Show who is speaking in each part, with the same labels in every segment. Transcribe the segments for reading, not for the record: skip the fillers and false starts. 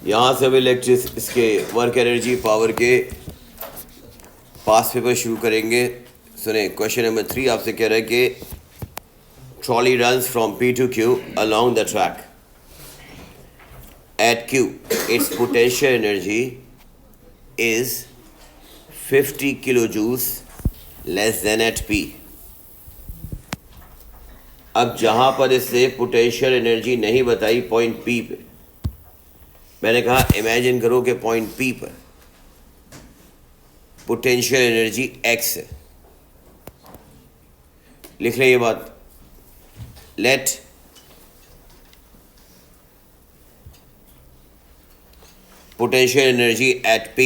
Speaker 1: यहाँ से हम इलेक्ट्रिक इसके वर्क एनर्जी पावर के पास पेपर शुरू करेंगे। सुने, क्वेश्चन नंबर 3 आपसे कह रहा है कि trolley runs from P to Q along the track. At Q, its potential energy is 50 kilojoules less than at P. अब जहाँ पर इससे पोटेंशियल एनर्जी नहीं बताई पॉइंट P पे, मैंने कहा इमेजिन करो कि पॉइंट P पर पोटेंशियल एनर्जी X है। लिख लें ये बात, late potential energy at P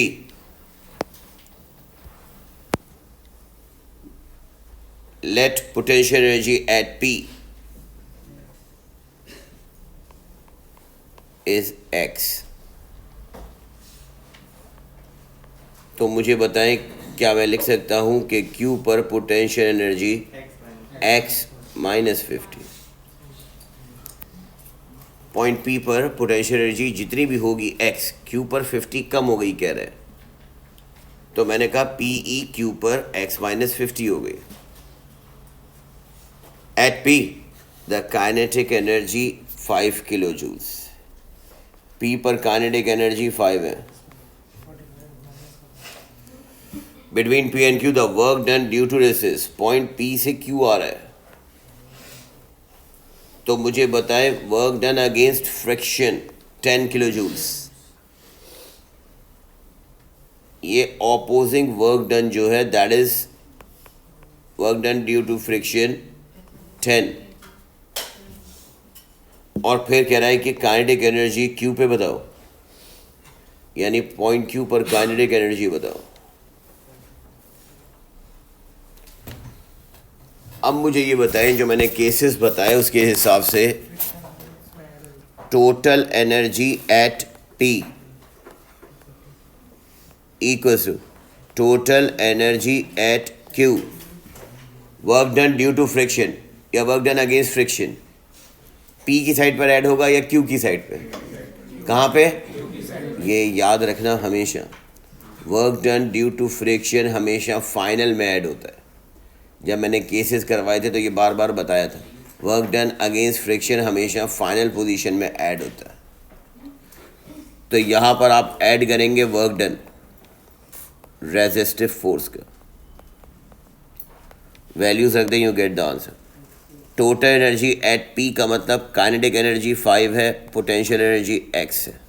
Speaker 1: let potential energy at P is X। तो मुझे बताएं, क्या मैं लिख सकता हूं कि Q पर potential energy X minus 50, point P पर पोटेंशियल एनर्जी जितनी भी होगी X, Q पर 50 कम हो गई कह रहे हैं, तो मैंने कहा PE Q पर X माइनस 50 हो गई। At P the kinetic energy 5 kilo joules. P पर काइनेटिक एनर्जी 5 है। Between P and Q the work done due to resis, point P से Q आ रहा है, तो मुझे बताएं work done against friction 10 kilo joules. ये ऑपोजिंग वर्क डन जो है that is work done due to friction 10, और फिर कह रहा है कि काइनेटिक एनर्जी Q पे बताओ, यानी पॉइंट Q पर काइनेटिक एनर्जी बताओ। अब मुझे ये बताएं, जो मैंने केसेस बताए उसके हिसाब से total energy at P equals to total energy at Q, work done due to friction या work done against friction, P की साइड पर ऐड होगा या Q की साइड पे? कहाँ पे? ये याद रखना हमेशा, work done due to friction हमेशा फाइनल में ऐड होता है। जब मैंने केसेस करवाए थे तो ये बार बार बताया था, वर्क डन अगेंस्ट फ्रिक्शन हमेशा फाइनल पोजीशन में ऐड होता है। तो यहाँ पर आप ऐड करेंगे वर्क डन रेजिस्टिव फोर्स का, वैल्यूज रख दें, you get the answer. Total energy at P का मतलब काइनेटिक एनर्जी 5 है, पोटेंशियल एनर्जी X है।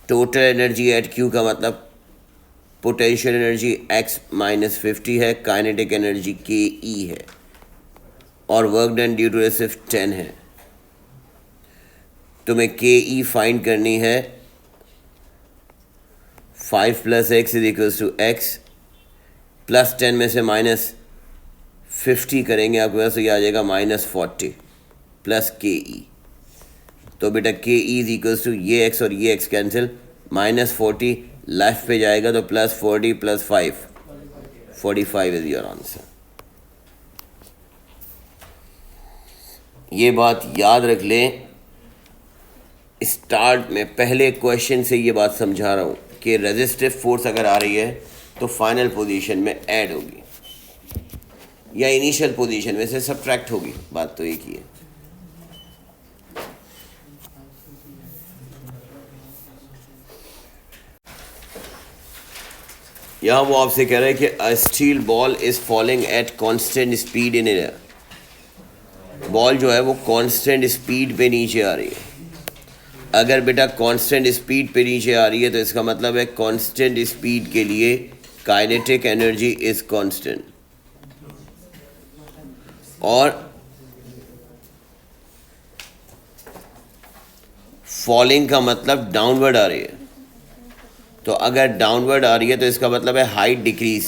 Speaker 1: टोटल एनर्जी एट Q का मतलब पोटेंशियल एनर्जी X माइनस 50 है, काइनेटिक एनर्जी KE है, और work done due to resis 10 है। तुम्हें KE फाइंड करनी है, 5 plus X is equals to X, plus 10 में से माइनस 50 करेंगे आपके पास, तो ये आ जाएगा माइनस 40 प्लस KE। तो बेटा KE इज इक्वल्स टू ये X और ये X कैंसिल, माइनस 40 लेफ्ट पे जाएगा तो plus 40 plus 5 45 is your answer. ये बात याद रख लें, स्टार्ट में पहले क्वेश्चन से ये बात समझा रहा हूँ कि रेजिस्टिव फोर्स अगर आ रही है तो फाइनल पोजीशन में ऐड होगी या इनिशियल पोजीशन में से सब्ट्रैक्ट होगी, बात तो एक ही है। यहाँ वो आपसे कह रहे हैं कि a steel ball is falling at constant speed in air. Ball जो है वो कांस्टेंट स्पीड पे नीचे आ रही है। अगर बेटा कांस्टेंट स्पीड पे नीचे आ रही है तो इसका मतलब है कांस्टेंट स्पीड के लिए काइनेटिक एनर्जी इज कांस्टेंट, और फॉलिंग का मतलब डाउनवर्ड आ रही है। तो अगर डाउनवर्ड आ रही है तो इसका मतलब है हाइट डिक्रीज,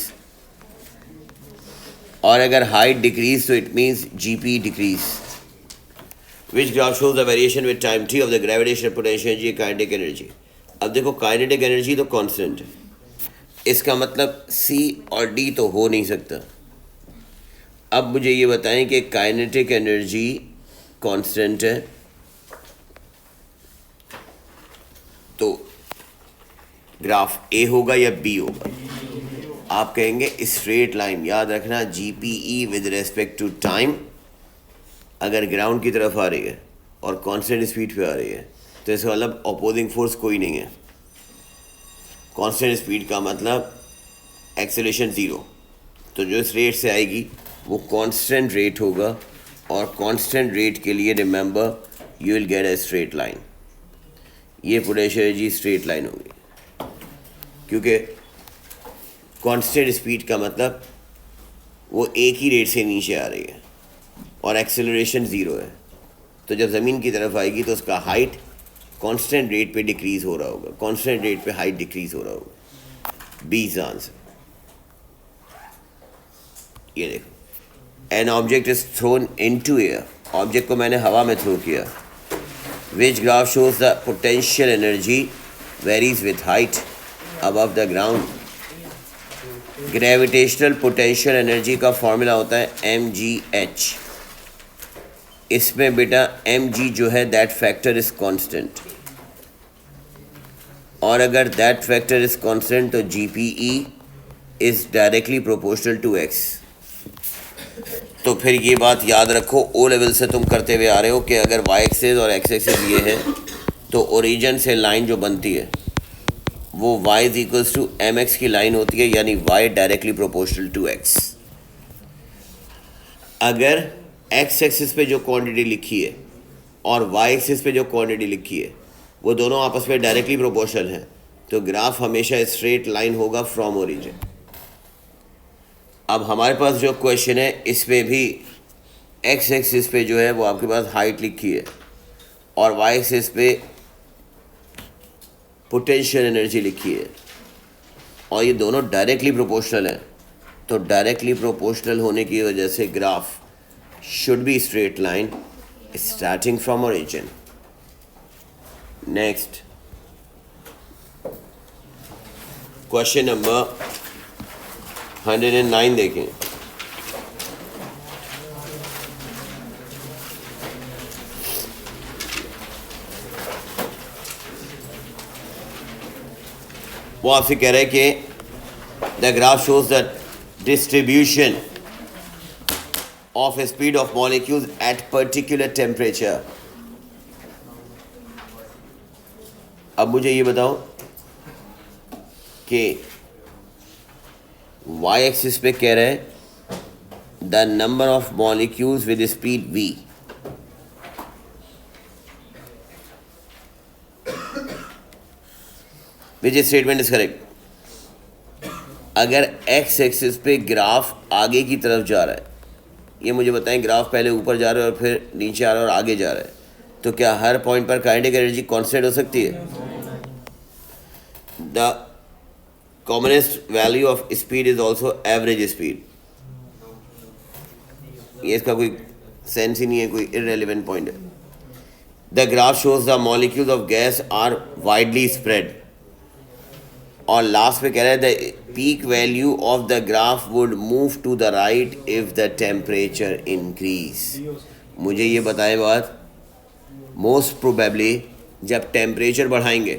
Speaker 1: और अगर हाइट डिक्रीज तो it means GP decrease. Which graph shows the variation with time T of the gravitational potential energy kinetic energy. अब देखो काइनेटिक एनर्जी तो कांस्टेंट है, इसका मतलब C और D तो हो नहीं सकता। अब मुझे ये बताएं कि काइनेटिक एनर्जी कांस्टेंट है तो ग्राफ ए होगा या बी होगा? आप कहेंगे स्ट्रेट लाइन। याद रखना GPE with respect to time अगर ग्राउंड की तरफ आ रही है और कांस्टेंट स्पीड पे आ रही है तो इसका मतलब अपोजिंग फोर्स कोई नहीं है। कांस्टेंट स्पीड का मतलब एक्सेलरेशन ज़ीरो, तो जो इस रेट से आएगी वो कांस्टेंट रेट होगा और कांस्टेंट रेट के लिए remember you will get a straight line. ये पोटेंशियल एनर्जी स्ट्रेट लाइन होगी क्योंकि कांस्टेंट स्पीड का मतलब वो एक ही रेट से नीचे आ रही है और एक्सेलरेशन ज़ीरो है। तो जब ज़मीन की तरफ आएगी तो उसका हाइट कांस्टेंट रेट पे डिक्रीज़ हो रहा होगा, कांस्टेंट रेट पे हाइट डिक्रीज़ हो रहा होगा। B is answer. ये देखो, an object is thrown into air, object को मैंने हवा में थ्रो किया। Which graph shows the potential energy varies with height above the ground. Gravitational potential energy का फॉर्मूला होता है mgh। इसमें बेटा mg जो है दैट फैक्टर इज कांस्टेंट, और अगर दैट फैक्टर इज कांस्टेंट तो gpe is directly proportional to x। तो फिर ये बात याद रखो, ओ लेवल से तुम करते हुए आ रहे हो कि अगर y एक्सिस और x एक्सिस ये है तो ओरिजिन से लाइन जो बनती है वो y is equals to mx की लाइन होती है, यानी y directly proportional to x। अगर x एक्सिस पे जो क्वांटिटी लिखी है और y एक्सिस पे जो क्वांटिटी लिखी है वो दोनों आपस में डायरेक्टली प्रोपोर्शनल हैं तो ग्राफ हमेशा स्ट्रेट लाइन होगा फ्रॉम ओरिजिन। अब हमारे पास जो क्वेश्चन है इसमें भी x एक्सिस पे जो है वो आपके पास हाइट लिखी है और y एक्सिस पे पोटेंशियल एनर्जी लिखी है और ये दोनों डायरेक्टली प्रोपोर्शनल हैं। तो डायरेक्टली प्रोपोर्शनल होने की वजह से graph should be straight line starting from origin. Next question number 109 देखें। वो आपसे कह रहे हैं कि the graph shows the distribution of speed of molecules at particular temperature. अब मुझे ये बताओ कि y एक्सिस पे कह रहे हैं the number of molecules with speed v। Which statement is correct? अगर x एक्सिस पे ग्राफ आगे की तरफ जा रहा है, ये मुझे बताएं ग्राफ पहले ऊपर जा रहा है और फिर नीचे आ रहा है और आगे जा रहा है, तो क्या हर पॉइंट पर काइनेटिक एनर्जी कांस्टेंट हो सकती है? The commonest value of speed is also average speed. ये इसका कोई सेंस ही नहीं है, कोई इररेलेवेंट पॉइंट है। The graph shows the molecules of gas are widely spread. और लास्ट में कह रहा है the peak value of the graph would move to the right if the temperature increase. मुझे ये बताएं बात, मोस्ट प्रोबेबली जब टेम्परेचर बढ़ाएंगे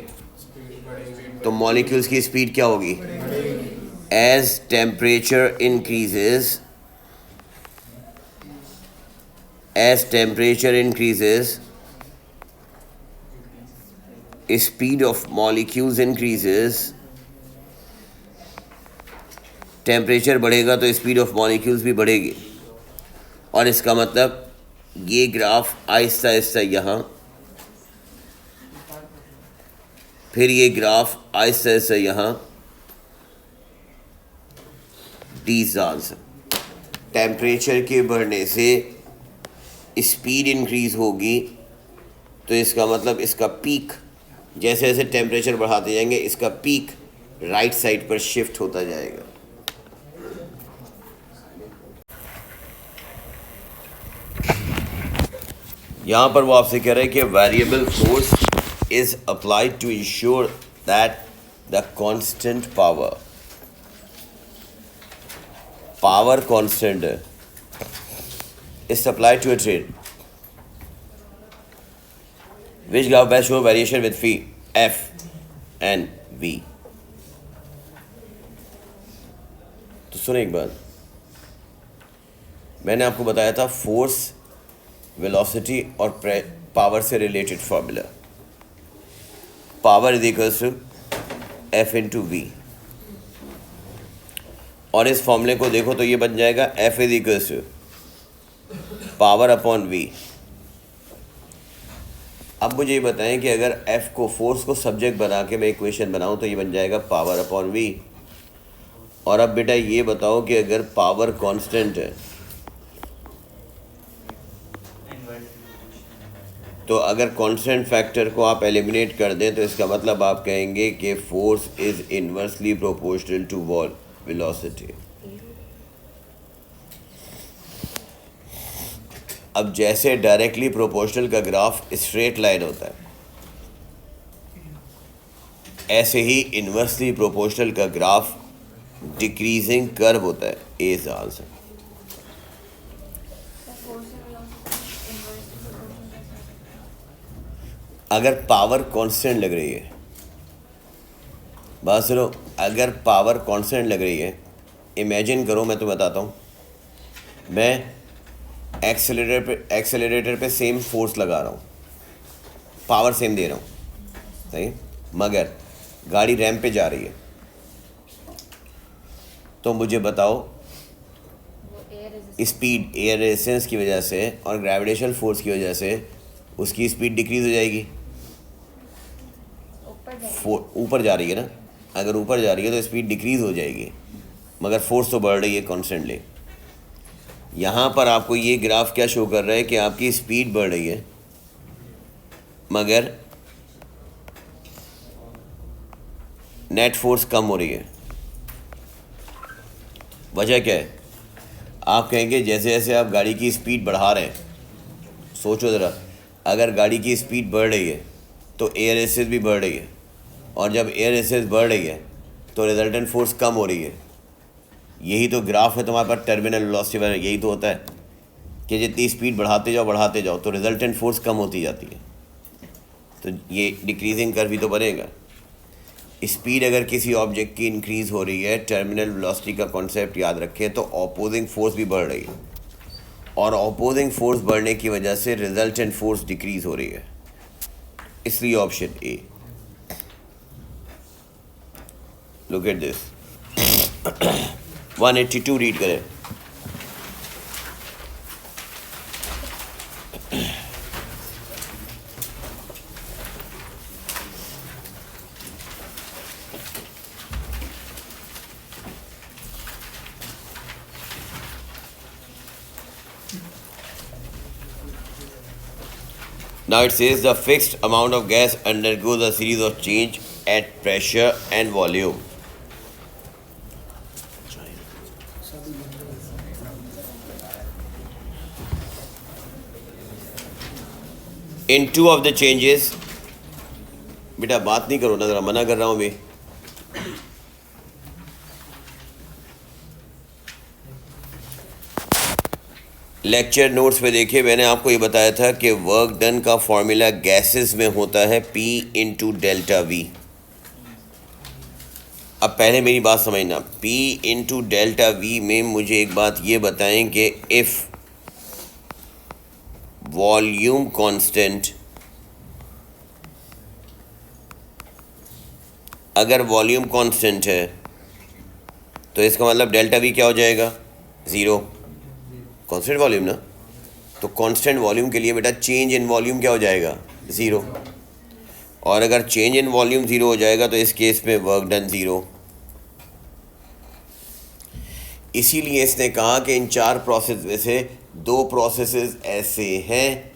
Speaker 1: तो मॉलिक्यूल्स की स्पीड क्या होगी? As temperature increases speed of molecules increases. Temperature बढ़ेगा तो स्पीड ऑफ मॉलिक्यूल्स भी बढ़ेगी और इसका मतलब ये ग्राफ आहिस्ता आहिस्ता यहाँ, फिर ये ग्राफ आहिस्ता आहिस्ता यहाँ, डीज आंसर। टेम्परेचर के बढ़ने से स्पीड इंक्रीज होगी तो इसका मतलब इसका पीक जैसे जैसे टेम्परेचर बढ़ाते जाएंगे इसका पीक राइट साइड पर शिफ्ट होता जाएगा। यहाँ पर वो आपसे कह रहे हैं कि variable force is applied to ensure that the constant power constant is applied to a train which graph best show variation with phi। F and V. तो सुनो एक बात, मैंने आपको बताया था फोर्स, वेलोसिटी और पावर से related formula. Power is equals to F into V, और इस फॉर्मूले को देखो तो ये बन जाएगा F is equals to power upon V. अब मुझे ये बताएं कि अगर एफ को, फोर्स को सब्जेक्ट बना के मैं इक्वेशन बनाऊं तो ये बन जाएगा पावर अपॉन वी। और अब बेटा ये बताओ कि अगर पावर कांस्टेंट है तो अगर कांस्टेंट फैक्टर को आप एलिमिनेट कर दें तो इसका मतलब आप कहेंगे कि force is inversely proportional to velocity. अब जैसे डायरेक्टली प्रोपोर्शनल का ग्राफ स्ट्रेट लाइन होता है, ऐसे ही इनवर्सली प्रोपोर्शनल का ग्राफ डिक्रीजिंग कर्व होता है। A is answer. अगर पावर कांस्टेंट लग रही है, बात सुनो, अगर पावर कांस्टेंट लग रही है, इमेजिन करो, मैं तुम्हें बताता हूँ, मैं एक्सेलरेटर पे सेम फोर्स लगा रहा हूँ, पावर सेम दे रहा हूँ, सही, मगर गाड़ी रैंप पे जा रही है, तो मुझे बताओ स्पीड एयर रेजिस्टेंस की वजह से और ग्रेविटेशनल फोर्स की वजह से उसकी स्पीड डिक्रीज हो जाएगी, ऊपर जा रही है ना। अगर ऊपर जा रही है तो स्पीड डिक्रीज हो जाएगी, मगर फोर्स तो बढ़ रही है कॉन्स्टेंटली। यहाँ पर आपको ये ग्राफ क्या शो कर रहा है कि आपकी स्पीड बढ़ रही है मगर नेट फोर्स कम हो रही है। वजह क्या है? आप कहेंगे जैसे जैसे आप गाड़ी की स्पीड बढ़ा रहे हैं, सोचो ज़रा, अगर गाड़ी की स्पीड बढ़ रही है तो एयर रेजिस्टेंस भी बढ़ रही है, और जब एयर रेजिस्टेंस बढ़ रही है तो रिजल्टेंट फोर्स कम हो रही है। यही तो ग्राफ है तुम्हारे पास टर्मिनल वेलोसिटी वाला, यही तो होता है कि जितनी स्पीड बढ़ाते जाओ तो रिजल्टेंट फोर्स कम होती जाती है, तो ये डिक्रीजिंग कर्व भी तो बनेगा। स्पीड अगर किसी ऑब्जेक्ट की इंक्रीज हो रही है, टर्मिनल वेलोसिटी का कॉन्सेप्ट याद रखें, तो ऑपोजिंग फोर्स भी बढ़ रही है, और ऑपोजिंग फोर्स बढ़ने की वजह से रिजल्टेंट फोर्स डिक्रीज हो रही है, इसलिए option A. Look at this 182 read करें। Now it says the fixed amount of gas undergoes a series of change at pressure and volume. In two of the changes, बेटा बात नहीं करो ना, जरा मना कर रहा हूँ मैं। लेक्चर नोट्स पे देखिए, मैंने आपको ये बताया था कि वर्क डन का फॉर्मूला गैसेस में होता है P इंटू डेल्टा वी। अब पहले मेरी बात समझना, P इंटू डेल्टा वी में मुझे एक बात ये बताएं कि इफ़ वॉल्यूम कांस्टेंट, अगर वॉल्यूम कांस्टेंट है तो इसका मतलब डेल्टा वी क्या हो जाएगा? ज़ीरो। कांस्टेंट वॉल्यूम ना, तो कांस्टेंट वॉल्यूम के लिए बेटा चेंज इन वॉल्यूम क्या हो जाएगा? ज़ीरो। और अगर चेंज इन वॉल्यूम ज़ीरो हो जाएगा तो इस केस में वर्क डन ज़ीरो। इसीलिए इसने कहा कि इन चार प्रोसेस में से दो प्रोसेसेस ऐसे हैं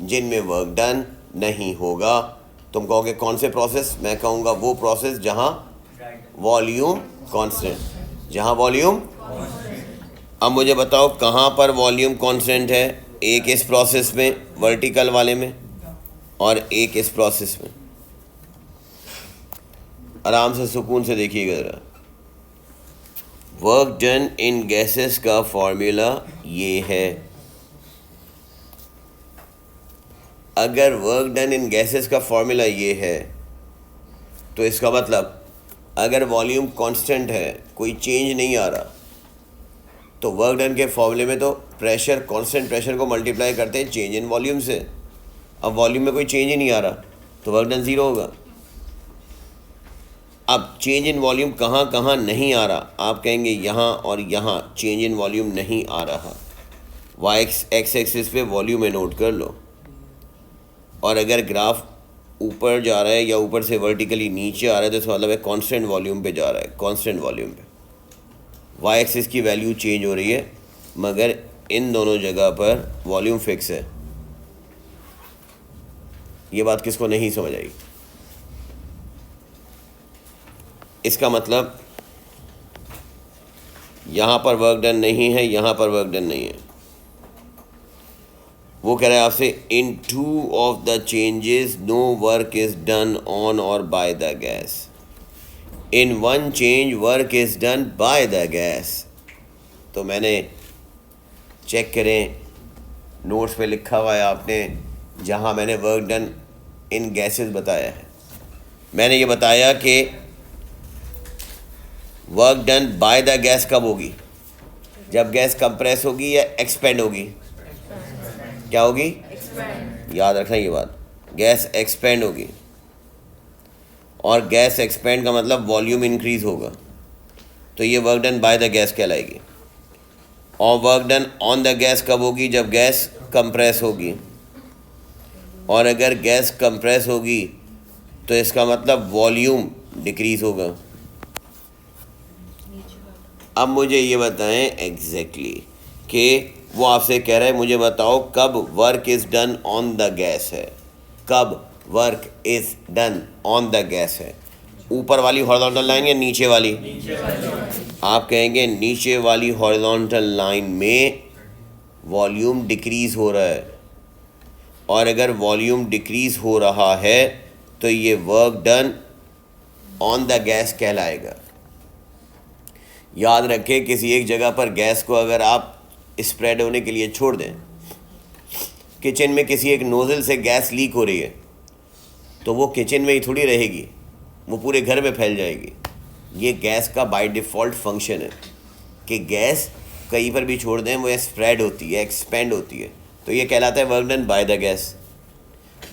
Speaker 1: जिनमें वर्क डन नहीं होगा। तुम कहोगे कौन से प्रोसेस? मैं कहूँगा वो प्रोसेस जहाँ वॉल्यूम कांस्टेंट, जहाँ वॉल्यूम। अब मुझे बताओ कहाँ पर वॉल्यूम कांस्टेंट है? एक इस प्रोसेस में, वर्टिकल वाले में, और एक इस प्रोसेस में। आराम से सुकून से देखिएगा ज़रा। वर्क डन इन गैसेस का फॉर्मूला ये है। अगर वर्क डन इन गैसेस का फॉर्मूला ये है तो इसका मतलब अगर वॉल्यूम कांस्टेंट है, कोई चेंज नहीं आ रहा, तो वर्क डन के फॉर्मूले में तो प्रेशर, कांस्टेंट प्रेशर को मल्टीप्लाई करते हैं चेंज इन वॉल्यूम से। अब वॉल्यूम में कोई चेंज ही नहीं आ रहा तो वर्क डन ज़ीरो होगा। अब चेंज इन वॉल्यूम कहाँ कहाँ नहीं आ रहा, आप कहेंगे यहाँ और यहाँ चेंज इन वॉल्यूम नहीं आ रहा। वाई एक्स एक्सिस पे वॉल्यूम में नोट कर लो, और अगर ग्राफ ऊपर जा रहा है या ऊपर से वर्टिकली नीचे आ रहा है तो इसका मतलब है कांस्टेंट वॉल्यूम पे जा रहा है, कांस्टेंट वॉल्यूम पे। वाई एक्सिस की वैल्यू चेंज हो रही है मगर इन दोनों जगह पर वॉल्यूम फिक्स है। ये बात किसको नहीं समझ आई? इसका मतलब यहाँ पर वर्क डन नहीं है, यहाँ पर वर्क डन नहीं है। वो कह रहा है आपसे in two of the changes no work is done on और by the gas, in one change work is done by the gas. तो मैंने चेक करें, नोट्स पे लिखा हुआ है आपने, जहाँ मैंने वर्क डन इन गैसेस बताया है, मैंने ये बताया कि work done by the gas कब होगी? जब गैस कंप्रेस होगी या एक्सपेंड होगी? क्या होगी? याद रखना ये बात, गैस एक्सपेंड होगी। और गैस एक्सपेंड का मतलब वॉल्यूम इंक्रीज होगा, तो ये work done by the gas कहलाएगी। और work done on the gas कब होगी? जब गैस कंप्रेस होगी। और अगर गैस कंप्रेस होगी तो इसका मतलब वॉल्यूम डिक्रीज होगा। अब मुझे ये बताएं एग्जैक्टली कि वो आपसे कह रहा है मुझे बताओ कब work is done on the gas है, कब work is done on the gas है। ऊपर वाली हॉरिजॉन्टल लाइन या नीचे वाली? आप कहेंगे नीचे वाली हॉरिजॉन्टल लाइन में वॉल्यूम डिक्रीज़ हो रहा है, और अगर वॉल्यूम डिक्रीज़ हो रहा है तो ये work done on the gas कहलाएगा। याद रखें, किसी एक जगह पर गैस को अगर आप स्प्रेड होने के लिए छोड़ दें, किचन में किसी एक नोज़ल से गैस लीक हो रही है, तो वो किचन में ही थोड़ी रहेगी, वो पूरे घर में फैल जाएगी। ये गैस का बाय डिफ़ॉल्ट फंक्शन है कि गैस कहीं पर भी छोड़ दें वो स्प्रेड होती है, एक्सपेंड होती है, तो ये कहलाता है work done by the gas.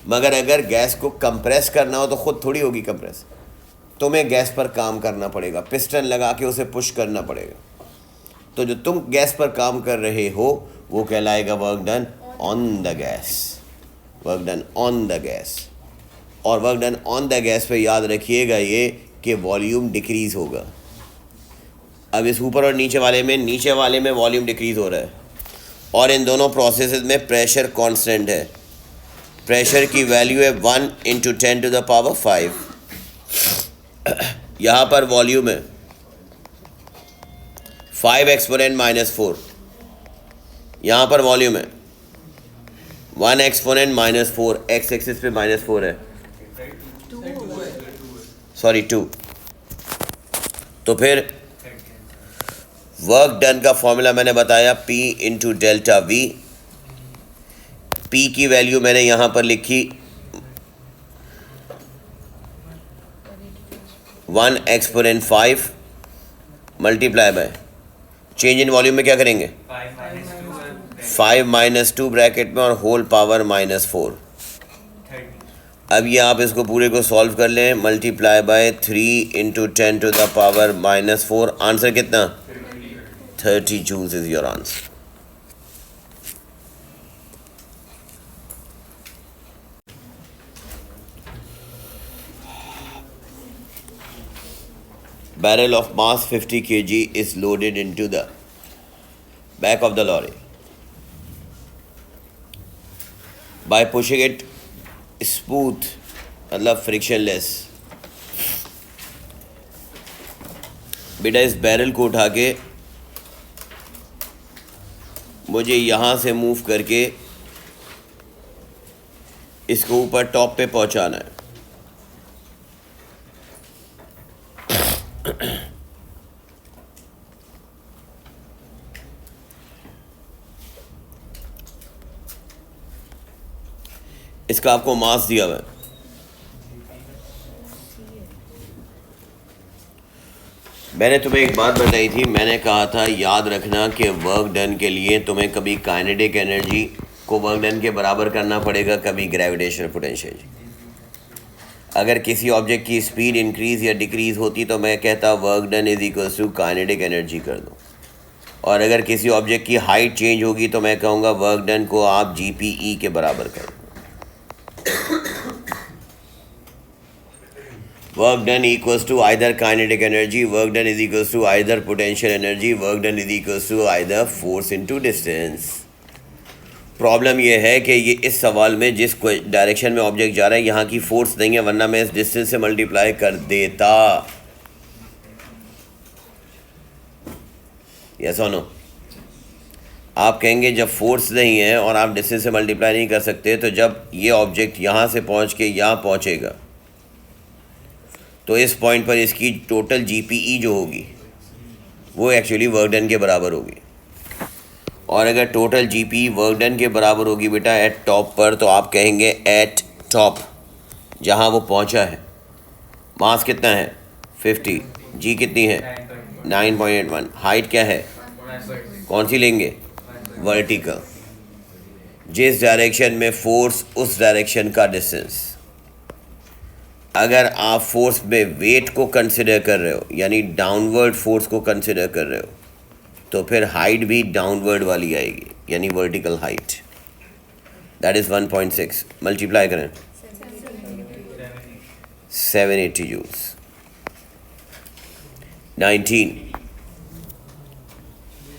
Speaker 1: मगर अगर गैस को कंप्रेस करना हो तो ख़ुद थोड़ी होगी कंप्रेस, तुम्हें गैस पर काम करना पड़ेगा, पिस्टन लगा के उसे पुश करना पड़ेगा। तो जो तुम गैस पर काम कर रहे हो वो कहलाएगा work done on the gas, work done on the gas. और work done on the gas पे याद रखिएगा ये कि वॉल्यूम डिक्रीज़ होगा। अब इस ऊपर और नीचे वाले में वॉल्यूम डिक्रीज़ हो रहा है, और इन दोनों प्रोसेसेस में प्रेशर कांस्टेंट है। प्रेशर की वैल्यू है 1 × 10⁵। यहाँ पर वॉल्यूम है 5 एक्सपोनेंट -4, यहाँ पर वॉल्यूम है 1 एक्सपोनेंट -4, एक्स एक्सिस पे -4 है, सॉरी 2। तो फिर वर्क डन का फॉर्मूला मैंने बताया P × ΔV। P की वैल्यू मैंने यहाँ पर लिखी 1 exponent 5 multiply by change in volume में क्या करेंगे? 5 - 2 ब्रैकेट में और होल पावर -4। अब ये आप इसको पूरे को सॉल्व कर लें, मल्टीप्लाई बाय 3 × 10⁻⁻4। आंसर कितना? 30 joules is your answer. Barrel of mass 50 kg is loaded into the back of the lorry. By pushing it smooth, मतलब frictionless, बेटा इस बैरल को उठा के मुझे यहाँ से मूव करके इसको ऊपर टॉप पे पहुँचाना है। इसका आपको मास दिया हुआ है मैंने तुम्हें एक बात बताई थी, मैंने कहा था याद रखना कि वर्क डन के लिए तुम्हें कभी काइनेटिक एनर्जी को वर्क डन के बराबर करना पड़ेगा, कभी ग्रेविटेशनल पोटेंशियल। अगर किसी ऑब्जेक्ट की स्पीड इंक्रीज या डिक्रीज होती तो मैं कहता work done is equals to kinetic energy कर दो, और अगर किसी ऑब्जेक्ट की हाइट चेंज होगी तो मैं कहूँगा वर्क डन को आप GPE के बराबर करो। Work done equals to either kinetic energy, work done is equals to either potential energy, work done is equals to either force into distance. Problem यह है कि ये इस सवाल में जिस डायरेक्शन में ऑब्जेक्ट जा रहा है यहाँ की फोर्स नहीं है, वरना मैं इस डिस्टेंस से मल्टीप्लाई कर देता। यस और नो? आप कहेंगे जब फोर्स नहीं है और आप डिस्टेंस से मल्टीप्लाई नहीं कर सकते, तो जब ये ऑब्जेक्ट यहाँ से पहुँच के यहाँ पहुँचेगा तो इस पॉइंट पर इसकी टोटल GPE जो होगी वो एक्चुअली वर्क डन के बराबर होगी। और अगर टोटल GPE वर्क डन के बराबर होगी बेटा एट टॉप पर, तो आप कहेंगे एट टॉप जहाँ वो पहुँचा है मास कितना है 50, G कितनी है 9.81, हाइट क्या है, कौन सी लेंगे वर्टिकल, जिस डायरेक्शन में फोर्स उस डायरेक्शन का डिस्टेंस। अगर आप फोर्स में वेट को कंसिडर कर रहे हो यानी डाउनवर्ड फोर्स को कंसिडर कर रहे हो तो फिर हाइट भी डाउनवर्ड वाली आएगी यानी vertical height, that is 1.6 multiply करें 780 joules. 19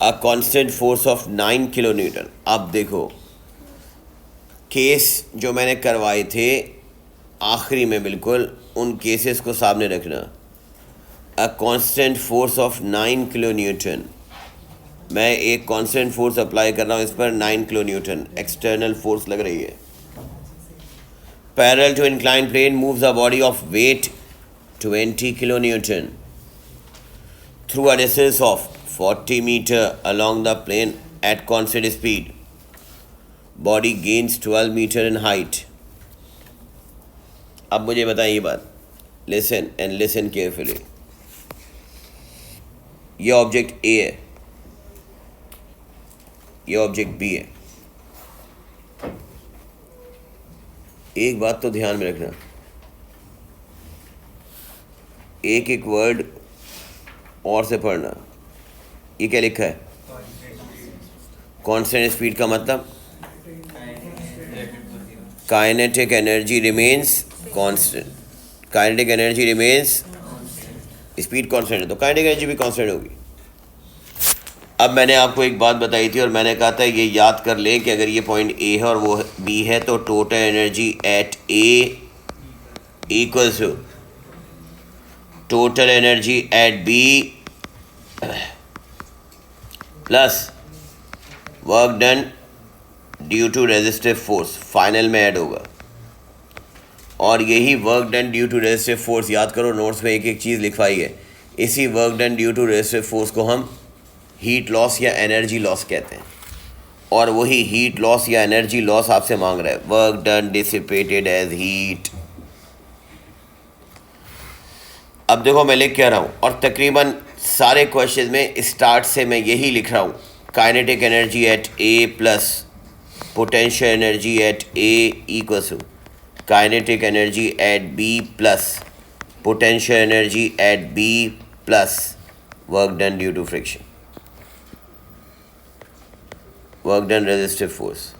Speaker 1: a constant force of 9 kilo newton. अब देखो केस जो मैंने करवाए थे आखिरी में, बिल्कुल उन केसेस को सामने रखना। अ constant force of 9 kilo Newton, मैं एक कांस्टेंट फोर्स अप्लाई कर रहा हूँ इस पर 9 किलो न्यूटन एक्सटर्नल फोर्स लग रही है। Parallel to incline plane moves a body of weight 20 kilo newton through a distance of 40 metre along the plane at constant speed. Body gains 12 metre in height. अब मुझे बताइए ये बात, listen and listen carefully. ये object A है, ये object B है। एक बात तो ध्यान में रखना, एक एक वर्ड और से पढ़ना। ये क्या लिखा है कांस्टेंट स्पीड का मतलब kinetic energy remains constant, kinetic energy remains, speed constant है तो काइनेटिक एनर्जी भी कांस्टेंट होगी। अब मैंने आपको एक बात बताई थी और मैंने कहा था ये याद कर लें कि अगर ये पॉइंट ए है और वो बी है तो total energy at A equals to total energy at B plus work done due to resistive force final में ऐड होगा। और यही work done due to resistive force, याद करो नोट्स में एक एक चीज़ लिखवाई है, इसी work done due to resistive force को हम हीट लॉस या एनर्जी लॉस कहते हैं। और वही हीट लॉस या एनर्जी लॉस आपसे मांग रहा है, work done dissipated as heat. अब देखो मैं लिख क्या रहा हूँ, और तकरीबन सारे क्वेश्चन में स्टार्ट से मैं यही लिख रहा हूँ, kinetic energy at A plus potential energy at A equals to kinetic energy at B plus potential energy at B plus work done due to friction, work done resistive force.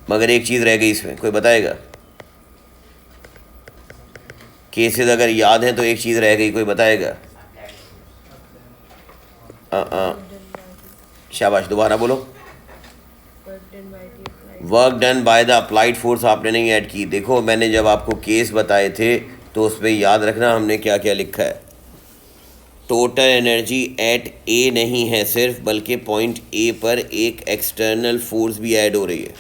Speaker 1: मगर एक चीज़ रह गई इसमें, कोई बताएगा? केसेस अगर याद हैं तो एक चीज़ रह गई, कोई बताएगा? शाबाश, दोबारा बोलो। Work done by the applied force आपने नहीं ऐड की। देखो मैंने जब आपको केस बताए थे तो उस पर याद रखना हमने क्या क्या लिखा है। टोटल एनर्जी एट ए नहीं है सिर्फ, बल्कि पॉइंट ए पर एक एक्सटर्नल फोर्स भी ऐड हो रही है।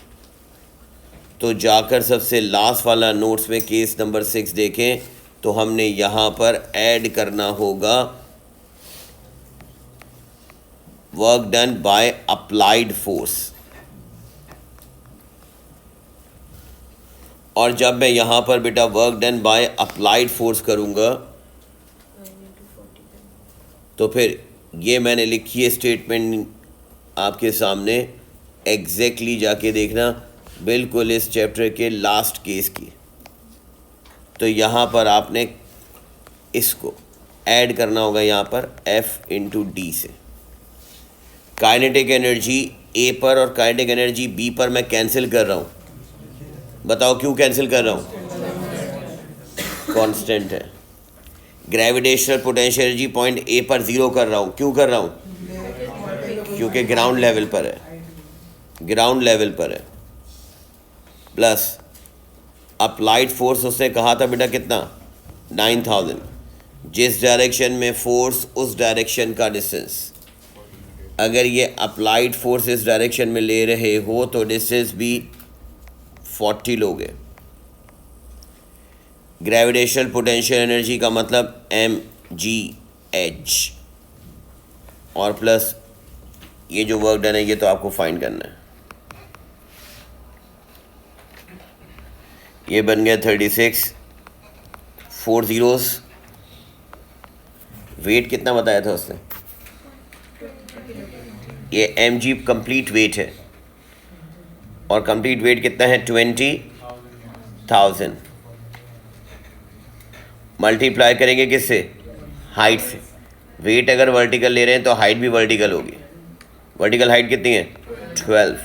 Speaker 1: तो जाकर सबसे लास्ट वाला नोट्स में केस नंबर 6 देखें तो हमने यहाँ पर ऐड करना होगा work done by applied force. और जब मैं यहाँ पर बेटा work done by applied force करूँगा तो फिर ये मैंने लिखी है स्टेटमेंट आपके सामने, एग्जैक्टली जाके देखना, बिल्कुल इस चैप्टर के लास्ट केस की। तो यहाँ पर आपने इसको ऐड करना होगा यहाँ पर F इंटू डी से। काइनेटिक एनर्जी ए पर और काइनेटिक एनर्जी बी पर मैं कैंसिल कर रहा हूँ, बताओ क्यों कैंसिल कर रहा हूँ? कांस्टेंट है। Gravitational potential energy point A पर ज़ीरो कर रहा हूँ, क्यों कर रहा हूँ? क्योंकि ग्राउंड लेवल पर है, ग्राउंड लेवल पर है। प्लस अप्लाइड फोर्स उसने कहा था बेटा कितना? 9000। जिस डायरेक्शन में फोर्स उस डायरेक्शन का डिस्टेंस। अगर ये अप्लाइड फोर्स इस डायरेक्शन में ले रहे हो तो डिस्टेंस भी 40 लोगे। ग्रेविटेशनल पोटेंशियल एनर्जी का मतलब mgh, और प्लस ये जो वर्क डन है ये तो आपको फाइंड करना है। ये बन गया 36, 4 zeros। वेट कितना बताया था उसने? ये mg कंप्लीट वेट है, और कंप्लीट वेट कितना है? 20,000। मल्टीप्लाई करेंगे किससे? हाइट से। वेट अगर वर्टिकल ले रहे हैं तो हाइट भी वर्टिकल होगी। वर्टिकल हाइट कितनी है? 12।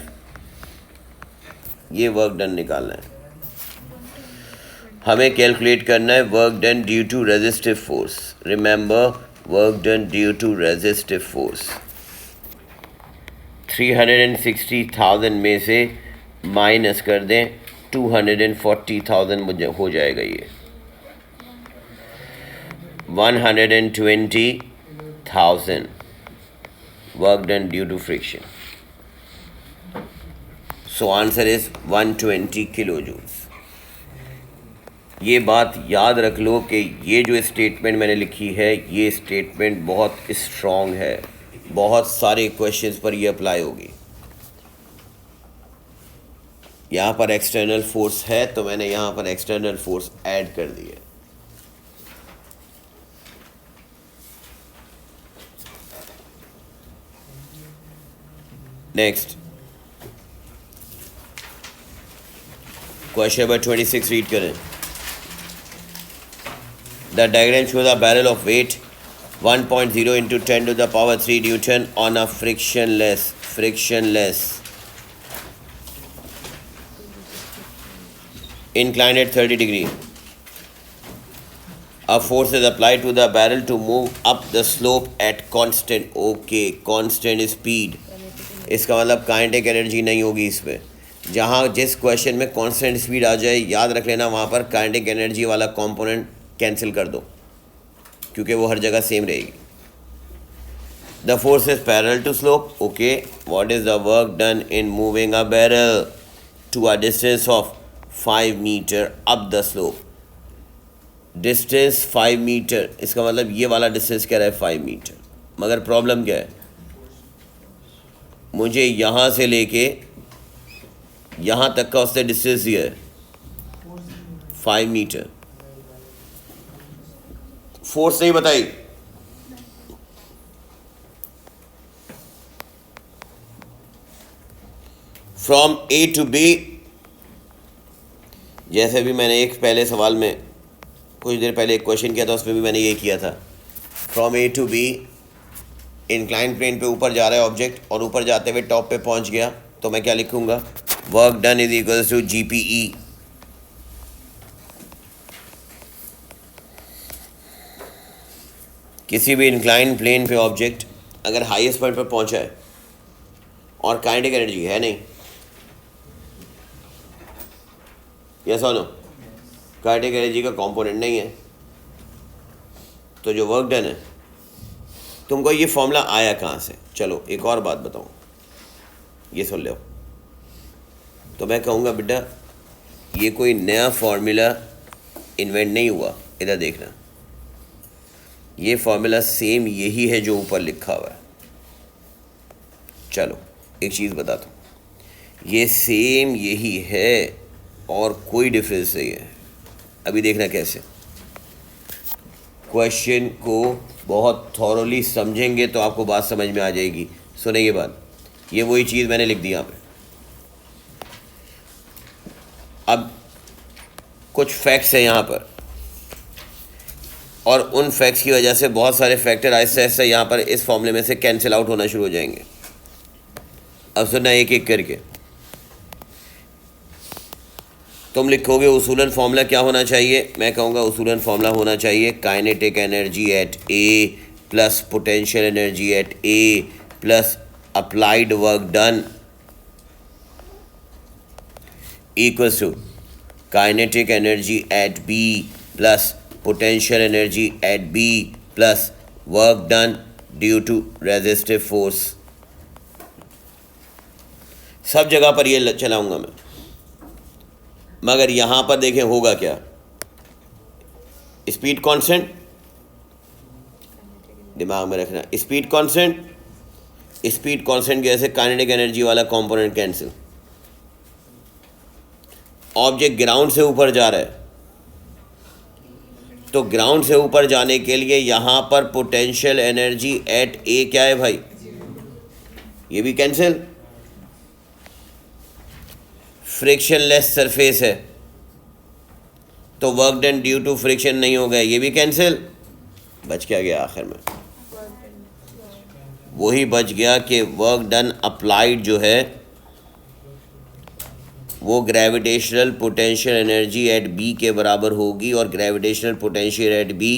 Speaker 1: ये वर्क डन निकालना है हमें। कैलकुलेट करना है work done due to resistive force. Remember, work done due to resistive force. 360,000 में से माइनस कर दें 240,000 मुझे हो जाएगा। ये 120,000 work done due to friction. So answer is 120 kilo joules. ये बात याद रख लो कि ये जो स्टेटमेंट मैंने लिखी है ये स्टेटमेंट बहुत स्ट्रॉन्ग है, बहुत सारे क्वेश्चंस पर ये अप्लाई होगी। यहाँ पर एक्सटर्नल फोर्स है तो मैंने यहाँ पर एक्सटर्नल फोर्स ऐड कर दी है। नेक्स्ट क्वेश्चन नंबर 26 रीड करें। The diagram shows a barrel of weight 1.0 into 10 to the power 3 Newton on a frictionless inclined at 30 degree. A force is applied to the barrel to move up the slope at constant. Okay, constant speed. इसका मतलब kinetic energy नहीं होगी इसमें। जहाँ जिस question में constant speed आ जाए याद रख लेना वहाँ पर काइनेटिक एनर्जी वाला कंपोनेंट कैंसिल कर दो, क्योंकि वो हर जगह सेम रहेगी। The force is parallel to slope. Okay, what is the work done in moving a barrel to a distance of 5 metre up the slope. Distance 5 metre, इसका मतलब ये वाला डिस्टेंस क्या रहा है? 5 मीटर। मगर प्रॉब्लम क्या है? मुझे यहाँ से लेके यहाँ तक का उससे डिस्टेंस दिया है 5 मीटर। फोर्स नहीं बताई। फ्रॉम ए टू बी, जैसे भी मैंने एक पहले सवाल में कुछ देर पहले एक क्वेश्चन किया था उसमें भी मैंने ये किया था। From A to B, incline plane पे ऊपर जा रहा है ऑब्जेक्ट और ऊपर जाते हुए टॉप पे पहुंच गया, तो मैं क्या लिखूंगा? Work done is equals to GPE। किसी भी इंक्लाइन प्लेन पे ऑब्जेक्ट अगर हाईएस्ट पॉइंट पर पहुंचा है और काइनेटिक एनर्जी है नहीं, यस और नो, काइनेटिक एनर्जी का कंपोनेंट नहीं है, तो जो वर्क डन है, तुमको ये फॉर्मूला आया कहाँ से? चलो एक और बात बताऊँ, ये सुन लो। तो मैं कहूँगा बेटा ये कोई नया फॉर्मूला इन्वेंट नहीं हुआ, इधर देखना, ये फॉर्मूला सेम यही है जो ऊपर लिखा हुआ है। चलो एक चीज़ बताता हूँ, ये सेम यही है और कोई डिफरेंस नहीं है। अभी देखना कैसे। क्वेश्चन को बहुत थॉरोली समझेंगे तो आपको बात समझ में आ जाएगी। सुने ये बात, ये वही चीज़ मैंने लिख दी यहाँ पे। अब कुछ फैक्ट्स हैं यहाँ पर, और उन फैक्ट्स की वजह से बहुत सारे फैक्टर आहिस्ते आहिस्ते यहाँ पर इस फॉर्मूले में से कैंसिल आउट होना शुरू हो जाएंगे। अब सुनना एक एक करके। तुम लिखोगे उसूलन फार्मूला क्या होना चाहिए, मैं कहूँगा उसूलन फार्मूला होना चाहिए kinetic energy at A plus potential energy at A plus applied work done equals to kinetic energy at B plus potential energy at B plus work done due to resistive force. सब जगह पर ये चलाऊंगा मैं, मगर यहाँ पर देखें होगा क्या। स्पीड कांस्टेंट दिमाग में रखना, स्पीड कांस्टेंट, स्पीड कांस्टेंट की वजह से काइनेटिक एनर्जी वाला कंपोनेंट कैंसिल। ऑब्जेक्ट ग्राउंड से ऊपर जा रहा है, तो ग्राउंड से ऊपर जाने के लिए यहाँ पर पोटेंशियल एनर्जी एट ए क्या है भाई, ये भी कैंसिल। फ्रिक्शनलेस सरफेस है तो work done due to friction नहीं होगा, ये भी कैंसिल। बच क्या गया आखिर में, वही बच गया कि वर्क डन अप्लाइड जो है वो gravitational potential energy at B के बराबर होगी, और gravitational potential at B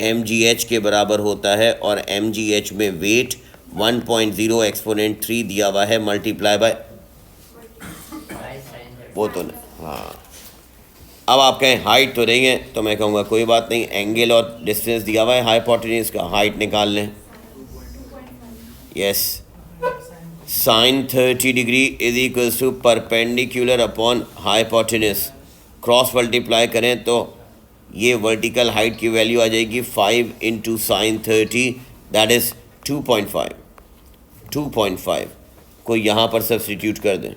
Speaker 1: mgh के बराबर होता है, और mgh में वेट 1.0 एक्सपोनेंट 3 दिया हुआ है मल्टीप्लाई बाय वो तो नहीं। हाँ, अब आप कहें हाइट तो नहीं है, तो मैं कहूँगा कोई बात नहीं, एंगल और डिस्टेंस दिया हुआ है हाइपोटेन्यूज का, हाइट निकाल लें। Yes, sine 30 degree is equals to perpendicular upon hypotenuse, cross multiply करें तो ये वर्टिकल हाइट की वैल्यू आ जाएगी 5 इंटू साइन 30, दैट इज़ 2.5। 2.5 को यहाँ पर सब्सटीट्यूट कर दें,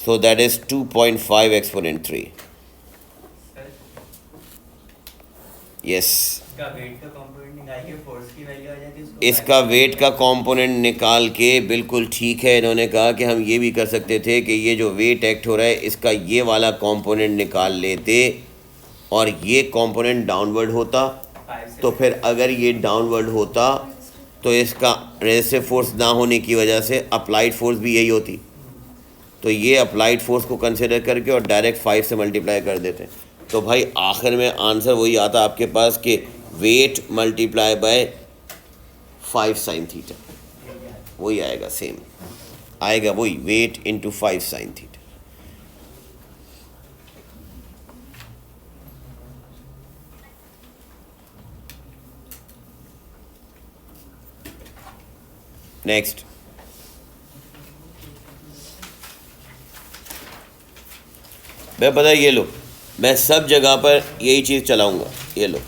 Speaker 1: so that is 2.5 exponent 3. yes, इसका वेट का कंपोनेंट निकाल के बिल्कुल ठीक है। इन्होंने कहा कि हम ये भी कर सकते थे कि ये जो वेट एक्ट हो रहा है इसका ये वाला कंपोनेंट निकाल लेते और ये कंपोनेंट डाउनवर्ड होता, तो फिर अगर ये डाउनवर्ड होता तो इसका रेजिस्टिव फोर्स ना होने की वजह से अप्लाइड फोर्स भी यही होती, तो ये अप्लाइड फोर्स को कंसिडर करके और डायरेक्ट 5 से मल्टीप्लाई कर देते। तो भाई आखिर में आंसर वही आता आपके पास कि weight multiply by 5 sine theta, वही आएगा, सेम आएगा वही, weight into 5 sine theta. Next, मैं पता है ये लो, मैं सब जगह पर यही चीज़ चलाऊंगा, ये लो।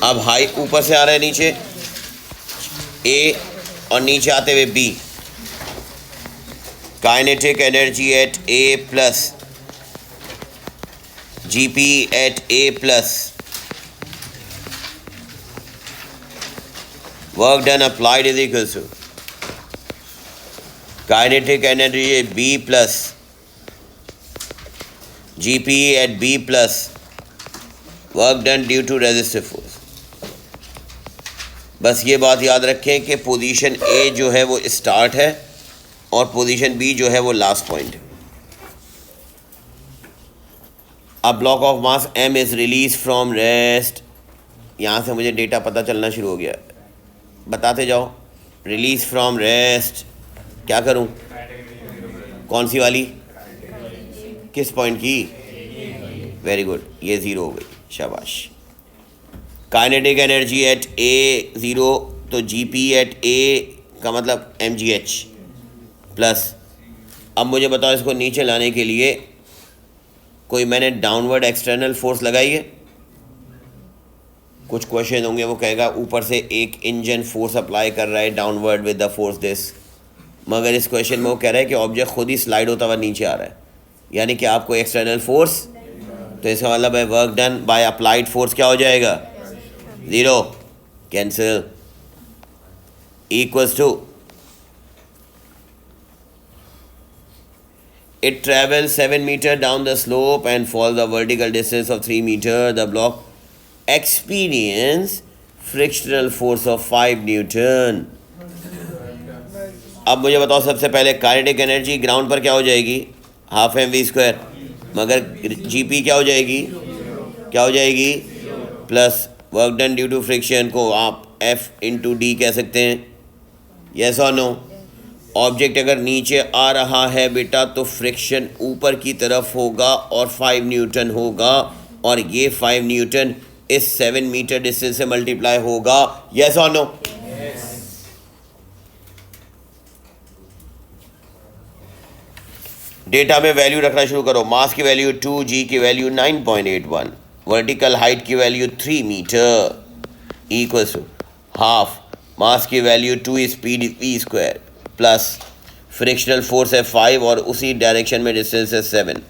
Speaker 1: अब हाई ऊपर से आ रहा है नीचे ए और नीचे आते हुए B, kinetic energy at A plus GP at A plus work done applied is equal to kinetic energy at B plus GP at B plus work done due to resistive force. बस ये बात याद रखें कि position A जो है वो start है और पोजीशन बी जो है वो लास्ट पॉइंट है। अब block of mass M is release from rest, यहाँ से मुझे डेटा पता चलना शुरू हो गया, बताते जाओ। रिलीज फ्रॉम रेस्ट क्या करूं, कौन सी वाली, किस पॉइंट की, वेरी गुड, ये ज़ीरो हो गई, शाबाश। Kinetic energy at A zero, तो जीपी एट ए का मतलब mgh प्लस। अब मुझे बताओ इसको नीचे लाने के लिए कोई मैंने डाउनवर्ड एक्सटर्नल फोर्स लगाई है? कुछ क्वेश्चन होंगे वो कहेगा ऊपर से एक इंजन फोर्स अप्लाई कर रहा है downward with the force this, मगर इस क्वेश्चन में वो कह रहा है कि ऑब्जेक्ट खुद ही स्लाइड होता हुआ नीचे आ रहा है, यानी कि आपको एक्सटर्नल फोर्स तो इसका मतलब है work done by applied force क्या हो जाएगा? 0, cancel, equals to it travels 7 meter down the slope and falls a vertical distance of 3 meter. The block experience frictional force of 5 Newton. अब मुझे बताओ सबसे पहले काइनेटिक एनर्जी ग्राउंड पर क्या हो जाएगी? हाफ एम वी स्क्वायर, मगर जीपी क्या हो जाएगी? क्या हो जाएगी? Plus work done due to friction को आप एफ इंटू डी कह सकते हैं, यस और नो? ऑब्जेक्ट अगर नीचे आ रहा है बेटा तो फ्रिक्शन ऊपर की तरफ होगा और 5 न्यूटन होगा, और ये 5 न्यूटन इस 7 मीटर डिस्टेंस से मल्टीप्लाई होगा, यस और नो? डेटा में वैल्यू रखना शुरू करो। मास की वैल्यू 2, जी की वैल्यू 9.81, वर्टिकल हाइट की value 3 metre, equals to half mass की value 2 speed V square plus frictional force है 5 और उसी डायरेक्शन में डिस्टेंस है 7।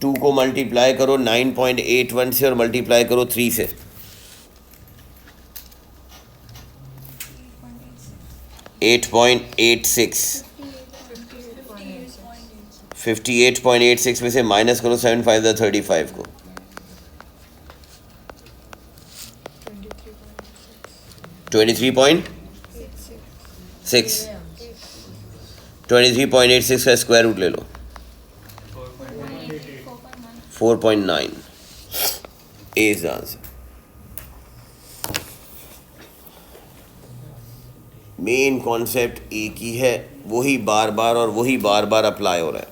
Speaker 1: 2 को मल्टीप्लाई करो 9.81 से और मल्टीप्लाई करो 3 से, 8.86, 58.86 में से माइनस करो 7×5 को, 23.86 का स्क्वायर रूट ले लो, 4.9 इज आंसर। मेन कॉन्सेप्ट एक ही है, वही बार बार और वही बार बार अप्लाई हो रहा है।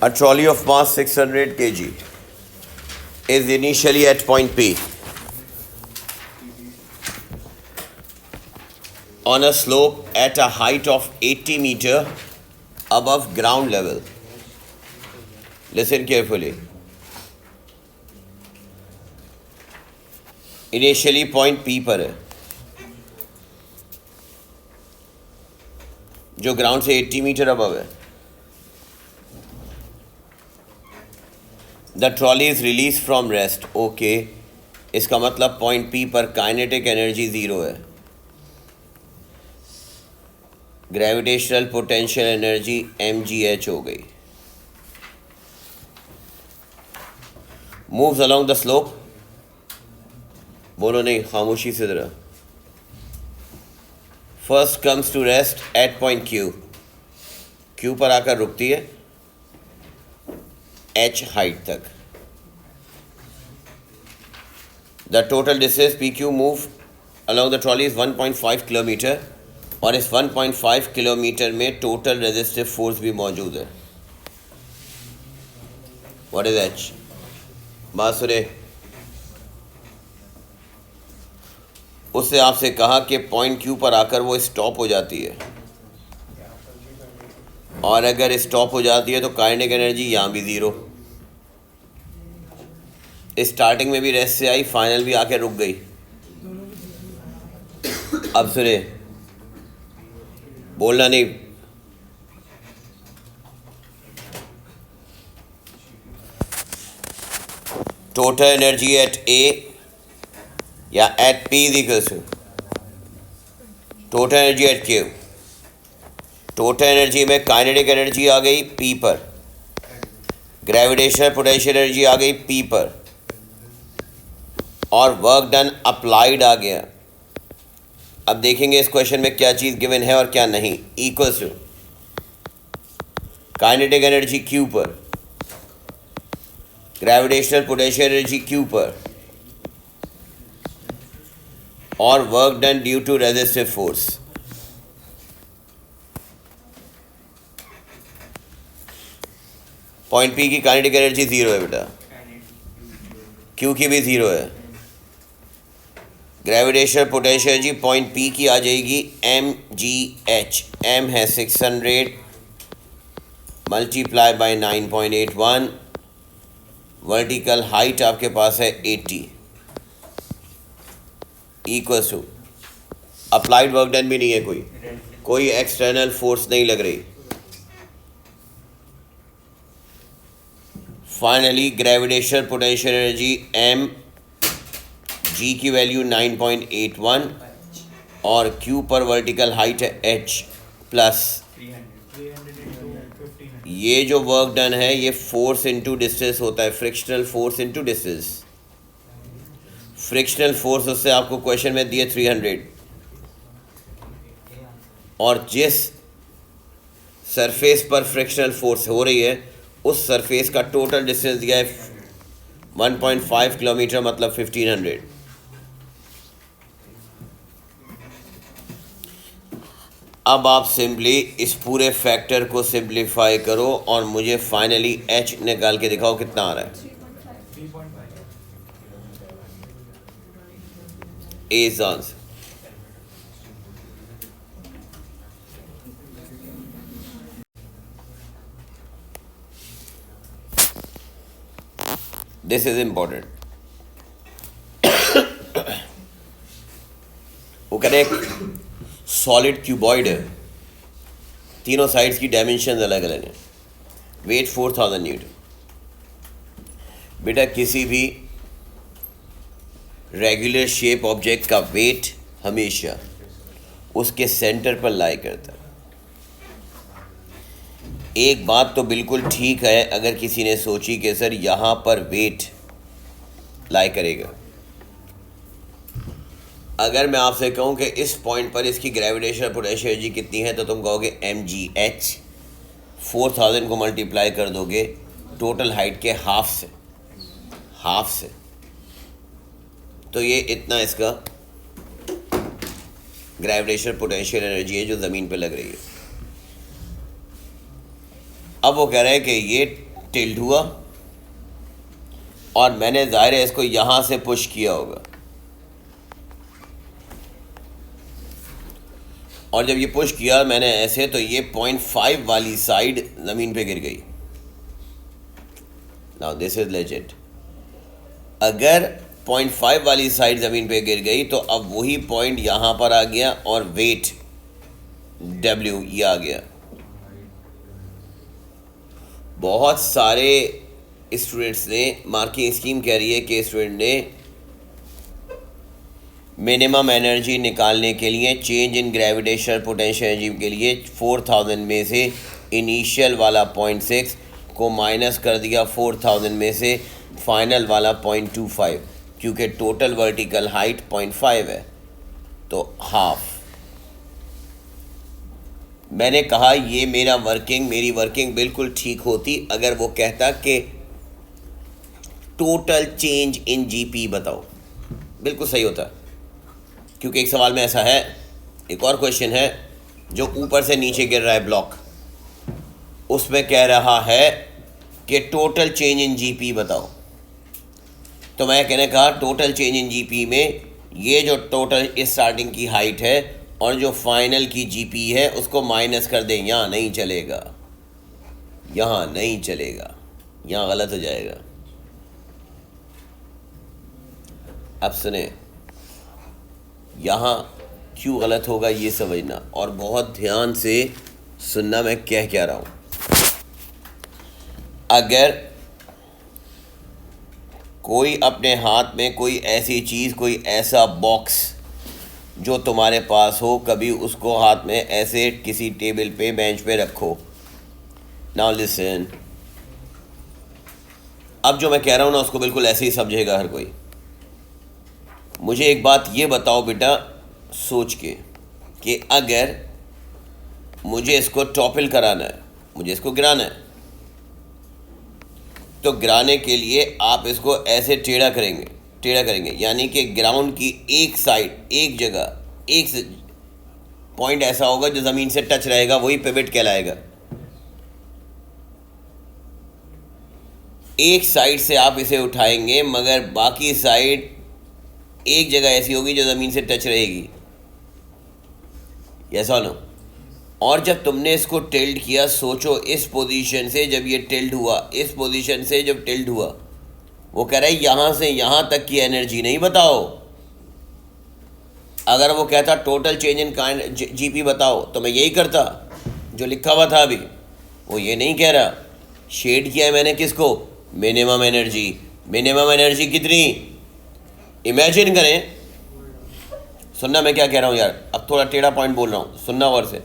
Speaker 1: A trolley of mass 600 kg is initially at point P on a slope at a height of 80 meter above ground level. Listen carefully. Initially point P पर है, जो ग्राउंड से 80 मीटर अबव है। The trolley is release from rest, okay, इसका मतलब point P पर kinetic energy 0 है, gravitational potential energy mgh हो गई। मूव्स अलोंग द स्लोप, बोलो नहीं, खामोशी से जरा। First comes to rest at point Q, Q पर आकर रुकती है h हाइट तक। The total distance P Q move along the trolley is 1.5 kilometre, और इस 1.5 किलोमीटर में टोटल रेजिस्टिव फोर्स भी मौजूद है। What is h? बात सुने, उससे आपसे कहा कि पॉइंट क्यू पर आकर वो स्टॉप हो जाती है, और अगर स्टॉप हो जाती है तो काइनेटिक एनर्जी यहाँ भी 0। स्टार्टिंग में भी रेस्ट से आई, फाइनल भी आके रुक गई। अब सुने, बोलना नहीं। टोटल एनर्जी एट ए या at P is equal to total energy at Q. Total energy में काइनेटिक एनर्जी आ गई पी पर, ग्रेविटेशनल पोटेंशियल एनर्जी आ गई पी पर, और वर्क डन अप्लाइड आ गया। अब देखेंगे इस क्वेश्चन में क्या चीज़ गिवन है और क्या नहीं। Equals to kinetic energy Q पर, ग्रेविटेशनल पोटेंशियल एनर्जी क्यू पर, और work done due to resistive force. Point P की काइनेटिक एनर्जी 0 है बेटा, क्यू की भी 0 है। Gravitational potential energy point P की आ जाएगी mgh, m है 600 मल्टीप्लाई बाय 9.81, वर्टिकल हाइट आपके पास है 80, equals to applied work done भी नहीं है कोई, कोई एक्सटर्नल फोर्स नहीं लग रही। Finally gravitational potential energy M, G की वैल्यू 9.81 और क्यू पर वर्टिकल हाइट है एच प्लस। ये जो वर्क डन है ये फोर्स इनटू डिस्टेंस होता है, frictional force into distance. Frictional force उससे आपको क्वेश्चन में दिए 300, और जिस सरफेस पर फ्रिक्शनल फोर्स हो रही है उस सरफेस का टोटल डिस्टेंस दिया है 1.5 किलोमीटर, मतलब 1500। अब आप सिंपली इस पूरे फैक्टर को सिंप्लीफाई करो और मुझे फाइनली एच निकाल के दिखाओ कितना आ रहा है। A is answer. This is important. वो कह रहे सॉलिड क्यूबॉइड है, तीनों साइड्स की डायमेंशन अलग अलग हैं, वेट 4000 न्यूटन। बेटा किसी भी रेगुलर शेप ऑब्जेक्ट का वेट हमेशा उसके सेंटर पर लाई करता है। एक बात तो बिल्कुल ठीक है, अगर किसी ने सोची कि सर यहाँ पर वेट लाई करेगा, अगर मैं आपसे कहूँ कि इस पॉइंट पर इसकी ग्रेविटेशनल पोटेंशियल एनर्जी कितनी है तो तुम कहोगे mgh, 4000 को मल्टीप्लाई कर दोगे टोटल हाइट के हाफ से, तो ये इतना इसका ग्रेविटेशनल पोटेंशियल एनर्जी है जो ज़मीन पे लग रही है। अब वो कह रहे हैं कि ये टिल्ट हुआ और मैंने ज़ाहिर है इसको यहाँ से पुश किया होगा, और जब ये पुश किया मैंने ऐसे, तो ये 0.5 वाली साइड ज़मीन पे गिर गई। Now this is legend. अगर 0.5 वाली साइड ज़मीन पे गिर गई तो अब वही पॉइंट यहाँ पर आ गया और वेट W ये आ गया। बहुत सारे स्टूडेंट्स ने, मार्किंग स्कीम कह रही है कि स्टूडेंट ने मिनिमम एनर्जी निकालने के लिए, change in gravitational potential energy के लिए 4000 में से इनिशियल वाला 0.6 को माइनस कर दिया 4000 में से फाइनल वाला 0.25, क्योंकि टोटल वर्टिकल हाइट 0.5 है तो हाफ। मैंने कहा ये मेरी वर्किंग बिल्कुल ठीक होती अगर वो कहता कि टोटल चेंज इन जीपी बताओ, बिल्कुल सही होता। क्योंकि एक सवाल में ऐसा है, एक और क्वेश्चन है जो ऊपर से नीचे गिर रहा है ब्लॉक, उसमें कह रहा है कि टोटल चेंज इन जीपी बताओ। तो मैं कहने कहा टोटल चेंज इन जीपी में ये जो टोटल स्टार्टिंग की हाइट है और जो फाइनल की जीपी है उसको माइनस कर दें। यहाँ नहीं चलेगा, यहाँ नहीं चलेगा, यहाँ गलत हो जाएगा। अब सुने, यहाँ क्यों गलत होगा ये समझना और बहुत ध्यान से सुनना मैं क्या रहा हूँ। अगर कोई अपने हाथ में कोई ऐसी चीज़, कोई ऐसा बॉक्स जो तुम्हारे पास हो, कभी उसको हाथ में ऐसे किसी टेबल पे, बेंच पे रखो। नाउ लिसन, अब जो मैं कह रहा हूँ ना उसको बिल्कुल ऐसे ही समझेगा हर कोई। मुझे एक बात ये बताओ बेटा सोच के कि अगर मुझे इसको टॉपल कराना है, मुझे इसको गिराना है, तो गिराने के लिए आप इसको ऐसे टेढ़ा करेंगे, यानी कि ग्राउंड की एक साइड, एक जगह, एक पॉइंट ऐसा होगा जो ज़मीन से टच रहेगा, वही पिवट कहलाएगा। एक साइड से आप इसे उठाएंगे मगर बाकी साइड एक जगह ऐसी होगी जो ज़मीन से टच रहेगी, ऐसा ना। और जब तुमने इसको टिल्ट किया, सोचो इस पोजीशन से जब ये टिल्ट हुआ, इस पोजीशन से जब टिल्ट हुआ, वो कह रहा है यहाँ से यहाँ तक की एनर्जी नहीं बताओ, अगर वो कहता total change in kind GP बताओ तो मैं यही करता जो लिखा हुआ था अभी। वो ये नहीं कह रहा, शेड किया है मैंने किसको, मिनिमम एनर्जी। मिनिमम एनर्जी कितनी, इमेजिन करें, सुनना मैं क्या कह रहा हूँ यार, अब थोड़ा टेढ़ा पॉइंट बोल रहा हूँ, सुनना और से।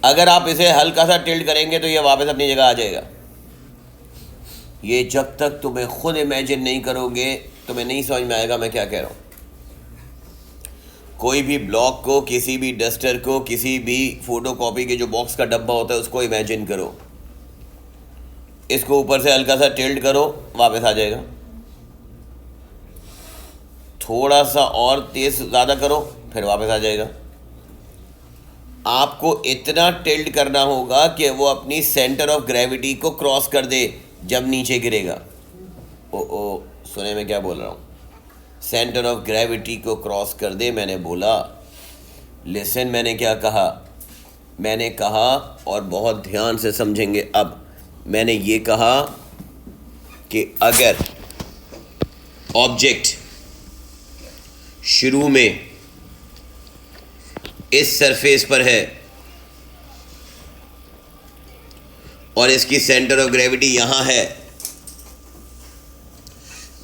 Speaker 1: अगर आप इसे हल्का सा टिल्ट करेंगे तो ये वापस अपनी जगह आ जाएगा। ये जब तक तुम्हें खुद इमेजिन नहीं करोगे तुम्हें नहीं समझ में आएगा मैं क्या कह रहा हूँ। कोई भी ब्लॉक को, किसी भी डस्टर को, किसी भी फोटोकॉपी के जो बॉक्स का डब्बा होता है उसको इमेजिन करो, इसको ऊपर से हल्का सा टिल्ट करो, वापस आ जाएगा। थोड़ा सा और तेज ज़्यादा करो, फिर वापस आ जाएगा। आपको इतना टिल्ट करना होगा कि वो अपनी सेंटर ऑफ ग्रेविटी को क्रॉस कर दे जब नीचे गिरेगा। ओ सुने मैं क्या बोल रहा हूँ, सेंटर ऑफ ग्रेविटी को क्रॉस कर दे मैंने बोला। लिसन, मैंने क्या कहा, मैंने कहा, और बहुत ध्यान से समझेंगे अब, मैंने ये कहा कि अगर ऑब्जेक्ट शुरू में इस सरफेस पर है और इसकी सेंटर ऑफ ग्रेविटी यहां है,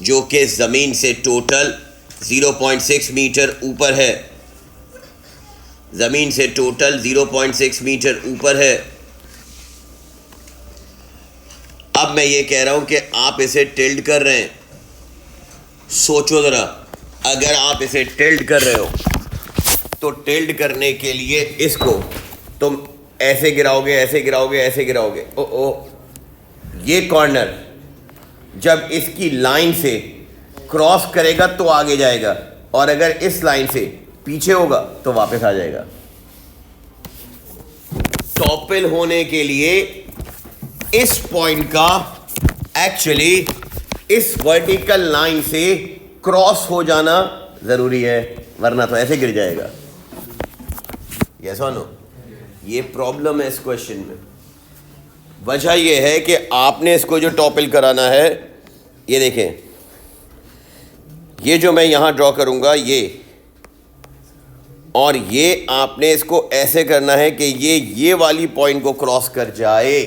Speaker 1: जो कि ज़मीन से टोटल 0.6 मीटर ऊपर है, ज़मीन से टोटल 0.6 मीटर ऊपर है। अब मैं ये कह रहा हूं कि आप इसे टिल्ट कर रहे हैं, सोचो ज़रा, अगर आप इसे टिल्ट कर रहे हो तो टिल्ट करने के लिए इसको तुम ऐसे गिराओगे, ऐसे गिराओगे, ऐसे गिराओगे। ओ ये कॉर्नर जब इसकी लाइन से क्रॉस करेगा तो आगे जाएगा, और अगर इस लाइन से पीछे होगा तो वापस आ जाएगा। टॉपल होने के लिए इस पॉइंट का एक्चुअली इस वर्टिकल लाइन से क्रॉस हो जाना ज़रूरी है, वरना तो ऐसे गिर जाएगा। यस और नो? ये प्रॉब्लम है इस क्वेश्चन में। वजह यह है कि आपने इसको जो टॉपल कराना है, ये देखें, ये जो मैं यहाँ ड्रॉ करूँगा ये, और ये आपने इसको ऐसे करना है कि ये वाली पॉइंट को क्रॉस कर जाए।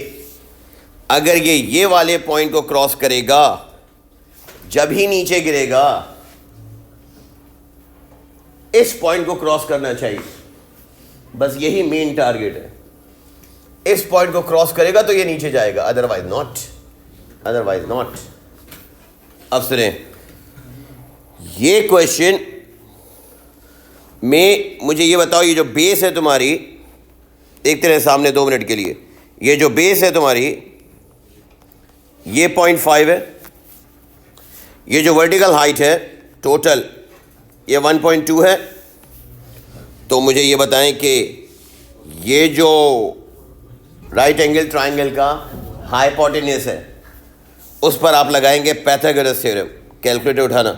Speaker 1: अगर ये वाले पॉइंट को क्रॉस करेगा जब ही नीचे गिरेगा, इस पॉइंट को क्रॉस करना चाहिए, बस यही मेन टारगेट है। इस पॉइंट को क्रॉस करेगा तो ये नीचे जाएगा, अदरवाइज नॉट, अदरवाइज नॉट। अब सुने, ये क्वेश्चन में मुझे ये बताओ, ये जो बेस है तुम्हारी, देखते रहे सामने 2 मिनट के लिए, ये जो बेस है तुम्हारी ये 0.5 है, ये जो वर्टिकल हाइट है टोटल ये 1.2 है। तो मुझे ये बताएं कि ये जो राइट एंगल ट्राइंगल का हाइपोटेन्यूस है उस पर आप लगाएंगे पाइथागोरस थ्योरम। कैलकुलेटर उठाना,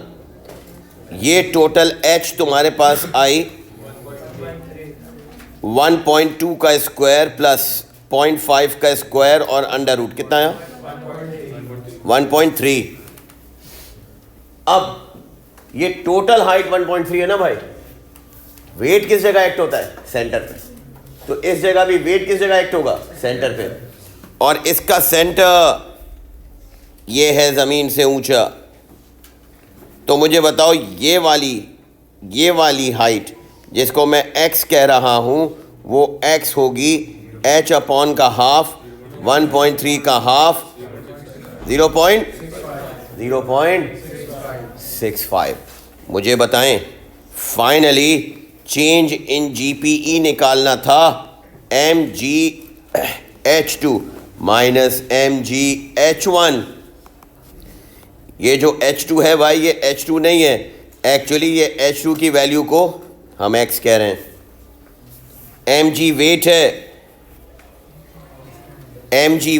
Speaker 1: ये टोटल एच तुम्हारे पास आई 1.2 का स्क्वायर प्लस 0.5 का स्क्वायर और अंडर रूट, कितना आया 1.3। अब ये टोटल हाइट 1.3 है ना भाई, वेट किस जगह एक्ट होता है, सेंटर पे, तो इस जगह भी वेट किस जगह एक्ट होगा, सेंटर पे, और इसका सेंटर ये है ज़मीन से ऊंचा। तो मुझे बताओ ये वाली हाइट जिसको मैं x कह रहा हूं वो x होगी h अपॉन का हाफ, 1.3 का हाफ, 0.65। मुझे बताएं, फाइनली चेंज इन जीपीई निकालना था, mgh2 माइनस mgh1। ये जो h2 है भाई, ये h2 नहीं है, एक्चुअली ये h2 की वैल्यू को हम x कह रहे हैं। mg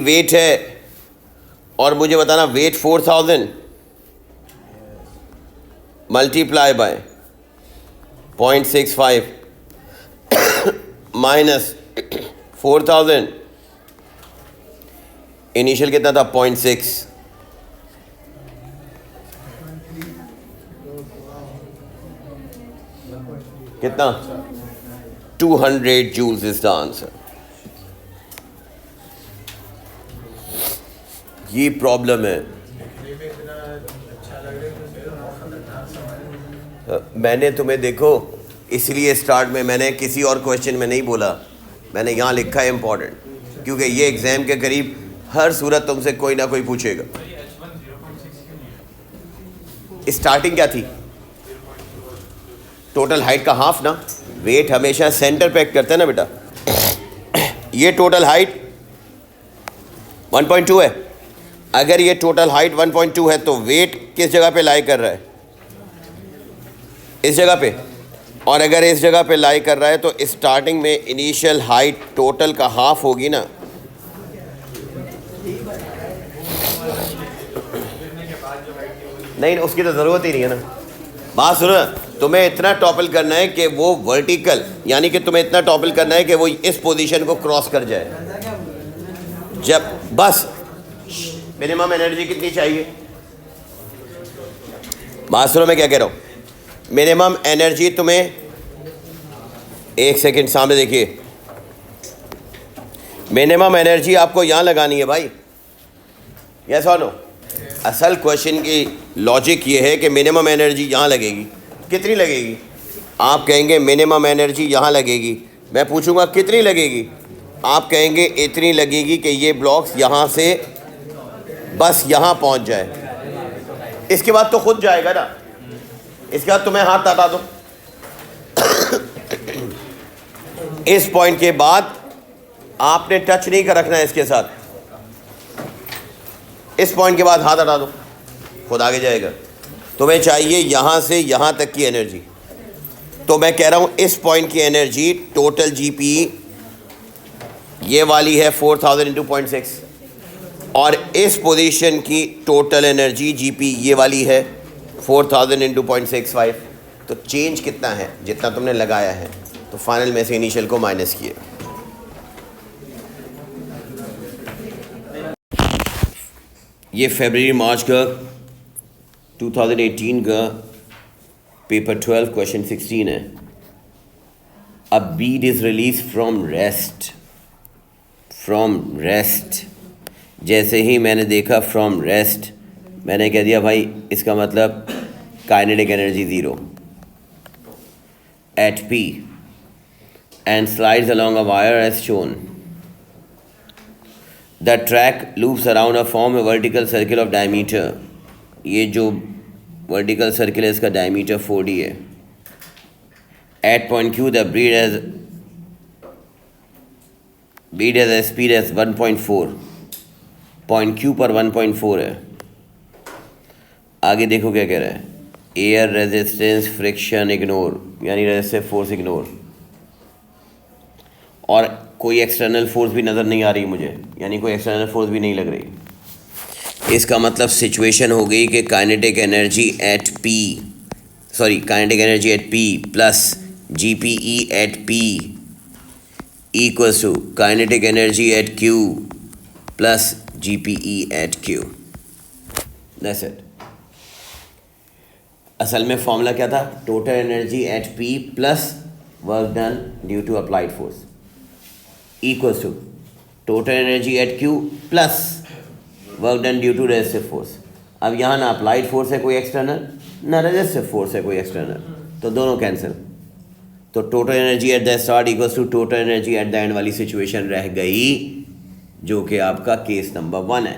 Speaker 1: वेट है, और मुझे बताना weight 4000 multiply by 0.65 minus 4000, initial कितना था 0.6, कितना? 200 joules is the answer. ये प्रॉब्लम है। मैंने तुम्हें देखो इसलिए स्टार्ट में मैंने किसी और क्वेश्चन में नहीं बोला, मैंने यहाँ लिखा है इम्पोर्टेंट, क्योंकि ये एग्जाम के करीब हर सूरत तुमसे कोई ना कोई पूछेगा। स्टार्टिंग क्या थी? टोटल हाइट का हाफ ना। वेट हमेशा सेंटर पे करते हैं ना बेटा। ये टोटल हाइट 1.2 है। अगर ये टोटल हाइट 1.2 है तो वेट किस जगह पे लाई कर रहा है? इस जगह पे। और अगर इस जगह पे लाई कर रहा है तो स्टार्टिंग में इनिशियल हाइट टोटल का हाफ होगी ना। नहीं, उसकी तो ज़रूरत ही नहीं है ना। बात सुनो, तुम्हें इतना टॉपल करना है कि वो वर्टिकल, यानी कि तुम्हें इतना टॉपल करना है कि वो इस पोजीशन को क्रॉस कर जाए। जब बस मिनिमम एनर्जी कितनी चाहिए? बात सुनो मैं क्या कह रहा हूँ। मिनिमम एनर्जी तुम्हें, एक सेकंड सामने देखिए, मिनिमम एनर्जी आपको यहाँ लगानी है भाई। यस और नो? असल क्वेश्चन की लॉजिक ये है कि मिनिमम एनर्जी यहाँ लगेगी। कितनी लगेगी? आप कहेंगे मिनिमम एनर्जी यहाँ लगेगी। मैं पूछूंगा कितनी लगेगी? आप कहेंगे इतनी लगेगी कि ये ब्लॉक्स यहाँ से बस यहाँ पहुँच जाए। इसके बाद तो खुद जाएगा ना। इसके बाद तुम्हें हाथ हटा दो। इस पॉइंट के बाद आपने टच नहीं कर रखना है इसके साथ। इस पॉइंट के बाद हाथ हटा दो, खुद आगे जाएगा। तुम्हें चाहिए यहाँ से यहाँ तक की एनर्जी। तो मैं कह रहा हूँ इस पॉइंट की एनर्जी टोटल जीपीई ये वाली है 4000 इंटू 0.6, और इस पोजीशन की टोटल एनर्जी जीपी ये वाली है 4000 इंटू 0.65। तो चेंज कितना है? जितना तुमने लगाया है। तो फाइनल में से इनिशियल को माइनस किए। ये फरवरी मार्च का 2018 का पेपर 12 क्वेश्चन 16 है। A bead is release from rest. From rest, जैसे ही मैंने देखा फ्रॉम रेस्ट, मैंने कह दिया भाई इसका मतलब kinetic energy 0 at P and slides along a wire as shown. The track loops around a form a vertical circle of diameter. ये जो वर्टिकल सर्किल है इसका डायमीटर 4d है। At point Q the bead has a speed as 1.4। Point Q पर 1.4 है। आगे देखो क्या कह रहा है। एयर रेजिस्टेंस फ्रिक्शन इग्नोर, यानी रेजिस्टिव फोर्स इग्नोर। और कोई एक्सटर्नल फोर्स भी नज़र नहीं आ रही मुझे, यानी कोई एक्सटर्नल फोर्स भी नहीं लग रही। इसका मतलब सिचुएशन हो गई कि kinetic energy at P plus GPE at P equals to kinetic energy at Q plus GPE at Q. That's it. असल में फॉर्मूला क्या था? Total energy at P plus work done due to applied force equals to total energy at Q plus work done due to resistive force. अब यहाँ ना applied force है कोई external, ना रेजिस्टिव फोर्स है कोई एक्सटर्नल, तो दोनों कैंसिल। तो total energy at the start equals to total energy at the end वाली सिचुएशन रह गई, जो कि आपका केस नंबर 1 है।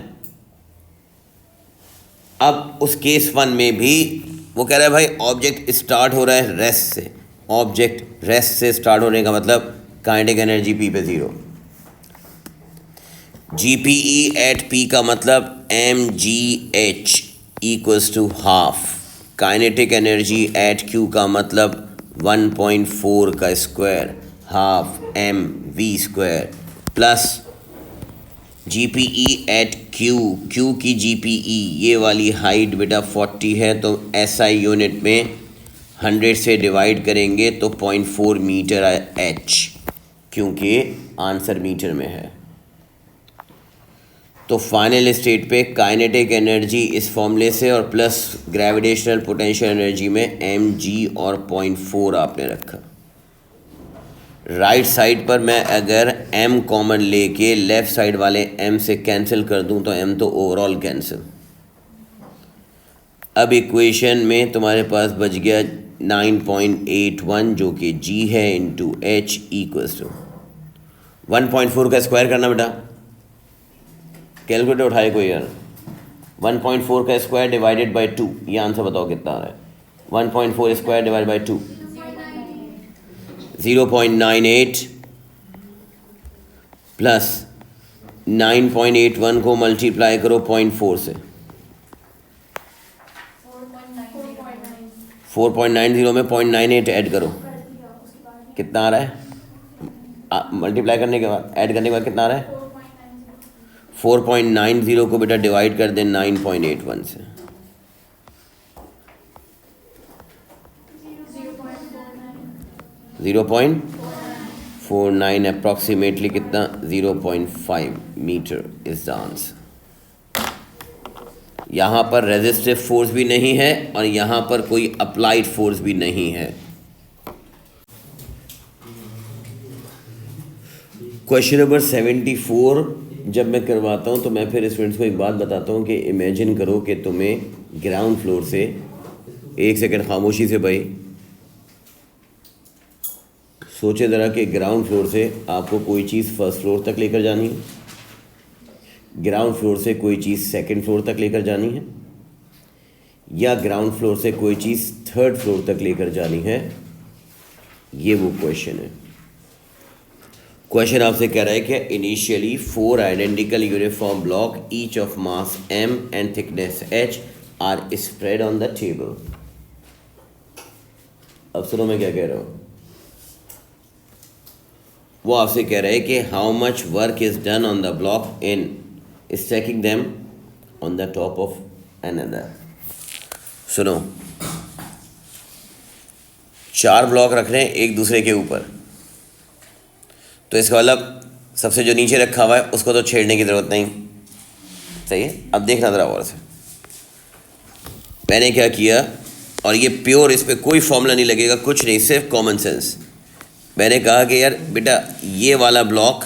Speaker 1: अब उस केस 1 में भी वो कह रहा है भाई ऑब्जेक्ट स्टार्ट हो रहा है रेस्ट से। ऑब्जेक्ट रेस्ट से स्टार्ट होने का मतलब काइनेटिक एनर्जी पी पे 0। जीपीई एट पी का मतलब M G H equals to half. Kinetic energy at Q का मतलब 1.4 का square, half M V square, plus GPE at Q की जीपीई ये वाली हाइट बेटा 40 है, तो एसआई यूनिट में 100 से डिवाइड करेंगे तो 0.4 मीटर एच, क्योंकि आंसर मीटर में है। तो फाइनल स्टेट पे काइनेटिक एनर्जी इस फॉर्मूले से और प्लस ग्रेविटेशनल पोटेंशियल एनर्जी में mg और 0.4 आपने रखा। राइट साइड पर मैं अगर m कॉमन लेके लेफ़्ट साइड वाले m से कैंसिल कर दूं तो m तो ओवरऑल कैंसिल। अब इक्वेशन में तुम्हारे पास बच गया 9.81 जो कि g है इंटू h इक्वल्स टू 1.4 का स्क्वायर करना बेटा, कैलकुलेटर उठाए कोई यार। 1.4 का स्क्वायर डिवाइडेड बाय 2, ये आंसर बताओ कितना आ रहा है। 1.4 स्क्वायर डिवाइडेड बाय 2 0.98 प्लस 9.81 को मल्टीप्लाई करो 0.4 से, 4.90 में 0.98 ऐड करो, कितना आ रहा है? मल्टीप्लाई करने के बाद ऐड करने के बाद कितना आ रहा है? 4.90 को बेटा डिवाइड कर दें 9.81 से, 0.49 अप्रॉक्सीमेटली कितना? 0.5 मीटर इज द आंसर। यहाँ पर रेजिस्टिव फोर्स भी नहीं है और यहाँ पर कोई अप्लाइड फोर्स भी नहीं है। क्वेश्चन नंबर 74 जब मैं करवाता हूँ तो मैं फिर स्टूडेंट्स को एक बात बताता हूँ कि इमेजिन करो कि तुम्हें ग्राउंड फ्लोर से, एक सेकंड खामोशी से भाई, सोचे ज़रा कि ग्राउंड फ्लोर से आपको कोई चीज़ फर्स्ट फ्लोर तक लेकर जानी है, ग्राउंड फ्लोर से कोई चीज़ सेकंड फ्लोर तक लेकर जानी है, या ग्राउंड फ्लोर से कोई चीज़ थर्ड फ्लोर तक लेकर जानी है। ये वो क्वेश्चन है। क्वेश्चन आपसे कह रहा है कि initially 4 identical uniform block each of mass m and thickness h are spread on the table. अब सुनो मैं क्या कह रहा हूँ। वो आपसे कह रहे हैं कि how much work is done on the block in stacking them on the top of another. सुनो, 4 ब्लॉक रख रहे हैं एक दूसरे के ऊपर, तो इसका मतलब सबसे जो नीचे रखा हुआ है उसको तो छेड़ने की ज़रूरत नहीं, सही है। अब देखना ज़रा और से, मैंने क्या किया, और ये प्योर, इस पर कोई फॉर्मूला नहीं लगेगा, कुछ नहीं, सिर्फ कॉमन सेंस। मैंने कहा कि यार बेटा ये वाला ब्लॉक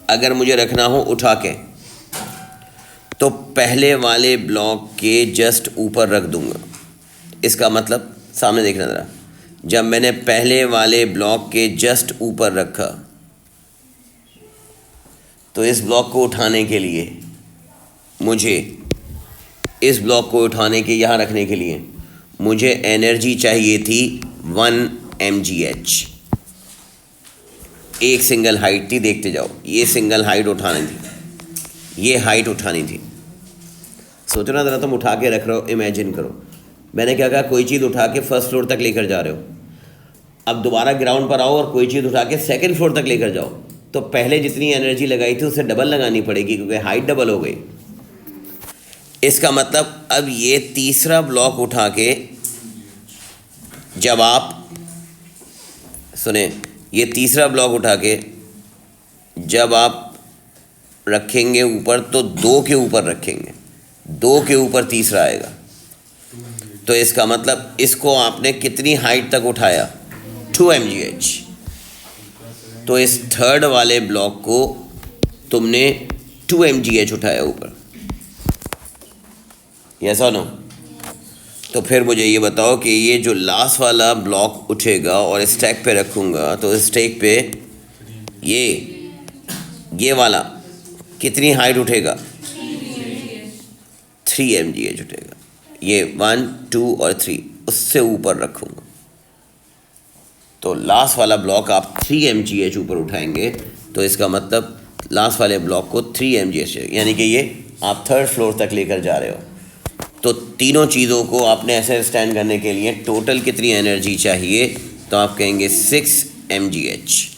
Speaker 1: अगर मुझे रखना हो उठा के, तो पहले वाले ब्लॉक के जस्ट ऊपर रख दूंगा। इसका मतलब सामने देखना ज़रा, जब मैंने पहले वाले ब्लॉक के जस्ट ऊपर रखा तो इस ब्लॉक को उठाने के लिए मुझे, इस ब्लॉक को उठाने के यहाँ रखने के लिए मुझे एनर्जी चाहिए थी 1 mgh। एक सिंगल हाइट थी, देखते जाओ, ये सिंगल हाइट उठानी थी, ये हाइट उठानी थी। सोचो ना ज़रा, तुम उठा के रख रहे हो, इमेजिन करो। मैंने क्या कहा, कोई चीज़ उठा के फर्स्ट फ्लोर तक लेकर जा रहे हो, अब दोबारा ग्राउंड पर आओ और कोई चीज़ उठा के सेकंड फ्लोर तक लेकर जाओ, तो पहले जितनी एनर्जी लगाई थी उससे डबल लगानी पड़ेगी, क्योंकि हाइट डबल हो गई। इसका मतलब अब ये तीसरा ब्लॉक उठा के, जब आप सुने, ये तीसरा ब्लॉक उठा के जब आप रखेंगे ऊपर, तो 2 के ऊपर रखेंगे, 2 के ऊपर तीसरा आएगा, तो इसका मतलब इसको आपने कितनी हाइट तक उठाया? 2 mgh। तो इस थर्ड वाले ब्लॉक को तुमने 2 mgh उठाया ऊपर, यस और नो? तो फिर मुझे ये बताओ कि ये जो लास्ट वाला ब्लॉक उठेगा और स्टैक पे रखूँगा, तो स्टैक पे ये वाला कितनी हाइट उठेगा? 3 mgh उठेगा। ये 1, 2 और 3 उससे ऊपर रखूँगा, तो लास्ट वाला ब्लॉक आप 3 mgh ऊपर उठाएंगे, तो इसका मतलब लास्ट वाले ब्लॉक को 3 mgh, यानी कि ये आप थर्ड फ्लोर तक लेकर जा रहे हो। तो तीनों चीज़ों को आपने ऐसे स्टैंड करने के लिए टोटल कितनी एनर्जी चाहिए? तो आप कहेंगे 6 mgh।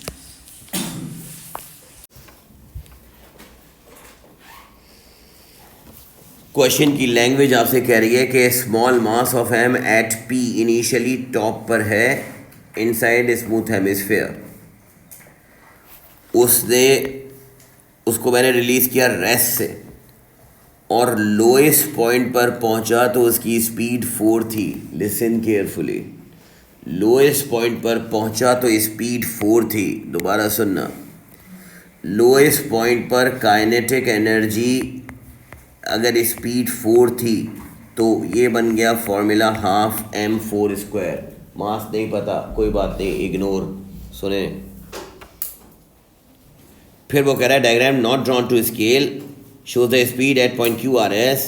Speaker 1: क्वेश्चन की लैंग्वेज आपसे कह रही है कि small mass of m at p initially top पर है, इनसाइड स्मूथ हेमिस्फेयर। उसने उसको मैंने रिलीज़ किया रेस्ट से और लोएस्ट पॉइंट पर पहुंचा तो उसकी स्पीड 4 थी। लिसन केयरफुली, लोएस्ट पॉइंट पर पहुंचा तो स्पीड 4 थी। दोबारा सुनना, लोएस्ट पॉइंट पर काइनेटिक एनर्जी अगर स्पीड 4 थी तो ये बन गया फॉर्मूला ½m4²। मास नहीं पता, कोई बात नहीं, इग्नोर। सुने, फिर वो कह रहा है diagram not drawn to scale shows the speed at point QRS.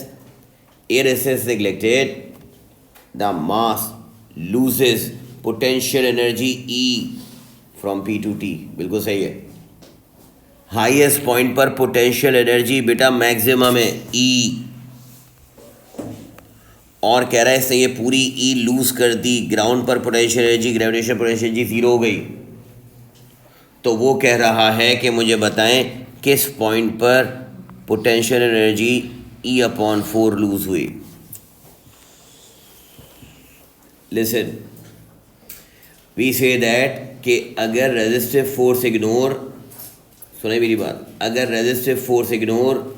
Speaker 1: Air is neglected. The mass loses potential energy E from P to T. बिल्कुल सही है। हाईएस्ट पॉइंट पर पोटेंशियल एनर्जी बेटा मैक्सिमम है E, और कह रहा है इसने ये पूरी E लूज कर दी। ग्राउंड पर potential energy, gravitational potential energy zero हो गई। तो वो कह रहा है कि मुझे बताएं किस पॉइंट पर पोटेंशियल एनर्जी E/4 लूज हुई। लिसन, वी से दैट कि अगर रेजिस्टिव फोर्स इग्नोर, सुने मेरी बात, अगर रेजिस्टिव फोर्स इग्नोर,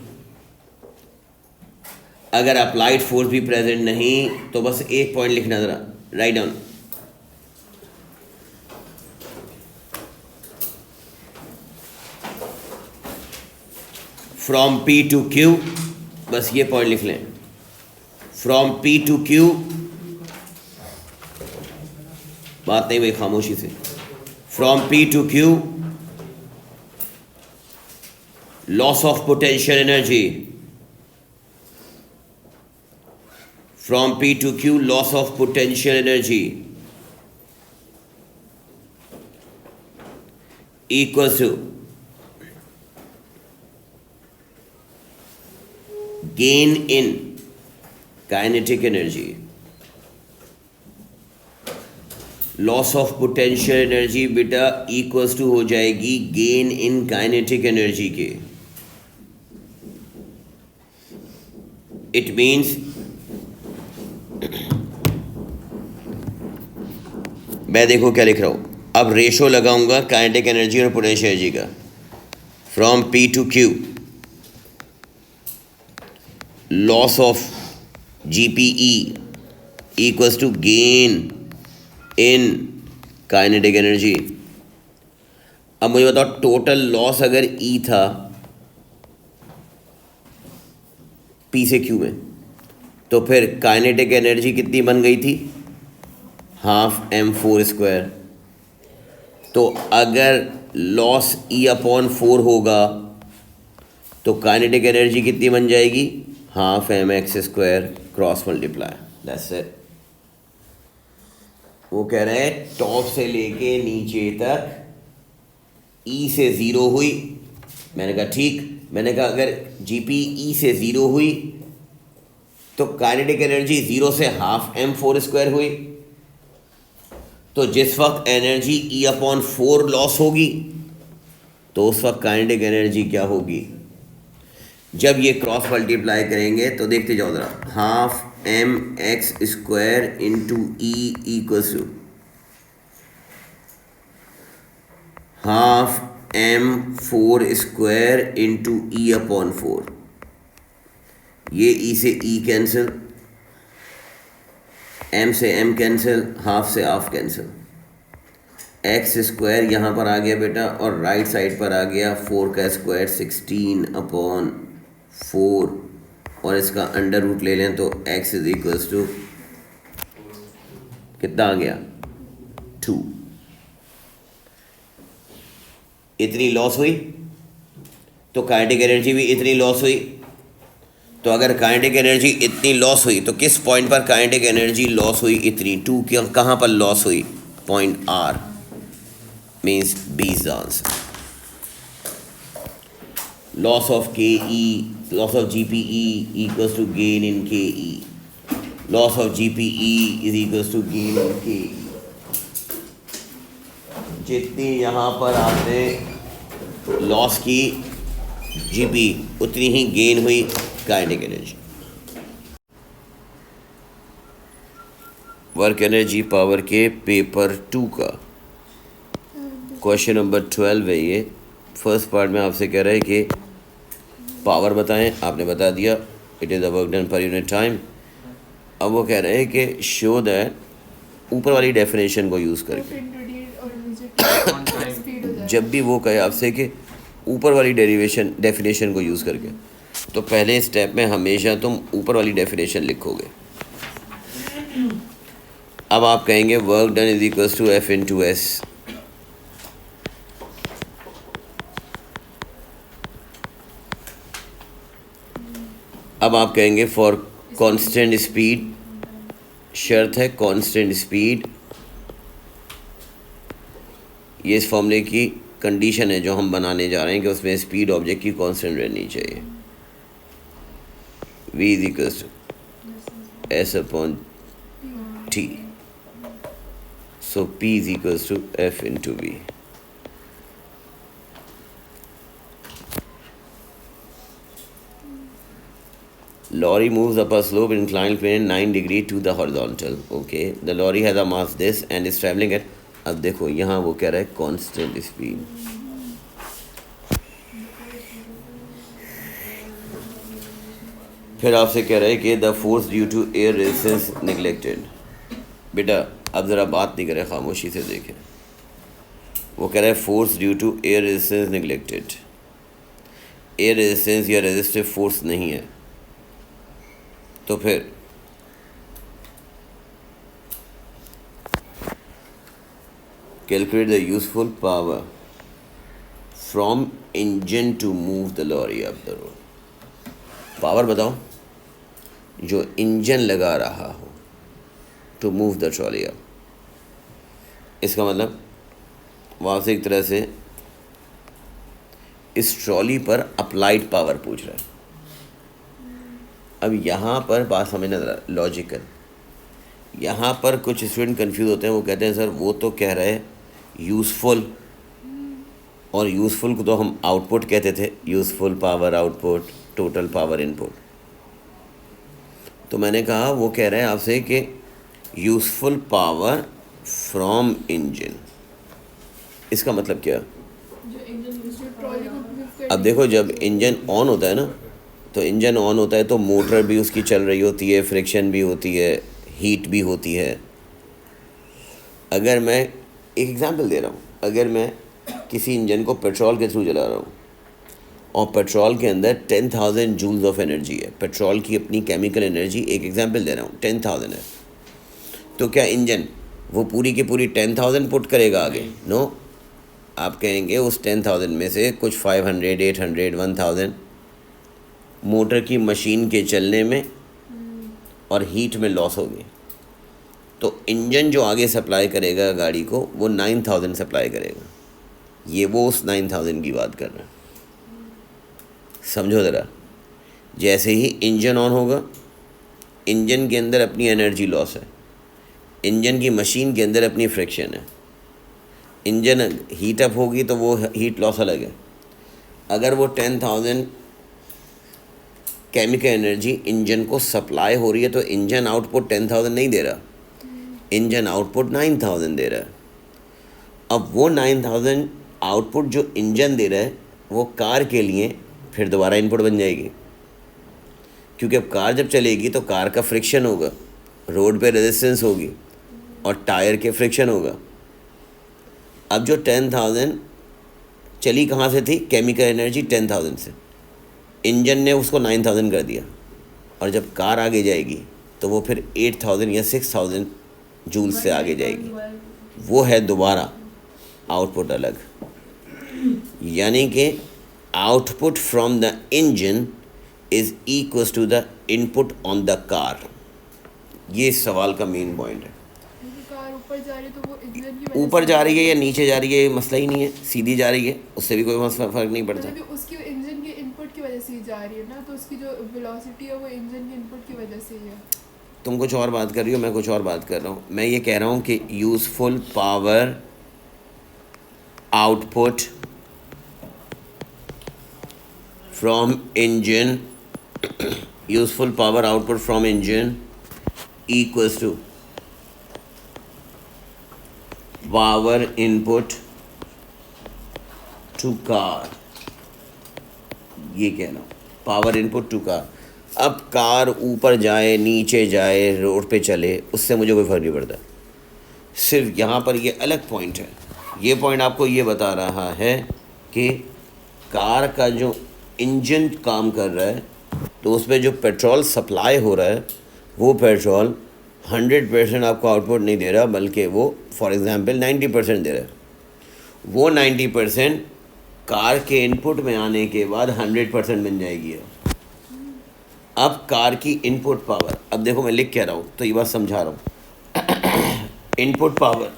Speaker 1: अगर अप्लाइड फोर्स भी प्रेजेंट नहीं, तो बस एक पॉइंट लिखना ज़रा, right down. From P to Q, बस ये पॉइंट लिख लें। फ्रॉम P टू Q, बात नहीं भाई, खामोशी से। From P to Q, loss of potential energy. From P to Q, loss of potential energy equals to gain in kinetic energy, loss of potential energy बेटा equals to हो जाएगी gain in kinetic energy के। It means मैं देखो क्या लिख रहा हूँ, अब रेशो लगाऊंगा काइनेटिक एनर्जी और पोटेंशियल एनर्जी का। From P to Q, loss of GPE equals to gain in kinetic energy. अब मुझे बताओ टोटल लॉस अगर E था P से Q में, तो फिर काइनेटिक एनर्जी कितनी बन गई थी? ½m4²। तो अगर लॉस E/4 होगा तो काइनेटिक एनर्जी कितनी बन जाएगी? ½ mx² cross multiply, that's it. वो कह रहे हैं टॉप से लेके नीचे तक E से ज़ीरो हुई। मैंने कहा ठीक, मैंने कहा अगर GP E से ज़ीरो हुई तो काइनेटिक एनर्जी ज़ीरो से ½ m4² हुई। तो जिस वक्त एनर्जी E/4 लॉस होगी तो उस वक्त काइनेटिक एनर्जी क्या होगी? जब ये क्रॉस मल्टीप्लाई करेंगे तो देखते जाओ ज़रा, ½mx² into E equals to ½ m4² into E/4। ये E से E कैंसिल, M से M कैंसिल, हाफ से हाफ कैंसिल। x² यहाँ पर आ गया बेटा और राइट साइड पर आ गया 4 का स्क्वायर 16/4, और इसका अंडर रूट ले लें तो x इज इक्वल्स टू कितना आ गया? 2। इतनी लॉस हुई तो काइनेटिक एनर्जी भी इतनी लॉस हुई। तो अगर काइनेटिक एनर्जी इतनी लॉस हुई तो किस पॉइंट पर काइनेटिक एनर्जी लॉस हुई? इतनी 2 कहाँ पर लॉस हुई? Point R, means B is the answer. Loss of KE, loss of GPE equals to gain in KE. Loss of GPE is equals to gain in KE. जितनी यहाँ पर आपने loss की GP, उतनी ही गेन हुई kinetic energy. Work energy power के paper 2 का question number 12 है ये। फर्स्ट पार्ट में आपसे कह रहा है कि पावर बताएं, आपने बता दिया, it is the work done per unit time. अब वो कह रहे हैं कि शो दैट ऊपर वाली डेफिनेशन को यूज़ करके, जब भी वो कहे आपसे कि ऊपर वाली डेफिनेशन को यूज़ करके, तो पहले स्टेप में हमेशा तुम ऊपर वाली डेफिनेशन लिखोगे। अब आप कहेंगे work done is equals to F into S. अब आप कहेंगे फॉर कांस्टेंट स्पीड, शर्त है कांस्टेंट स्पीड, ये इस फॉर्मूले की कंडीशन है जो हम बनाने जा रहे हैं कि उसमें स्पीड ऑब्जेक्ट की कांस्टेंट रहनी चाहिए। v is equals to S upon T, so P is equals to F into V. Lorry moves up a slope inclined plane 9 degree to the horizontal. Okay, the lorry has a mass this and is traveling at, अब देखो यहाँ वो कह रहा है constant speed. फिर आपसे कह रहा है कि the force due to air resistance neglected. बेटा अब ज़रा बात नहीं करें, खामोशी से देखें। वो कह रहा है force due to air resistance neglected. Air resistance या रेजिस्टिव फोर्स नहीं है, तो फिर calculate the useful power from engine to move the lorry up the road. Power बताओ जो इंजन लगा रहा हो to move the trolley up. इसका मतलब वहाँ से एक तरह से इस ट्रॉली पर अप्लाइड पावर पूछ रहा है। अब यहाँ पर बात समझना ज़रा लॉजिकल, यहाँ पर कुछ स्टूडेंट कंफ्यूज होते हैं, वो कहते हैं सर वो तो कह रहे हैं यूज़फुल, और यूज़फुल को तो हम आउटपुट कहते थे, useful power output, total power input. तो मैंने कहा वो कह रहे हैं आपसे कि यूज़फुल पावर फ्रॉम इंजन। इसका मतलब क्या? अब देखो जब इंजन ऑन होता है ना, तो इंजन ऑन होता है तो मोटर भी उसकी चल रही होती है, फ्रिक्शन भी होती है, हीट भी होती है। अगर मैं एक एग्जांपल दे रहा हूँ, अगर मैं किसी इंजन को पेट्रोल के थ्रू चला रहा हूँ और पेट्रोल के अंदर 10,000 जूल्स ऑफ एनर्जी है, पेट्रोल की अपनी केमिकल एनर्जी, एक एग्जांपल दे रहा हूँ, 10,000 है, तो क्या इंजन वो पूरी की पूरी 10,000 पुट करेगा आगे? नो। आप कहेंगे उस 10,000 में से कुछ 500, 800, 1,000 मोटर की मशीन के चलने में और हीट में लॉस होगी। तो इंजन जो आगे सप्लाई करेगा गाड़ी को वो 9,000 सप्लाई करेगा। ये वो उस 9,000 की बात कर रहा है, समझो ज़रा। जैसे ही इंजन ऑन होगा, इंजन के अंदर अपनी एनर्जी लॉस है, इंजन की मशीन के अंदर अपनी फ्रिक्शन है। इंजन हीट अप होगी तो वो हीट लॉस अलग है। अगर वो 10,000 केमिकल एनर्जी इंजन को सप्लाई हो रही है तो इंजन आउटपुट 10,000 नहीं दे रहा, इंजन आउटपुट 9,000 दे रहा है। अब वो 9,000 आउटपुट जो इंजन दे रहा है वो कार के लिए फिर दोबारा इनपुट बन जाएगी, क्योंकि अब कार जब चलेगी तो कार का फ्रिक्शन होगा, रोड पे रेजिस्टेंस होगी और टायर के फ्रिक्शन होगा। अब जो 10,000 चली कहाँ से थी? केमिकल एनर्जी 10,000 से, इंजन ने उसको 9,000 कर दिया, और जब कार आगे जाएगी तो वो फिर 8,000 या 6,000 जूल से आगे जाएगी। वो है दोबारा आउटपुट अलग। यानी कि output from the engine is equals to the input on the car. ये इस सवाल का मेन पॉइंट है।
Speaker 2: कार ऊपर जा रही है तो वो इंजन की वजह
Speaker 1: ऊपर
Speaker 2: से
Speaker 1: जा रही है या नीचे जा रही है ये मसला ही नहीं है, सीधी जा रही है उससे भी कोई फ़र्क नहीं पड़ता।
Speaker 2: मतलब उसकी इंजन के इनपुट की वजह से ही जा रही है ना, तो उसकी जो वेलोसिटी है वो इंजन के इनपुट की वजह से ही है।
Speaker 1: तुम कुछ और बात कर रही हो, मैं कुछ और बात कर रहा हूँ। मैं ये कह रहा हूँ कि useful power output from engine, useful power output from engine equals to power input to car। ये कहना पावर इनपुट टू कार। अब कार ऊपर जाए नीचे जाए रोड पे चले उससे मुझे कोई फ़र्क नहीं पड़ता, सिर्फ यहाँ पर ये अलग पॉइंट है। ये पॉइंट आपको ये बता रहा है कि कार का जो इंजन काम कर रहा है तो उसमें जो पेट्रोल सप्लाई हो रहा है वो पेट्रोल 100% आपको आउटपुट नहीं दे रहा, बल्कि वो फॉर एग्ज़ाम्पल 90% दे रहा है। वो 90% कार के इनपुट में आने के बाद 100% बन जाएगी। अब कार की इनपुट पावर, अब देखो मैं लिख क्या रहा हूँ तो ये बात समझा रहा हूँ। Input power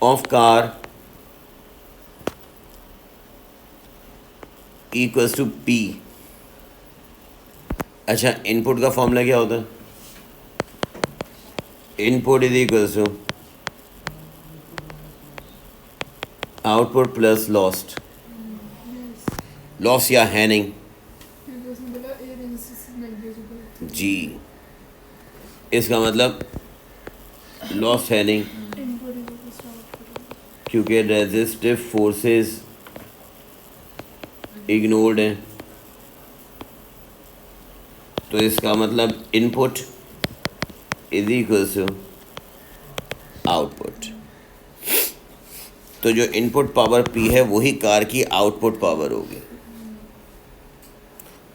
Speaker 1: of car equals to P. अच्छा, इनपुट का फॉर्मूला क्या होता है? Input is equals to output plus lost. Loss या हैनिंग
Speaker 2: क्योंकि उसने बोला ए रेजिस्टेंस नेग्लिजिबल।
Speaker 1: जी, इसका मतलब लॉस हैनिंग
Speaker 2: input is equal to output.
Speaker 1: क्योंकि रेजिस्टिव फोर्सेस इग्नोर्ड हैं, तो इसका मतलब input is equal to output. तो जो इनपुट पावर P है वही कार की आउटपुट पावर होगी,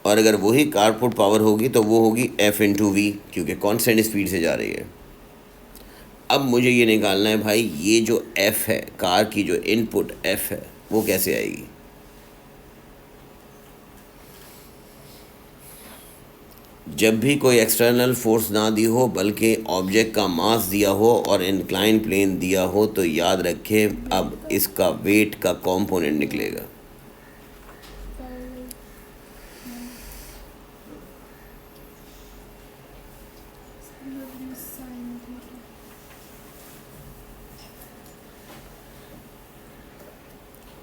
Speaker 1: और अगर वही कारपुट पावर होगी तो वो होगी F इंटू वी, क्योंकि कांस्टेंट स्पीड से जा रही है। अब मुझे ये निकालना है भाई, ये जो F है कार की, जो इनपुट F है वो कैसे आएगी। जब भी कोई एक्सटर्नल फोर्स ना दी हो बल्कि ऑब्जेक्ट का मास दिया हो और इंक्लाइन प्लेन दिया हो तो याद रखें अब इसका वेट का कंपोनेंट निकलेगा।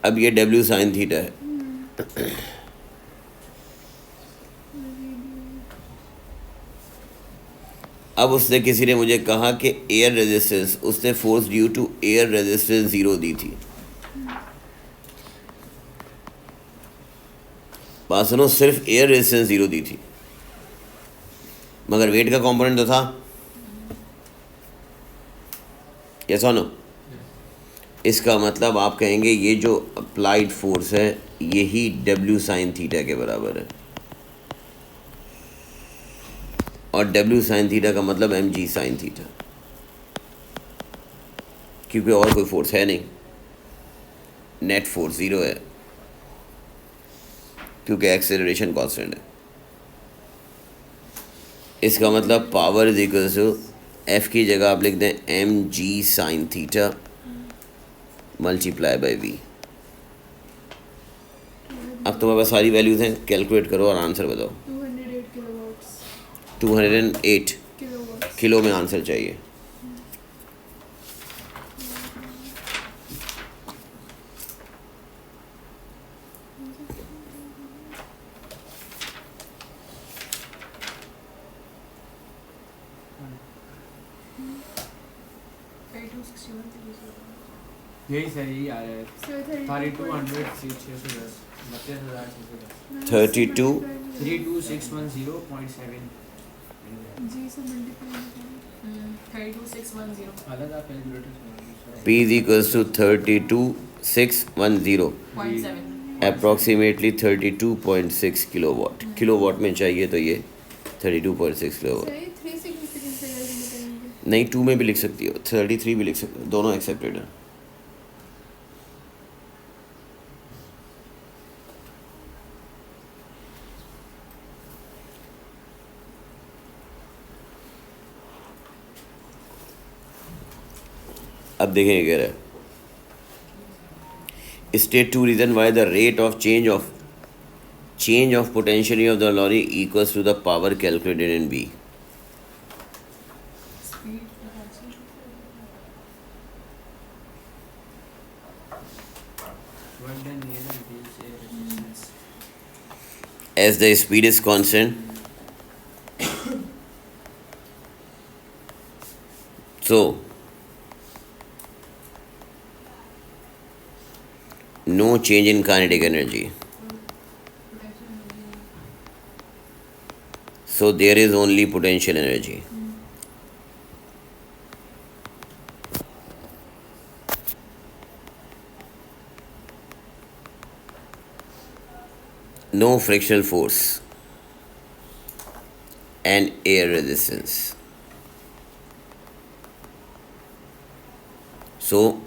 Speaker 1: अब ये W साइन थीटा है। अब उसने किसी ने मुझे कहा कि एयर रेजिस्टेंस, उसने force due to air resistance 0 दी थी। बात सुनो, सिर्फ एयर रेजिस्टेंस 0 दी थी, मगर वेट का कंपोनेंट तो था। यस और नो? इसका मतलब आप कहेंगे ये जो अप्लाइड फोर्स है यही W साइन थीटा के बराबर है, और W साइन थीटा का मतलब mg साइन थीटा, क्योंकि और कोई फोर्स है नहीं। नेट फोर्स 0 है क्योंकि एक्सेलरेशन कांस्टेंट है। इसका मतलब power is equal to F की जगह आप लिख दें mg sine theta multiply by v। अब तुम्हारे पास सारी वैल्यूज हैं, कैलकुलेट करो और आंसर बताओ।
Speaker 2: 208 किलोवाट्स।
Speaker 1: 208
Speaker 2: किलोवाट्स।
Speaker 1: किलो में आंसर चाहिए।
Speaker 3: यही सही आ रहा है। 32,610
Speaker 1: 32
Speaker 3: 32610.7
Speaker 2: जी से मल्टीप्लाई
Speaker 4: 32610
Speaker 3: अलग आप calculator
Speaker 1: P is equals to 32,610
Speaker 4: 0.7
Speaker 1: approximately 32.6 kilowatt. Kilowatt में चाहिए तो ये 32.6 किलोवाट।
Speaker 2: सही 3 सिग्निफिकेंस है यार बताएंगे।
Speaker 1: नहीं, 2 में भी लिख सकती हो, 33 भी लिख सकते हो, दोनों एक्सेप्टेड है। अब देखें कह रहा है, state 2 reason why the rate of change of potential of the lorry equals to the power calculated in B.
Speaker 4: Speed
Speaker 3: work done near reduce air resistance
Speaker 1: As the speed is constant, so no change in kinetic energy. So there is only potential energy. No frictional force and air resistance. So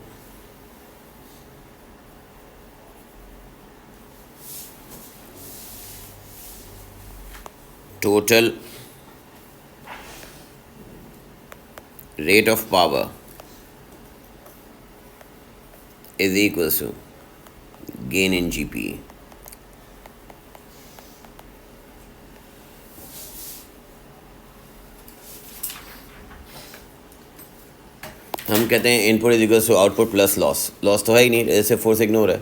Speaker 1: total rate of power is equals to gain in GPE. हम कहते हैं input is equals to output plus loss. Loss तो है ही नहीं, ऐसे force ignore है.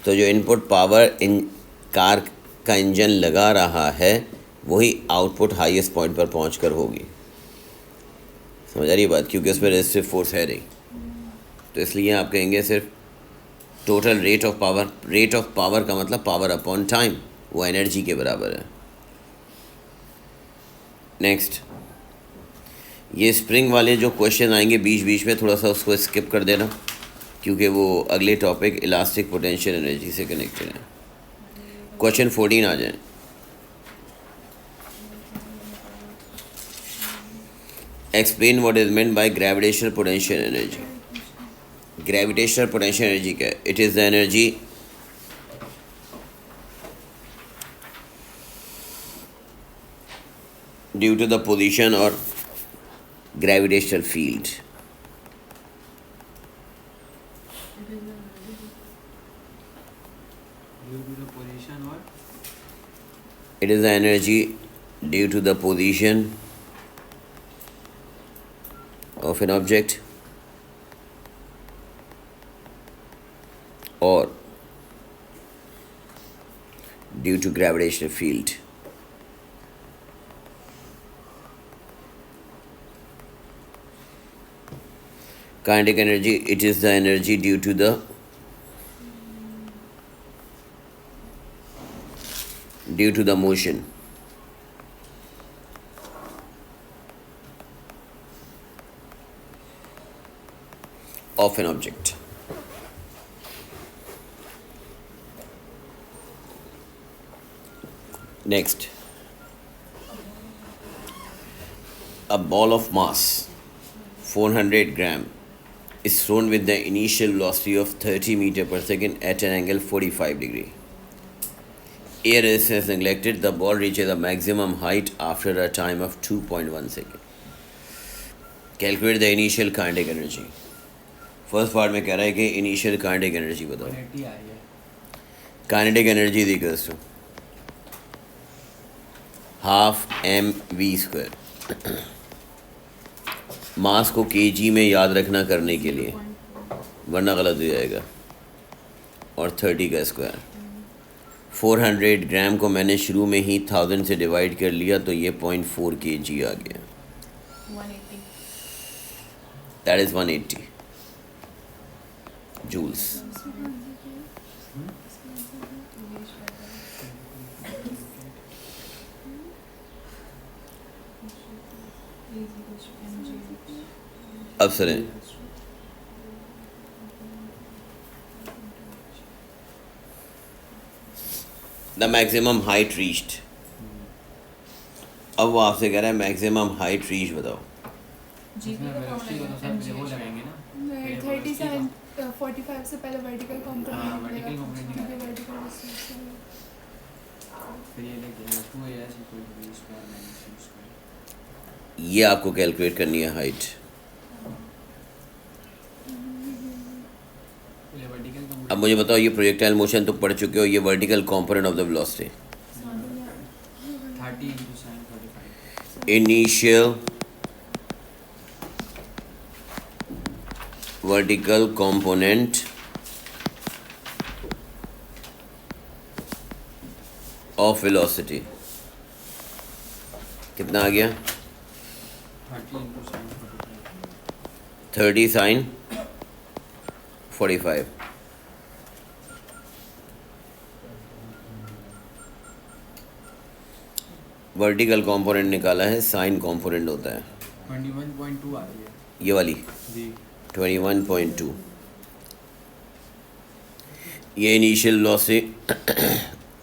Speaker 1: तो जो इनपुट पावर इन कार का इंजन लगा रहा है वही आउटपुट हाईएस्ट पॉइंट पर पहुंच कर होगी. समझ आ रही बात, क्योंकि उसमें रेजिस्टिव फोर्स है नहीं. तो इसलिए आप कहेंगे सिर्फ total rate of power. Rate of power का मतलब पावर अपॉन टाइम, वो एनर्जी के बराबर है. नेक्स्ट, ये स्प्रिंग वाले जो क्वेश्चन आएंगे बीच बीच में थोड़ा सा उसको स्किप कर देना, क्योंकि वो अगले टॉपिक इलास्टिक पोटेंशियल एनर्जी से कनेक्टेड है. क्वेश्चन 14 आ जाए. Explain what is meant by gravitational potential energy. Gravitational potential energy क्या है? It is the energy due to the position और gravitational field. It is the energy due to the position of an object or due to gravitational field. Kinetic energy, it is the energy due to the motion of an object. Next, a ball of mass 400 gram is thrown with the initial velocity of 30 meter per second at an angle 45 degree. Air resistance neglected, the ball reaches a maximum height after a time of 2.1 second. Calculate the initial kinetic energy. First part में कह रहा है कि initial kinetic energy बताओ. Kinetic energy is equals to half mv². Mass को KG में याद रखना करने के लिए, वरना गलत हो जाएगा. और 30 का स्क्वायर. 400 ग्राम को मैंने शुरू में ही 1000 से डिवाइड कर लिया तो ये 0.4 kg आ गया.
Speaker 2: 180.
Speaker 1: That is 180 joules. अब सरें, द मैक्सिमम हाइट रीच्ड. अब वो आपसे कह रहा है मैक्सिमम हाइट रीच बताओ.
Speaker 2: जीपी का फॉर्मूला है 30 sin 45 से पहले वर्टिकल कंपोनेंट
Speaker 3: vertical component
Speaker 2: निकालेगा. वर्टिकल
Speaker 3: फिर ये लेके 2as equal to v square minus c square.
Speaker 1: ये आपको कैलकुलेट करनी है हाइट. अब मुझे बताओ, ये प्रोजेक्टाइल मोशन तो पढ़ चुके हो, ये vertical component of the velocity.
Speaker 3: 30 into sin 45.
Speaker 1: Initial vertical component of velocity कितना आ गया?
Speaker 3: 30 into sin 45.
Speaker 1: 30 sin 45. Vertical component निकाला है, साइन कंपोनेंट होता है
Speaker 3: 21.2 आ रही है
Speaker 1: ये वाली
Speaker 3: जी
Speaker 1: 21.2। ये इनिशियल वेलोसिटी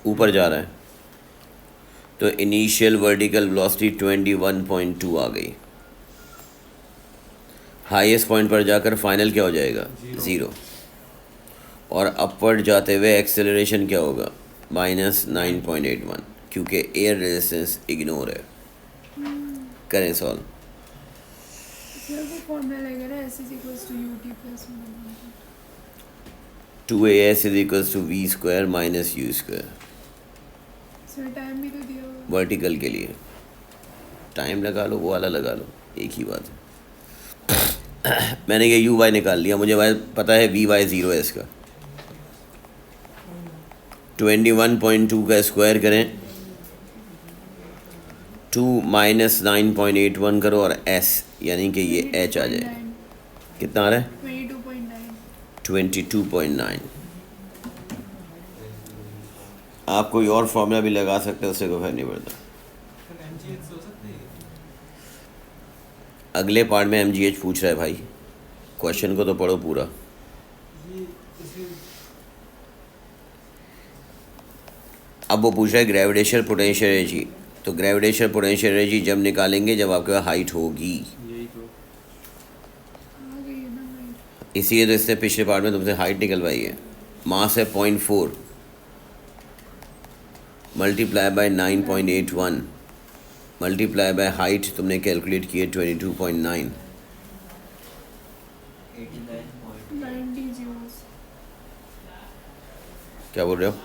Speaker 1: ऊपर जा रहा है, तो इनिशियल वर्टिकल वेलोसिटी 21.2 आ गई। हाईएस्ट पॉइंट पर जाकर फाइनल क्या हो जाएगा? ज़ीरो। और अपवर्ड जाते हुए एक्सेलरेशन क्या होगा? -9.81, क्योंकि एयर रेजिस्टेंस इग्नोर है। करें सॉल्व।
Speaker 2: सर वो फॉर्मूला लगेगा ना, S is equals to UT plus
Speaker 1: 2AS is equals to V square minus U square.
Speaker 2: इसमें टाइम भी तो दिया होगा।
Speaker 1: वर्टिकल के लिए टाइम लगा लो, वो वाला लगा लो, एक ही बात है। मैंने ये UY निकाल लिया, मुझे वाई पता है, VY 0 है इसका। 21.2 का स्क्वायर करें, 2 माइनस 9.81 करो और S यानी कि ये H आ जाए। कितना आ रहा है?
Speaker 2: 22.9।
Speaker 1: 22.9। आप कोई और फॉर्मूला भी लगा सकते हैं, उससे कोई फर्क नहीं पड़ता। अगले पार्ट में MGH पूछ रहा है भाई, क्वेश्चन को तो पढ़ो पूरा। अब वो पूछ रहा है ग्रेविटेशनल पोटेंशियल एनर्जी, तो ग्रेविटेशनल पोटेंशियल एनर्जी जब निकालेंगे जब आपके पास हाइट होगी।
Speaker 3: यही तो
Speaker 2: आ गई है ना हाइट।
Speaker 1: इसीलिए तो इससे पिछले पार्ट में तुमसे हाइट निकलवाई है। मास है 0.4 multiply by 9.81 multiply by height तुमने कैलकुलेट की है 22.9।
Speaker 2: 90 joules।
Speaker 1: क्या बोल रहे हो?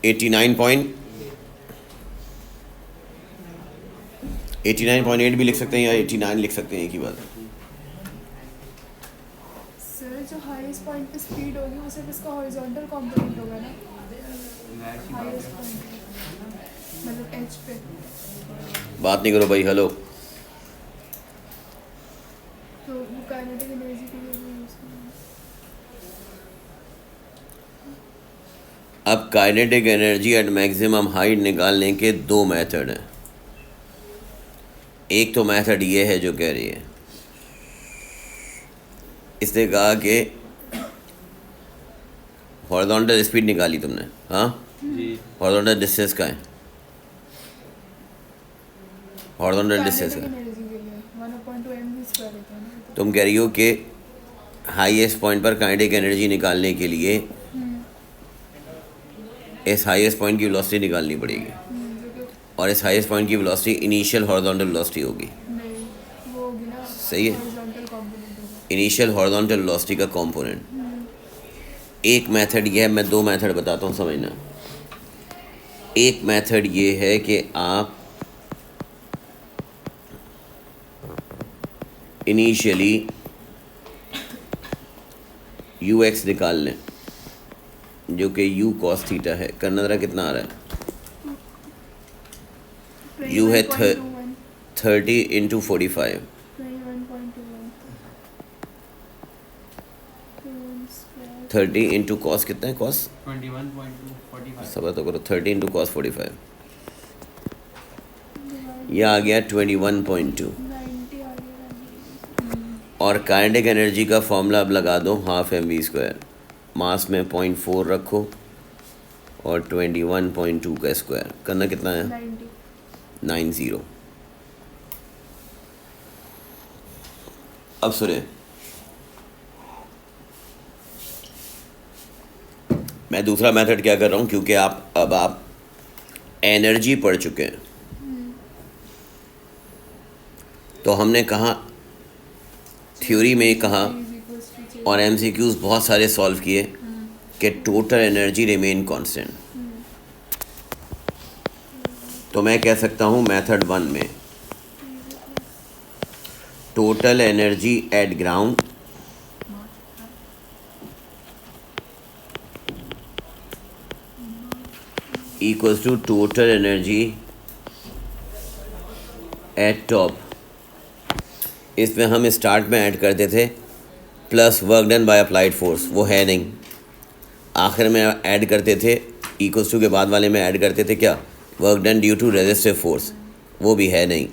Speaker 1: 89.8 भी लिख सकते हैं या 89 लिख सकते हैं, एक ही बात है।
Speaker 2: सर जो हाईएस्ट पॉइंट पे स्पीड होगी वो सिर्फ इसका हॉरिजॉन्टल कंपोनेंट होगा ना, हाईएस्ट पॉइंट मतलब एच पे।
Speaker 1: बात नहीं करो भाई, हेलो।
Speaker 2: तो वो काइनेटिक एनर्जी के लिए भी यूज करना।
Speaker 1: अब kinetic energy eight maximum height निकालने के दो मेथड हैं। एक तो मेथड ये है जो कह रही है, इसने कहा कि हॉरिजॉन्टल स्पीड निकाली तुमने, हाँ
Speaker 3: जी
Speaker 1: हॉरिजॉन्टल डिस्टेंस का है, हॉरिजॉन्टल डिस्टेंस का
Speaker 2: काइनेटिक एनर्जी के लिए 1/2 mv² होता है ना।
Speaker 1: तुम कह रही हो कि हाईएस्ट पॉइंट पर काइनेटिक एनर्जी निकालने के लिए इस हाईएस्ट पॉइंट की वेलोसिटी निकालनी पड़ेगी,
Speaker 2: जो कि
Speaker 1: और इस हाईएस्ट पॉइंट की वेलोसिटी इनिशियल हॉरिजॉन्टल वेलोसिटी होगी।
Speaker 2: नहीं वो होगी ना,
Speaker 1: सही है।
Speaker 2: हॉरिजॉन्टल कंपोनेंट होगा।
Speaker 1: इनिशियल हॉरिजॉन्टल वेलोसिटी का कंपोनेंट। एक मेथड ये है, मैं दो मेथड बताता हूँ समझना। एक मेथड ये है कि आप इनिशियली UX निकाल लें, जो कि U cos थीटा है। करना ज़रा कितना आ रहा है? U है 30 इंटू 45।
Speaker 2: 21.21
Speaker 1: 30 इंटू कॉस कितना है? कॉस
Speaker 3: 21.245
Speaker 1: सब तो करो, 30 इंटू कॉस 45, यह आ गया 21.2।
Speaker 2: 90 आ गया।
Speaker 1: और काइनेटिक एनर्जी का फॉर्मूला अब लगा दो, हाफ mv²। मास में 0.4 रखो और 21.2 का स्क्वायर। करना कितना है? 90। अब सुने, मैं दूसरा मेथड क्या कर रहा हूँ, क्योंकि आप एनर्जी पढ़ चुके हैं, तो हमने कहा थ्योरी में कहा और MCQs बहुत सारे सॉल्व किए कि टोटल एनर्जी रिमेन कांस्टेंट। तो मैं कह सकता हूँ मेथड 1 में total energy at ground equals to total energy at top. इसमें हम स्टार्ट में ऐड करते थे plus work done by applied force, वो है नहीं। आखिर में ऐड करते थे इक्वल्स टू के बाद वाले में ऐड करते थे क्या, work done due to resistive force, वो भी है नहीं।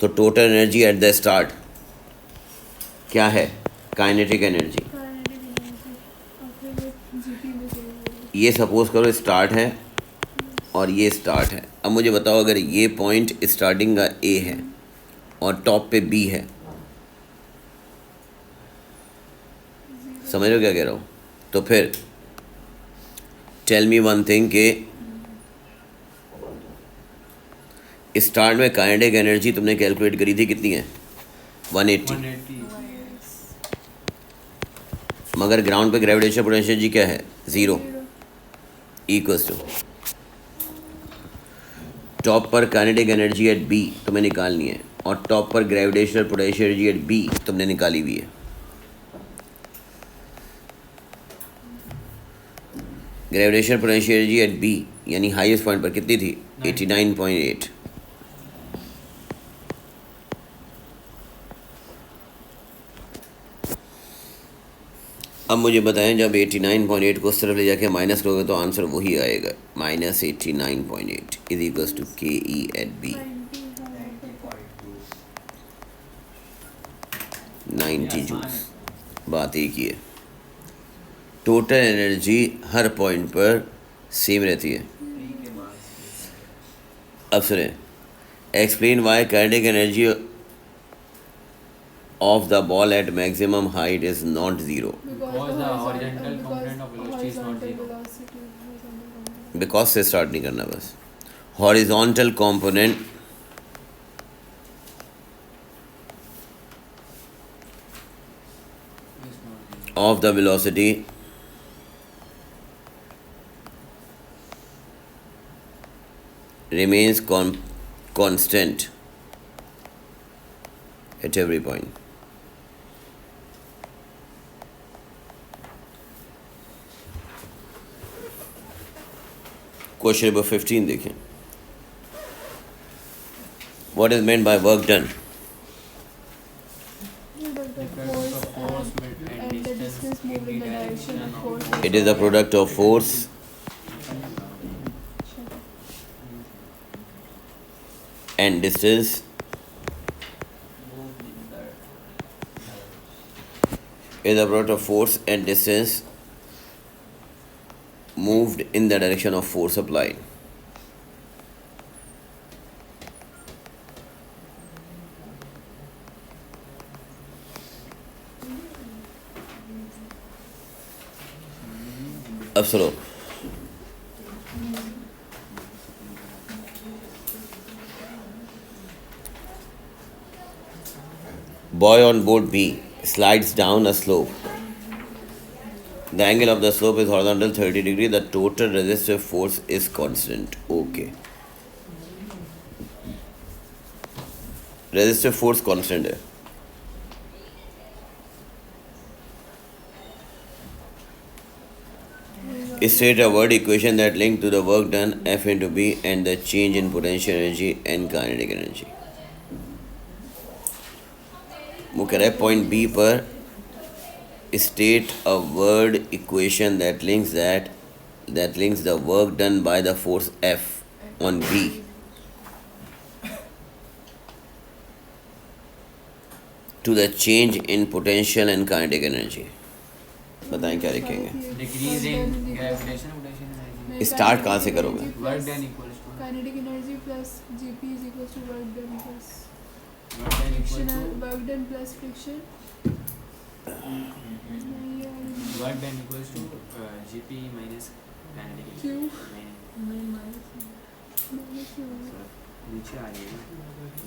Speaker 1: तो total energy at the start क्या है, काइनेटिक एनर्जी।
Speaker 2: काइनेटिक एनर्जी और फिर वो जीपी में सेव होगी।
Speaker 1: ये सपोज करो स्टार्ट है और ये स्टार्ट है। अब मुझे बताओ अगर ये पॉइंट स्टार्टिंग का ए है और टॉप पे बी है, समझ रहे हो क्या कह रहा हूँ। तो फिर टेल मी वन थिंग कि स्टार्ट में काइनेटिक एनर्जी तुमने कैलकुलेट करी थी कितनी है, 180।
Speaker 3: 180
Speaker 1: मगर ग्राउंड पे ग्रेविटेशनल पोटेंशियल जी क्या है, 0
Speaker 2: 0
Speaker 1: इक्वल्स टू टॉप पर काइनेटिक एनर्जी एट बी तुम्हें निकालनी है और टॉप पर gravitational potential energy at B तुमने निकाली हुई है। Gravitational potential energy at B यानी हाईएस्ट पॉइंट पर कितनी थी, 89.8। अब मुझे बताएं जब 89.8 को सिर्फ ले जाके माइनस करोगे तो आंसर वही आएगा, -89.8 इज इक्वल्स टू के ई एट बी 90 जूल्स। बात एक ही है, टोटल एनर्जी हर पॉइंट पर सेम रहती है। अब सुने, explain why kinetic energy of the ball at maximum height is not 0
Speaker 3: Because the horizontal component of velocity is not zero.
Speaker 1: because से स्टार्ट नहीं करना, बस horizontal component
Speaker 3: Is not zero.
Speaker 1: of the velocity remains constant at every point। Question number 15 देखें, what is meant by work done. It is the product of force and distance is the product of force and distance moved in the direction of force applied। अब सुनो, boy on boat B slides down a slope. The angle of the slope is horizontal 30 degree. The total resistive force is constant. Okay. Resistive force constant है। State a word equation that link to the work done F into B and the change in potential energy and kinetic energy। वो कह रहा है point B पर state a word equation that links the work done by the force F on B to the change in potential and kinetic energy। बताएं क्या लिखेंगे।
Speaker 3: Decrease in gravitational potential energy.
Speaker 1: Start कहाँ से करोगे?
Speaker 3: Work done equals to
Speaker 2: kinetic energy plus GP is equal to work done plus
Speaker 3: work done equals
Speaker 2: friction,
Speaker 3: to
Speaker 2: work done plus friction.
Speaker 3: work done equals to GP minus kinetic
Speaker 2: Q।
Speaker 3: energy. नीचे आ गई ना,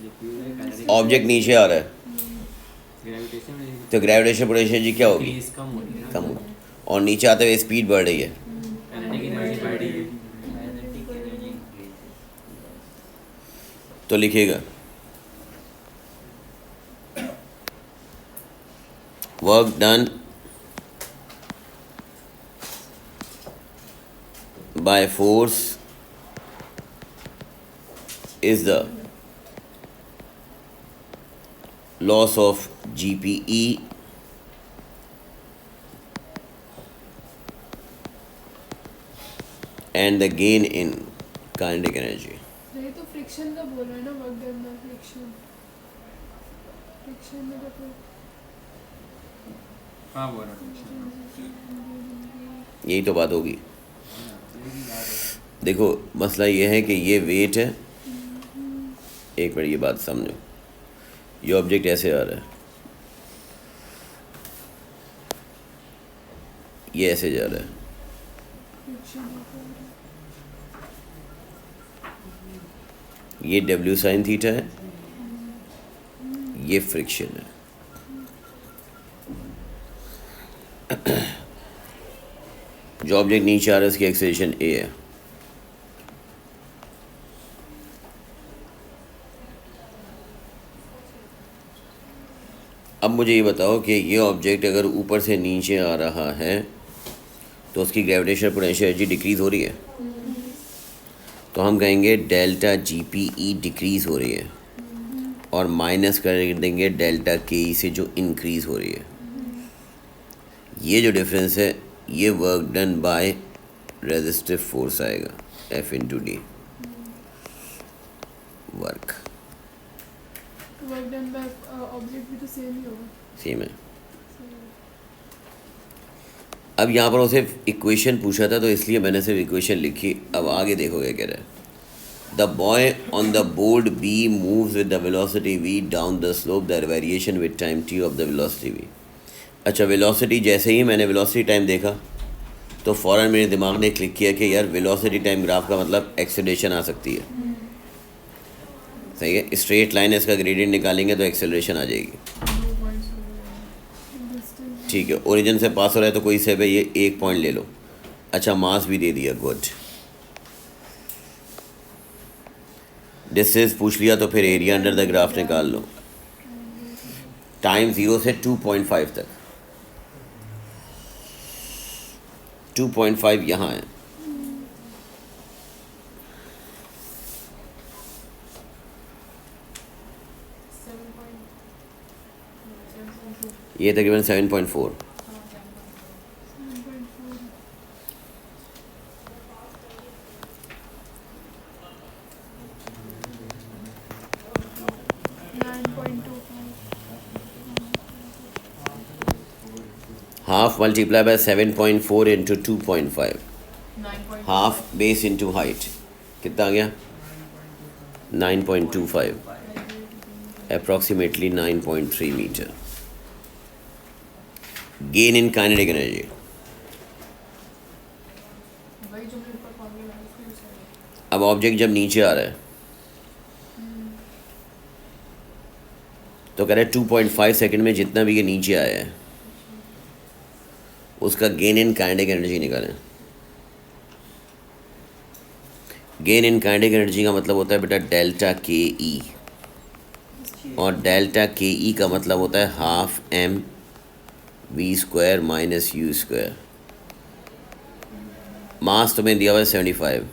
Speaker 3: ये Q है kinetic
Speaker 1: object नीचे आ रहा है
Speaker 3: gravitational energy
Speaker 1: तो gravitation potential जी क्या होगी,
Speaker 3: decrease कम हो रही है ना,
Speaker 1: कम होगी, और नीचे आते हुए स्पीड बढ़ रही है।
Speaker 3: kinetic energy बढ़ रही है।
Speaker 1: तो लिखिएगा work done by force is the loss of GPE and the gain in kinetic energy.
Speaker 2: नहीं तो फ्रिक्शन का बोल रहा है ना, work done by friction. Friction में तो फिर
Speaker 3: हाँ बोल रहा हूँ।
Speaker 1: यही तो बात होगी। देखो मसला ये है कि ये वेट है, एक मिनट ये बात समझो, ये ऑब्जेक्ट ऐसे आ रहा है, ये ऐसे जा रहा है,
Speaker 2: फ्रिक्शन
Speaker 1: ये W sin थीटा है, ये फ्रिक्शन है। जो ऑब्जेक्ट नीचे आ रहा है उसकी एक्सेलरेशन A है। अब मुझे ये बताओ कि ये ऑब्जेक्ट अगर ऊपर से नीचे आ रहा है तो उसकी ग्रेविटेशनल पोटेंशियल एनर्जी डिक्रीज़ हो रही है, तो हम कहेंगे डेल्टा GPE डिक्रीज़ हो रही है, और माइनस कर देंगे डेल्टा KE से जो इंक्रीज़ हो रही है। ये जो डिफरेंस है ये work done by resistive force आएगा, F into D work.
Speaker 2: Work done by object भी तो सेम ही होगा।
Speaker 1: सेम है। अब यहाँ पर उसे इक्वेशन पूछा था तो इसलिए मैंने सिर्फ इक्वेशन लिखी। अब आगे देखो क्या कह रहा है। The boy on the board B moves with the velocity v down the slope, the variation with time t of the velocity v। अच्छा, वेलोसिटी जैसे ही मैंने वेलोसिटी टाइम देखा तो फ़ौरन मेरे दिमाग ने क्लिक किया कि यार वेलोसिटी टाइम ग्राफ का मतलब एक्सेलरेशन आ सकती है। सही है, स्ट्रेट लाइन है, इसका ग्रेडियंट निकालेंगे तो एक्सेलरेशन आ जाएगी। ठीक है, ओरिजिन से पास हो रहा है तो कोई से भी ये 1 पॉइंट ले लो। अच्छा, मास भी दे दिया, गुड। डिस्टेंस पूछ लिया तो फिर एरिया अंडर द ग्राफ निकाल लो। टाइम 0 से 2.5 तक, 2.5 यहाँ है। ये तकरीबन 7.4। Half multiply by 7.4 into 2.5, half base into height कितना आ गया? 9.25, approximately 9.3 metre. Gain in kinetic energy. अब ऑब्जेक्ट जब नीचे आ रहा है तो कह रहा है 2.5 सेकंड में जितना भी ये नीचे आया है उसका गेन इन काइनेटिक एनर्जी निकालें। गेन इन काइनेटिक एनर्जी का मतलब होता है बेटा डेल्टा KE, और डेल्टा KE का मतलब होता है हाफ mv² माइनस u²। मास तुम्हें दिया हुआ है 75,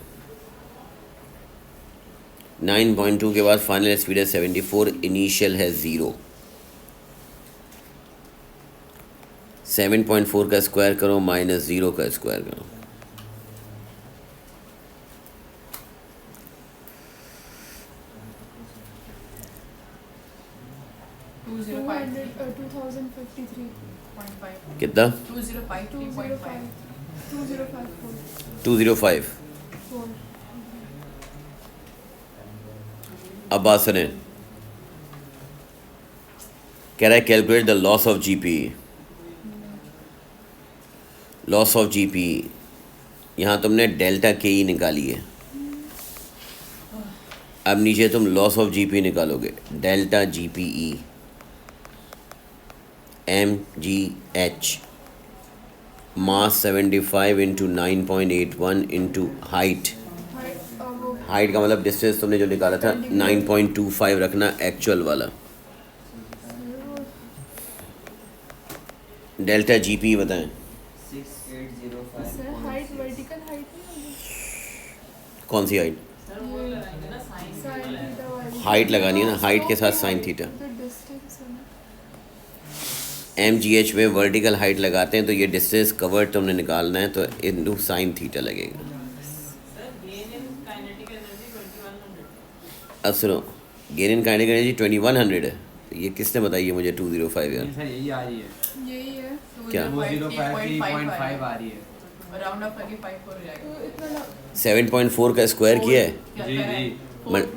Speaker 1: 9.2 के बाद फाइनल स्पीड है 74, इनिशियल है 0। 7.4 का स्क्वायर करो माइनस 0 का स्क्वायर करो, कितना? 205। अब बात सुने, कह रहा है calculate the loss of GPE। Loss of GPE, यहाँ तुमने डेल्टा KE निकाली है, अब नीचे तुम लॉस ऑफ GPE निकालोगे। डेल्टा GPE mgh, मास 75 इंटू 9.81 इंटू हाइट। हाइट का मतलब डिस्टेंस तुमने जो निकाला था 9.25 रखना एक्चुअल वाला। डेल्टा GPE बताएं।
Speaker 3: 6805
Speaker 2: हाइट वर्टिकल हाइट नहीं
Speaker 1: कौन सी हाइट?
Speaker 2: होगी,
Speaker 1: हाइट लगानी है ना, हाइट के साथ साइन थीटा। mgh में वर्टिकल हाइट लगाते हैं तो ये डिस्टेंस कवर्ड तुमने निकालना है तो इंटू साइन थीटा लगेगा। अब सुनो, गेन इन काइनेटिक एनर्जी 2100 है। ये किसने बताई है मुझे 205 यार?
Speaker 3: सर यही आ रही है,
Speaker 2: यही है।
Speaker 1: क्या?
Speaker 3: 2053.5 आ रही है।
Speaker 4: राउंड अप करके 5 हो जाएगा।
Speaker 2: तो इतना
Speaker 1: 7.4 का स्क्वायर किया है,
Speaker 3: जी जी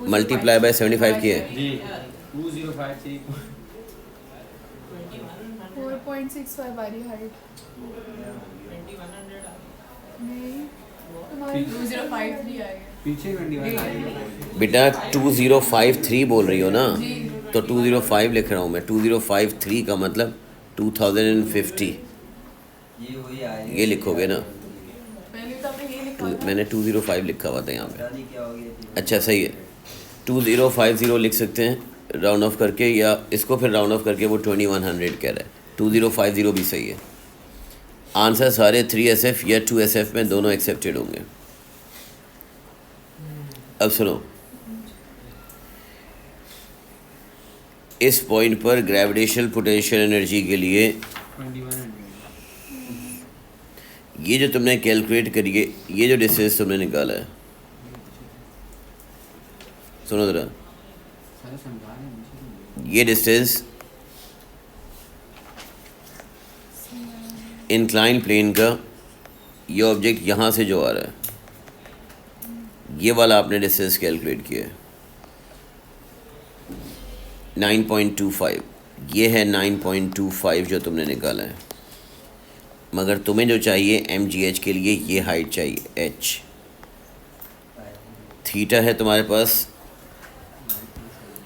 Speaker 1: मल्टीप्लाई बाय 75 किया है।
Speaker 3: जी 2053
Speaker 2: 4.65 आ रही हाइट। नहीं तुम्हारी
Speaker 4: 2053 आएगा।
Speaker 3: पीछे 21 आ रही है।
Speaker 1: बेटा 2053 बोल रही हो ना, तो 205 लिख रहा हूँ मैं। 2053 का मतलब 2050 ये लिखोगे ना।
Speaker 4: पहले तो आपने ये लिखा था।
Speaker 1: मैंने 205 लिखा हुआ था यहाँ पे। अच्छा सही है, 2050 लिख सकते हैं राउंड ऑफ करके, या इसको फिर राउंड ऑफ करके वो 2100 कह रहा है। 2050 भी सही है। आंसर सारे 3SF या 2SF में दोनों एक्सेप्टेड होंगे। अब सुनो, इस पॉइंट पर ग्रेविटेशनल पोटेंशियल एनर्जी के लिए
Speaker 3: 2100
Speaker 1: ये जो तुमने कैलकुलेट करी है, ये जो डिस्टेंस तुमने निकाला है, सुनो ज़रा,
Speaker 3: सर समझा रहे हैं मुझे।
Speaker 1: ये डिस्टेंस इंक्लाइन प्लेन का, ये ऑब्जेक्ट यहाँ से जो आ रहा है, ये वाला आपने डिस्टेंस कैलकुलेट किया है 9.25। ये है 9.25 जो तुमने निकाला है। मगर तुम्हें जो चाहिए MGH के लिए ये हाइट चाहिए h। थीटा है तुम्हारे पास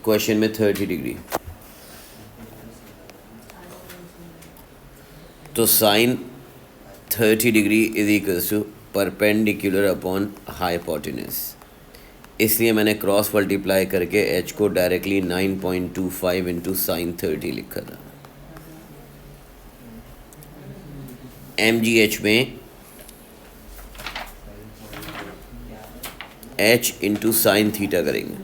Speaker 1: क्वेश्चन में 30 डिग्री, तो sine 30 degree is equals to perpendicular upon hypotenuse. इसलिए मैंने क्रॉस मल्टीप्लाई करके h को डायरेक्टली 9.25 इंटू साइन 30 लिखा था। MGH में h इंटू साइन थीटा करेंगे।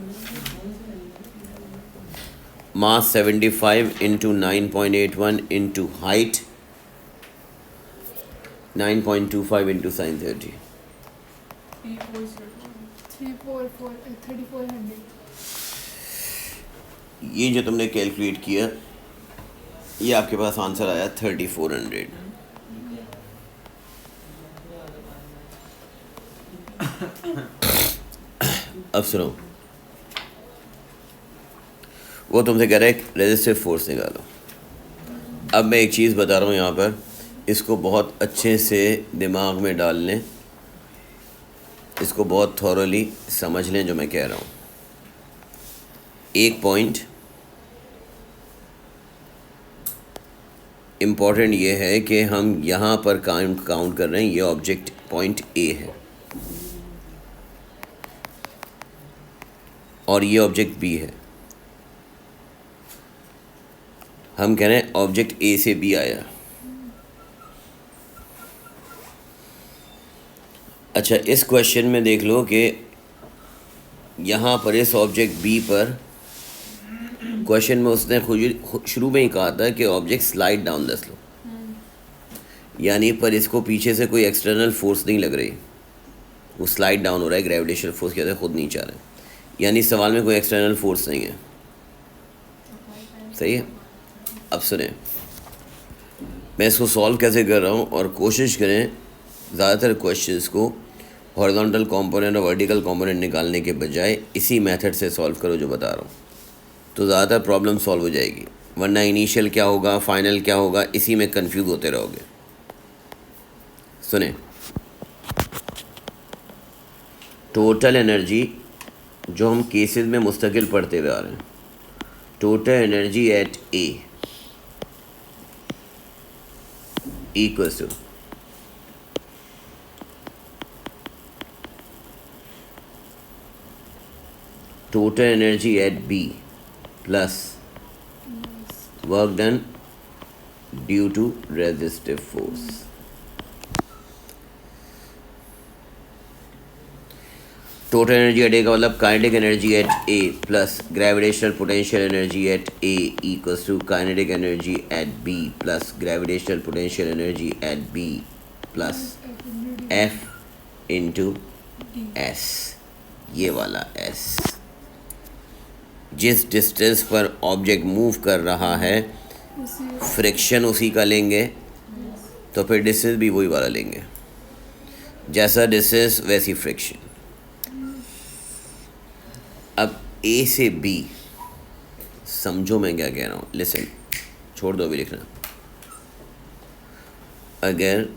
Speaker 1: मास 75 into 9.81 into height 9.25 into sine 30।
Speaker 2: 3400।
Speaker 1: ये जो तुमने कैलकुलेट किया, ये आपके पास आंसर आया 3400। अब सुनो, वो तुमसे कह रहा है रेजिस्टिव फोर्स निकालो। अब मैं एक चीज़ बता रहा हूँ यहाँ पर, इसको बहुत अच्छे से दिमाग में डाल लें, इसको बहुत थॉरली समझ लें जो मैं कह रहा हूँ। एक पॉइंट इम्पॉर्टेंट ये है कि हम यहाँ पर काउंट कर रहे हैं, ये ऑब्जेक्ट पॉइंट A है और ये ऑब्जेक्ट B है। हम कह रहे हैं ऑब्जेक्ट A से B आया। अच्छा, इस क्वेश्चन में देख लो कि यहाँ पर इस ऑब्जेक्ट B पर क्वेश्चन में उसने खुद शुरू में ही कहा था कि object slide down the slow, यानी पर इसको पीछे से कोई एक्सटर्नल फोर्स नहीं लग रही, वो स्लाइड डाउन हो रहा है, ग्रेविटेशनल फोर्स कहते हैं, खुद नीचे आ रहा है, यानी सवाल में कोई एक्सटर्नल फोर्स नहीं है। सही है। अब सुने, मैं इसको सॉल्व कैसे कर रहा हूँ, और कोशिश करें ज़्यादातर क्वेश्चंस को हॉरिजॉन्टल कंपोनेंट और वर्टिकल कंपोनेंट निकालने के बजाय इसी मेथड से सॉल्व करो जो बता रहा हूँ, तो ज़्यादातर प्रॉब्लम सॉल्व हो जाएगी। वरना इनिशियल क्या होगा, फाइनल क्या होगा, इसी में कंफ्यूज होते रहोगे। सुने, टोटल एनर्जी जो हम केसेस में मुस्तकिल पढ़ते हुए आ रहे हैं, total energy at A equals to total energy at B plus work done due to resistive force. Total energy at A का मतलब kinetic energy at A plus gravitational potential energy at A equals to kinetic energy at B plus gravitational potential energy at B plus F into S, ये वाला S। जिस distance पर object move कर रहा है
Speaker 2: उसी
Speaker 1: फ्रिक्शन उसी का लेंगे, तो फिर डिस्टेंस भी वही वाला लेंगे। जैसा डिस्टेंस वैसी फ्रिक्शन। अब ए से बी, समझो मैं क्या कह रहा हूँ, लिसन, छोड़ दो अभी लिखना। अगर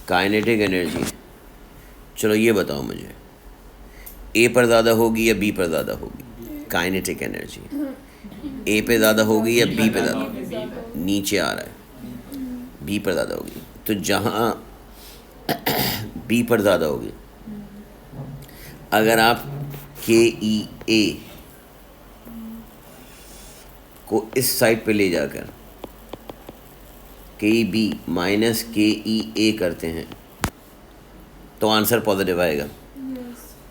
Speaker 1: काइनेटिक एनर्जी, चलो ये बताओ मुझे, ए पर ज़्यादा होगी या बी पर ज़्यादा होगी? काइनेटिक एनर्जी ए पे ज़्यादा होगी या बी पे ज़्यादा? नीचे आ रहा है, बी पर ज़्यादा होगी। तो जहाँ बी पर ज़्यादा होगी, अगर आप के ई ए को इस साइड पे ले जाकर के ई बी माइनस के ई ए करते हैं तो आंसर पॉजिटिव आएगा।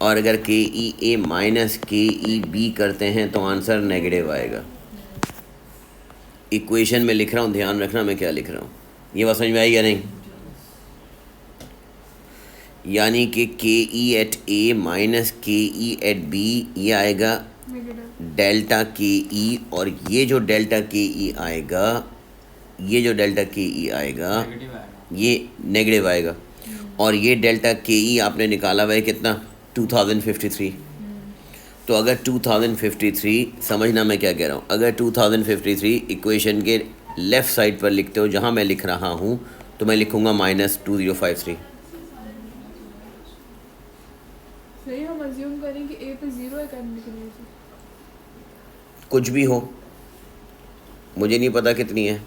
Speaker 1: और अगर के ई ए माइनस के ई बी करते हैं तो आंसर नेगेटिव आएगा। इक्वेशन में लिख रहा हूँ, ध्यान रखना मैं क्या लिख रहा हूँ। ये बात समझ में आई या नहीं? यानी कि के E at A minus K E at B, ये आएगा डेल्टा के ई, और ये जो डेल्टा के ई आएगा, ये जो डेल्टा के ई आएगा
Speaker 3: नेगेटिव आएगा।
Speaker 1: ये नेगेटिव आएगा। और ये डेल्टा के ई आपने निकाला हुआ है कितना? 2053। तो अगर 2053, समझना मैं क्या कह रहा हूँ, अगर 2053 इक्वेशन के लेफ़्ट साइड पर लिखते हो जहाँ मैं लिख रहा हूँ, तो मैं लिखूँगा -2053।
Speaker 2: सही, हम अज्यूम करें कि ए पे 0 है करने के लिए।
Speaker 1: कुछ भी हो, मुझे नहीं पता कितनी है।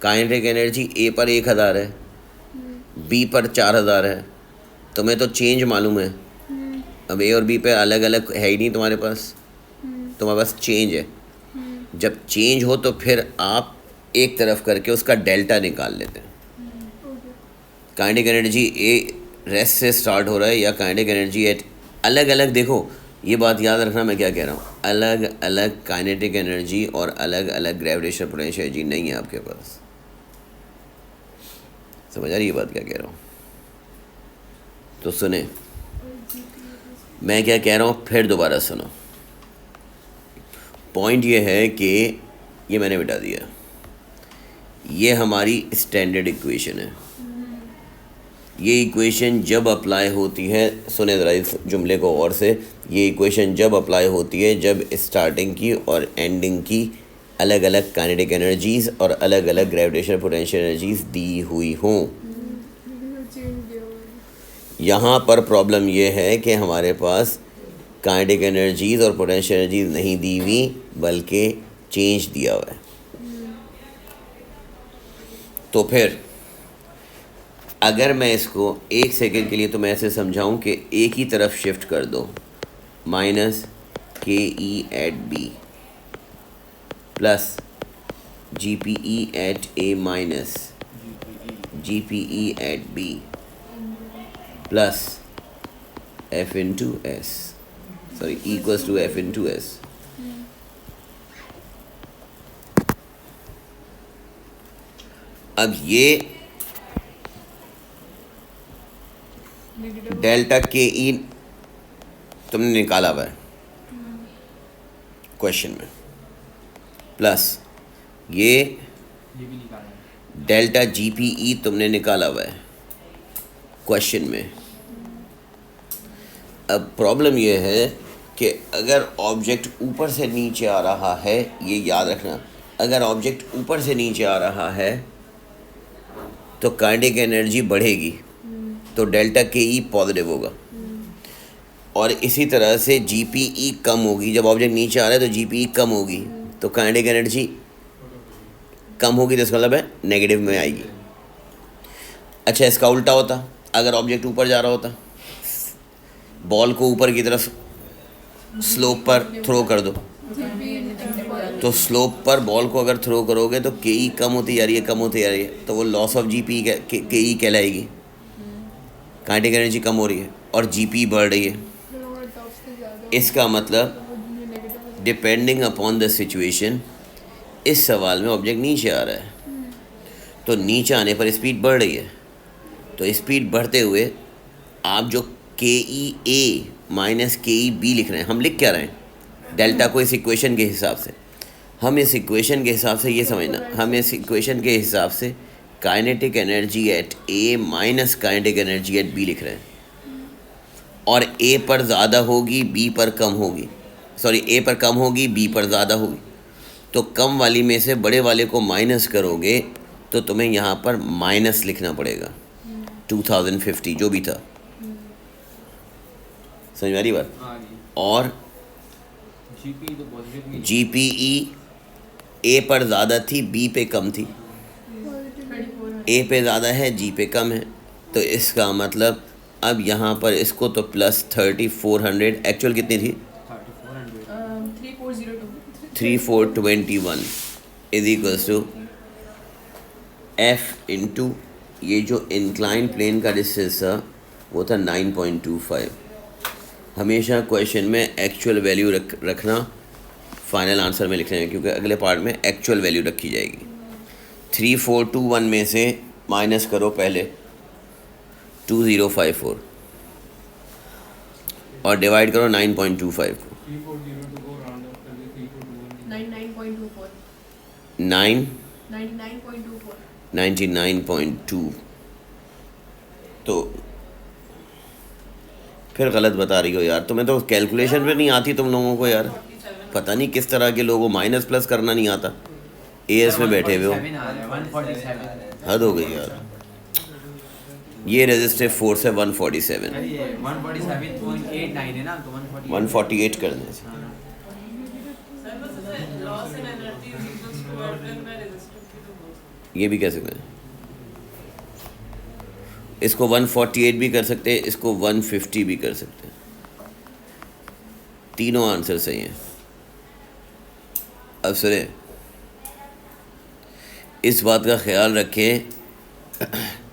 Speaker 1: काइनेटिक एनर्जी ए पर 1000 है, बी पर 4000 है, तुम्हें तो चेंज मालूम है। अब ए और बी पे अलग अलग है ही नहीं तुम्हारे पास, तुम्हारे पास चेंज है। जब चेंज हो तो फिर आप एक तरफ करके उसका डेल्टा निकाल लेते हैं। काइनेटिक एनर्जी ए रेस्ट से स्टार्ट हो रहा है या काइनेटिक एनर्जी एट, अलग अलग देखो, ये बात याद रखना मैं क्या कह रहा हूँ, अलग अलग काइनेटिक एनर्जी और अलग अलग ग्रेविटेशनल पोटेंशियल एनर्जी नहीं है आपके पास। समझ आ रही ये बात क्या कह रहा हूँ? तो सुने मैं क्या कह रहा हूँ, फिर दोबारा सुनो। पॉइंट ये है कि ये मैंने बिठा दिया, ये हमारी स्टैंडर्ड इक्वेशन है। ये इक्वेशन जब अप्लाई होती है, सुने ज़रा इस जुमले को और से, ये इक्वेशन जब अप्लाई होती है जब स्टार्टिंग की और एंडिंग की अलग अलग काइनेटिक एनर्जीज़ और अलग अलग ग्रेविटेशनल पोटेंशियल एनर्जीज़ दी हुई हों। यहाँ पर प्रॉब्लम ये है कि हमारे पास काइनेटिक एनर्जीज़ और पोटेंशियल एनर्जीज़ नहीं दी हुई, बल्कि चेंज दिया हुआ है। तो फिर अगर मैं इसको एक सेकंड के लिए तो मैं ऐसे समझाऊं कि एक ही तरफ शिफ्ट कर दो, minus K E at B plus G P E at A minus G P E at B plus F into S, sorry equals to F into S. अब ये डेल्टा के ई तुमने निकाला हुआ है क्वेश्चन में, प्लस ये
Speaker 3: भी निकाला है।
Speaker 1: डेल्टा जी पी ई तुमने निकाला हुआ है क्वेश्चन में। अब प्रॉब्लम ये है कि अगर ऑब्जेक्ट ऊपर से नीचे आ रहा है, ये याद रखना, अगर ऑब्जेक्ट ऊपर से नीचे आ रहा है तो काइनेटिक एनर्जी बढ़ेगी, तो डेल्टा के ई पॉजिटिव होगा। और इसी तरह से जी पी ई कम होगी, जब ऑब्जेक्ट नीचे आ रहा है तो जी पी ई कम होगी, तो काइनेटिक एनर्जी कम होगी, तो इसका मतलब है नेगेटिव में आएगी। अच्छा, इसका उल्टा होता, अगर ऑब्जेक्ट ऊपर जा रहा होता, बॉल को ऊपर की तरफ स्लोप पर थ्रो कर दो, तो स्लोप पर बॉल को अगर थ्रो करोगे तो के ई कम होती जा रही है, कम होती जा रही है, तो वो लॉस ऑफ जी पी के ई कहलाएगी। काइनेटिक एनर्जी कम हो रही है और जी पी बढ़ रही है। इसका मतलब डिपेंडिंग अपॉन द सिचुएशन, इस सवाल में ऑब्जेक्ट नीचे आ रहा है, तो नीचे आने पर स्पीड बढ़ रही है, तो स्पीड बढ़ते हुए आप जो के ई ए माइनस के ई बी लिख रहे हैं। हम लिख क्या रहे हैं डेल्टा को इस इक्वेशन के हिसाब से। हम इस इक्वेशन के हिसाब से ये समझना, हम इस इक्वेशन के हिसाब से kinetic energy at A minus kinetic energy at B लिख रहे हैं। और ए पर ज़्यादा होगी बी पर कम होगी, सॉरी ए पर कम होगी बी पर ज़्यादा होगी। तो कम वाली में से बड़े वाले को माइनस करोगे तो तुम्हें यहाँ पर माइनस लिखना पड़ेगा 2050 जो भी था। समझ में आ रही बात। और
Speaker 3: जीपी तो पॉजिटिव
Speaker 1: जी पी ई ए पर ज़्यादा थी बी पे कम थी, ए पे ज़्यादा है जी पे कम है। तो इसका मतलब अब यहाँ पर इसको तो प्लस 3400, एक्चुअल कितनी थी
Speaker 4: 3402
Speaker 1: 3421 is equals to F into ये जो इंक्लाइन प्लेन का डिस्टेंस था वो था 9.25। हमेशा क्वेश्चन में एक्चुअल वैल्यू रखना फाइनल आंसर में लिखने में, क्योंकि अगले पार्ट में एक्चुअल वैल्यू रखी जाएगी। 3421 में से माइनस करो पहले 2054 और डिवाइड करो 9.25 को।
Speaker 4: 99.24
Speaker 1: 99.2। तो फिर गलत बता रही हो यार, तुम्हें तो कैलकुलेशन पे नहीं आती तुम लोगों को यार। पता नहीं किस तरह के लोगों, माइनस प्लस करना नहीं आता। एएस में बैठे हुए हो,
Speaker 3: 147
Speaker 1: हद हो गई यार। ये रेजिस्टिव फोर्स है 147,
Speaker 3: 147.89 है ना, तो
Speaker 1: 148 करने से।
Speaker 4: सर बस ऐसे loss in energy is equals to work done by resistive की तो बोल
Speaker 1: ये भी कह सकते हैं, इसको 148 भी कर सकते हैं, इसको 150 भी कर सकते हैं। तीनों आंसर सही हैं। अब सुने, इस बात का ख्याल रखें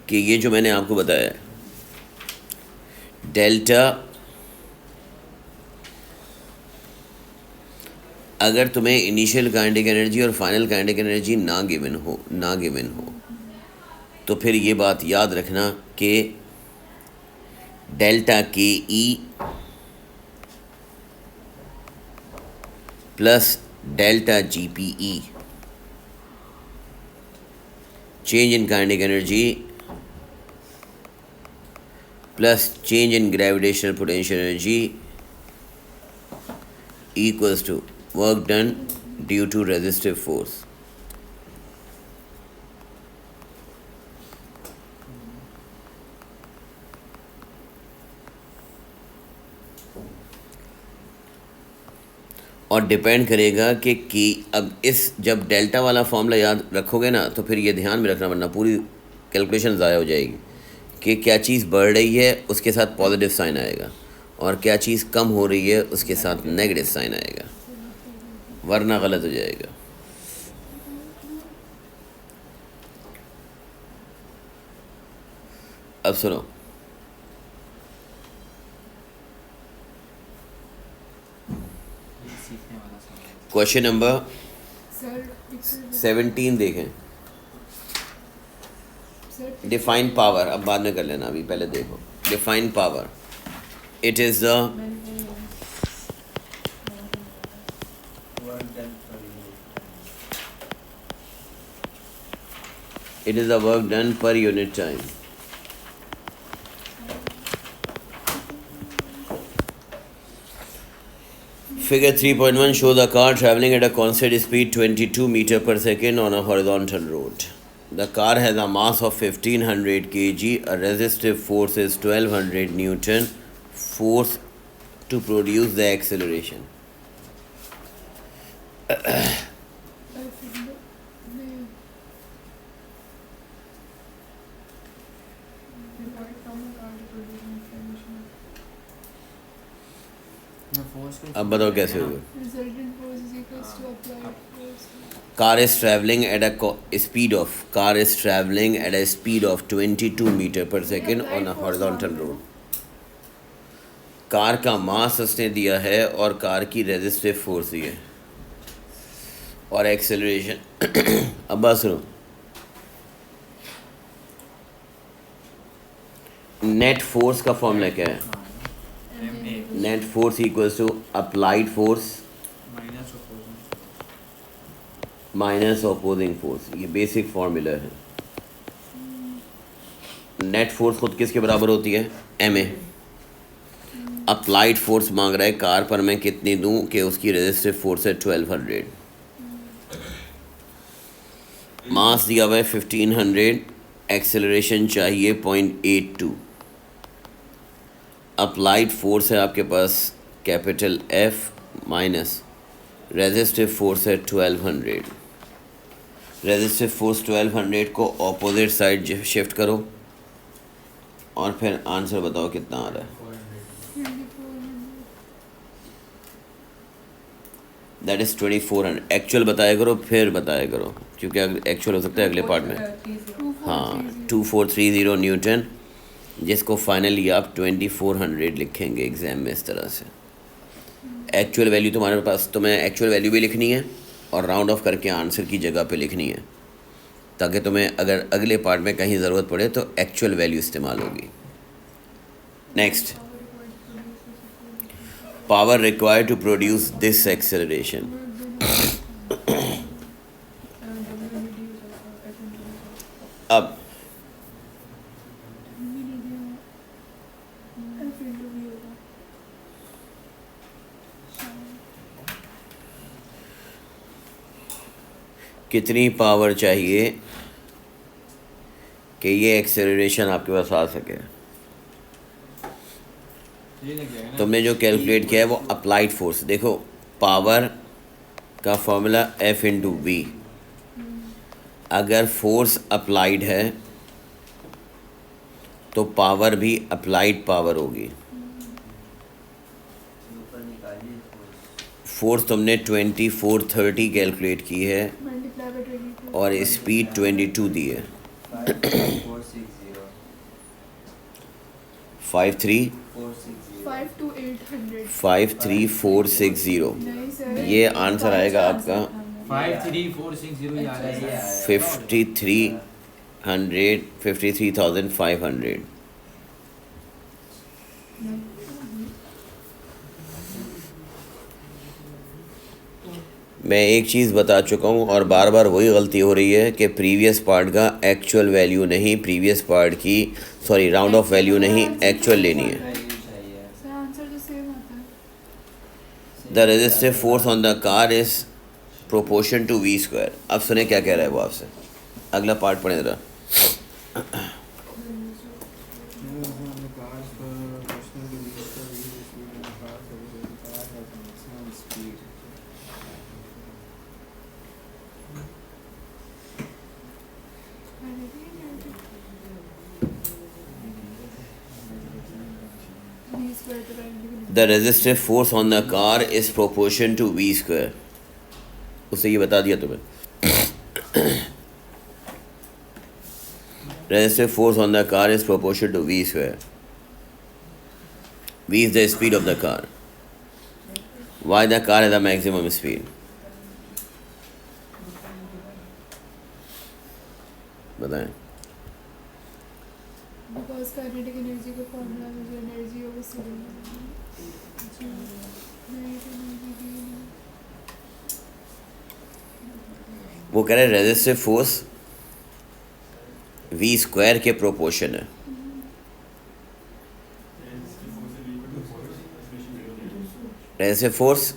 Speaker 1: कि ये जो मैंने आपको बताया डेल्टा, अगर तुम्हें इनिशियल काइनेटिक एनर्जी और फाइनल काइनेटिक एनर्जी ना गिवन हो तो फिर ये बात याद रखना कि डेल्टा के E plus delta G P E, change in kinetic energy plus change in gravitational potential energy equals to work done due to resistive force. और डिपेंड करेगा कि अब इस जब डेल्टा वाला फॉर्मूला याद रखोगे ना तो फिर ये ध्यान में रखना, वरना पूरी कैलकुलेशन ज़ाया हो जाएगी कि क्या चीज़ बढ़ रही है उसके साथ पॉजिटिव साइन आएगा और क्या चीज़ कम हो रही है उसके साथ नेगेटिव साइन आएगा, वरना गलत हो जाएगा। अब सुनो,
Speaker 3: सीखने वाला सवाल।
Speaker 1: क्वेश्चन नंबर
Speaker 2: सर
Speaker 1: 17 देखें।
Speaker 2: सर
Speaker 1: डिफाइन पावर अब बाद में कर लेना, अभी पहले देखो। Define power, it is the it is the work done per unit time. Figure 3.1 show the car traveling at a constant speed 22 meter per second on a horizontal road. The car has a mass of 1500 kg, a resistive force is 1200 Newton, force to produce the acceleration.
Speaker 3: मैं force को
Speaker 1: अब बताओ कैसे होगा।
Speaker 2: resultant force is equals to applied force.
Speaker 1: Car is traveling at a speed of 22 meter per second on a horizontal road. Car का मास उसने दिया है और कार की रेजिस्टिव फोर्स दी है और एक्सेलरेशन। अब बात सुनो, नेट फोर्स का फॉर्मूला क्या है?
Speaker 3: MA
Speaker 1: net force equals to applied force
Speaker 3: minus opposing
Speaker 1: minus opposing force, ये बेसिक फॉर्मूला है। नेट फोर्स खुद किसके बराबर होती है? M A. अप्लाइड फोर्स मांग रहा है कार पर मैं कितनी दूं कि उसकी रेजिस्टिव फोर्स है 1200, मास दिया हुआ है 1500, एक्सेलरेशन चाहिए 0.82, अप्लाइड फोर्स है आपके पास capital F minus resistive force है 1200। रेजिस्टिव फोर्स 1200 को ऑपोजिट साइड शिफ्ट करो और फिर आंसर बताओ कितना आ रहा है।
Speaker 2: 2400।
Speaker 1: That is 2400। एक्चुअल बताया करो फिर बताया करो, क्योंकि एक्चुअल हो सकता है अगले पार्ट में। हाँ 2430 न्यूटन, जिसको फाइनली आप 2400 लिखेंगे एग्ज़ाम में इस तरह से। एक्चुअल वैल्यू तुम्हारे पास, तुम्हें एक्चुअल वैल्यू भी लिखनी है और राउंड ऑफ करके आंसर की जगह पे लिखनी है, ताकि तुम्हें अगर अगले पार्ट में कहीं ज़रूरत पड़े तो एक्चुअल वैल्यू इस्तेमाल होगी। Next, power required to produce this acceleration. अब कितनी पावर चाहिए कि ये एक्सेलरेशन आपके पास आ सके?
Speaker 3: ये लग जाएगा ना।
Speaker 1: तुमने जो कैलकुलेट किया है वो अप्लाइड फोर्स। देखो पावर का फॉर्मूला F इंटू वी। अगर फोर्स अप्लाइड है तो पावर भी अप्लाइड पावर होगी। फोर्स तुमने 2430 कैलकुलेट की है
Speaker 2: मल्टीप्लाई बाय 24।
Speaker 1: और स्पीड 22 दी है। 53 53460।
Speaker 2: नहीं सर,
Speaker 1: ये आंसर आएगा आपका
Speaker 3: 53460 ही आ रहा है।
Speaker 1: 53,500। मैं एक चीज़ बता चुका हूँ और बार बार वही गलती हो रही है कि प्रीवियस पार्ट का एक्चुअल वैल्यू नहीं, प्रीवियस पार्ट की राउंड ऑफ वैल्यू नहीं, एक्चुअल लेनी है।
Speaker 2: सर आंसर तो सेम आता है।
Speaker 1: The resistive force on the car is proportion to V square. अब सुने क्या कह रहा है वो आपसे, अगला पार्ट पढ़े ज़रा। The resistive force on the car is proportion to V square. उससे ये बता दिया तुम्हें। Resistive force on the car is proportion to V square. V is the speed of the car. Why the car has the maximum speed? बताएं।
Speaker 2: Because kinetic energy का formula में जो energy है वो सेम
Speaker 1: वो कह रहे हैं रेजिस्टिव फोर्स V स्क्वायर के प्रोपोर्शन है। रेजिस्टिव फोर्स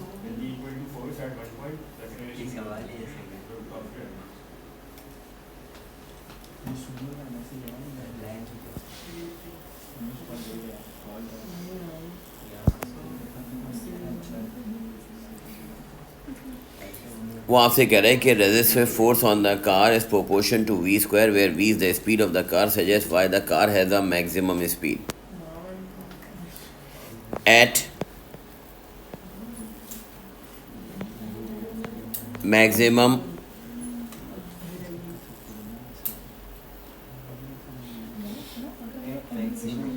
Speaker 1: वो आपसे कह रहे हैं कि resistive force on the car is proportion to V square where V is the speed of the car suggest why the car has the maximum speed at maximum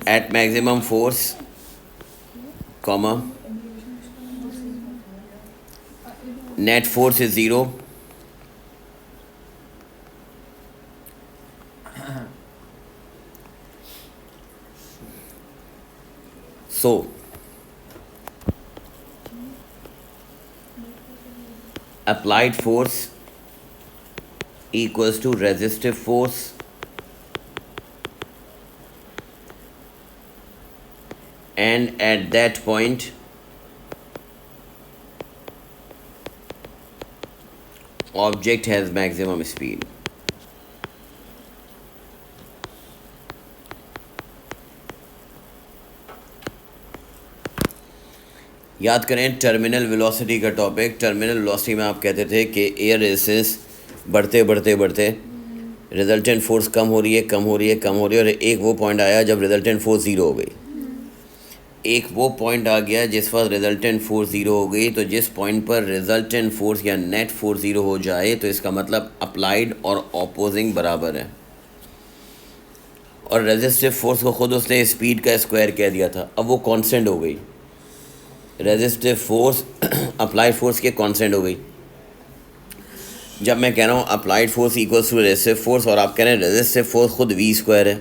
Speaker 1: at maximum force comma net force is 0 so applied force equals to resistive force and at that point object has maximum speed. याद करें terminal velocity का topic. Terminal velocity में आप कहते थे कि air resistance बढ़ते बढ़ते बढ़ते रिजल्टेंट फोर्स कम हो रही है कम हो रही है कम हो रही है, और एक वो पॉइंट आया जब रिजल्टेंट फोर्स ज़ीरो हो गई। एक वो पॉइंट आ गया जिस वक्त रिजल्टेंट फोर्स ज़ीरो हो गई। तो जिस पॉइंट पर रिजल्टेंट फोर्स या नेट फोर्स ज़ीरो हो जाए तो इसका मतलब अप्लाइड और ऑपोजिंग बराबर है। और रेजिस्टिव फोर्स को ख़ुद उसने स्पीड का स्क्वायर कह दिया था, अब वो कांस्टेंट हो गई। रेजिस्टिव फोर्स अप्लाइड फोर्स के कांस्टेंट हो गई। जब मैं कह रहा हूँ applied force equals to resistive force और आप कह रहे हैं रेजिस्टिव फोर्स खुद वी स्क्वायर है,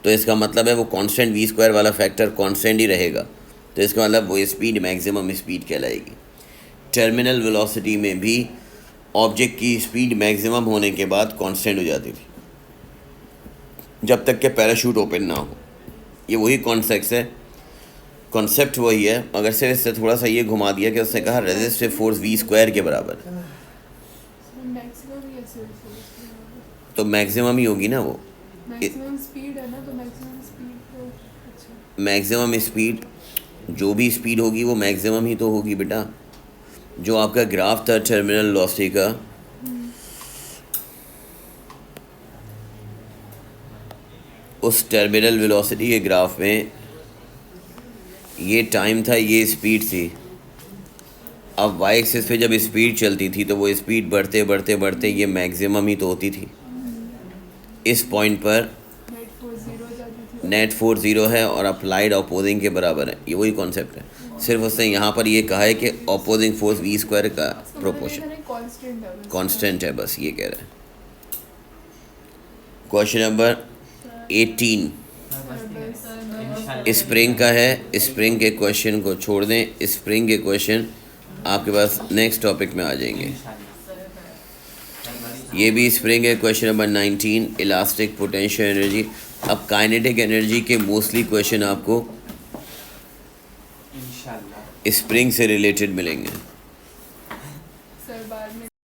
Speaker 1: तो इसका मतलब है वो कांस्टेंट वी स्क्वायर वाला फैक्टर कांस्टेंट ही रहेगा। तो इसका मतलब वो स्पीड मैक्सिमम स्पीड कहलाएगी। टर्मिनल वेलोसिटी में भी ऑब्जेक्ट की स्पीड मैक्सिमम होने के बाद कांस्टेंट हो जाती थी जब तक कि पैराशूट ओपन ना हो। ये वही कॉन्सेप्ट वही है, मगर सिर्फ इससे थोड़ा सा ये घुमा दिया कि उसने कहा रेजिस्टिव फोर्स वी स्क्वायर के बराबर है।
Speaker 2: मैक्सिमम या सिर्फ
Speaker 1: तो मैक्सिमम ही होगी ना वो।
Speaker 2: मैक्सिमम स्पीड है ना, तो मैक्सिमम स्पीड तो अच्छा।
Speaker 1: मैक्सिमम स्पीड जो भी स्पीड होगी वो मैक्सिमम ही तो होगी बेटा। जो आपका ग्राफ था टर्मिनल वेलोसिटी का, उस टर्मिनल वेलोसिटी के ग्राफ में ये टाइम था, ये स्पीड थी। अब वाई एक्सिस पे जब स्पीड चलती थी तो वो स्पीड बढ़ते बढ़ते बढ़ते ये मैक्सिमम ही तो होती थी। इस पॉइंट पर
Speaker 2: नेट फोर्स जीरो हो जाती थी।
Speaker 1: नेट फोर्स ज़ीरो है और अप्लाइड अपोजिंग के बराबर है। ये वही कॉन्सेप्ट है, सिर्फ उसने यहाँ पर ये कहा है कि अपोजिंग फोर्स वी स्क्वायर का प्रोपोर्शन
Speaker 2: कांस्टेंट है बस।
Speaker 1: कांस्टेंट है, बस ये कह रहे हैं। क्वेश्चन नंबर 18 स्प्रिंग का है। स्प्रिंग के क्वेश्चन को छोड़ दें, स्प्रिंग के क्वेश्चन आपके पास नेक्स्ट टॉपिक में आ जाएंगे। ये भी स्प्रिंग है। Question number 19 elastic potential energy. अब काइनेटिक एनर्जी के मोस्टली क्वेश्चन आपको
Speaker 3: इंशाल्लाह
Speaker 1: स्प्रिंग से रिलेटेड मिलेंगे।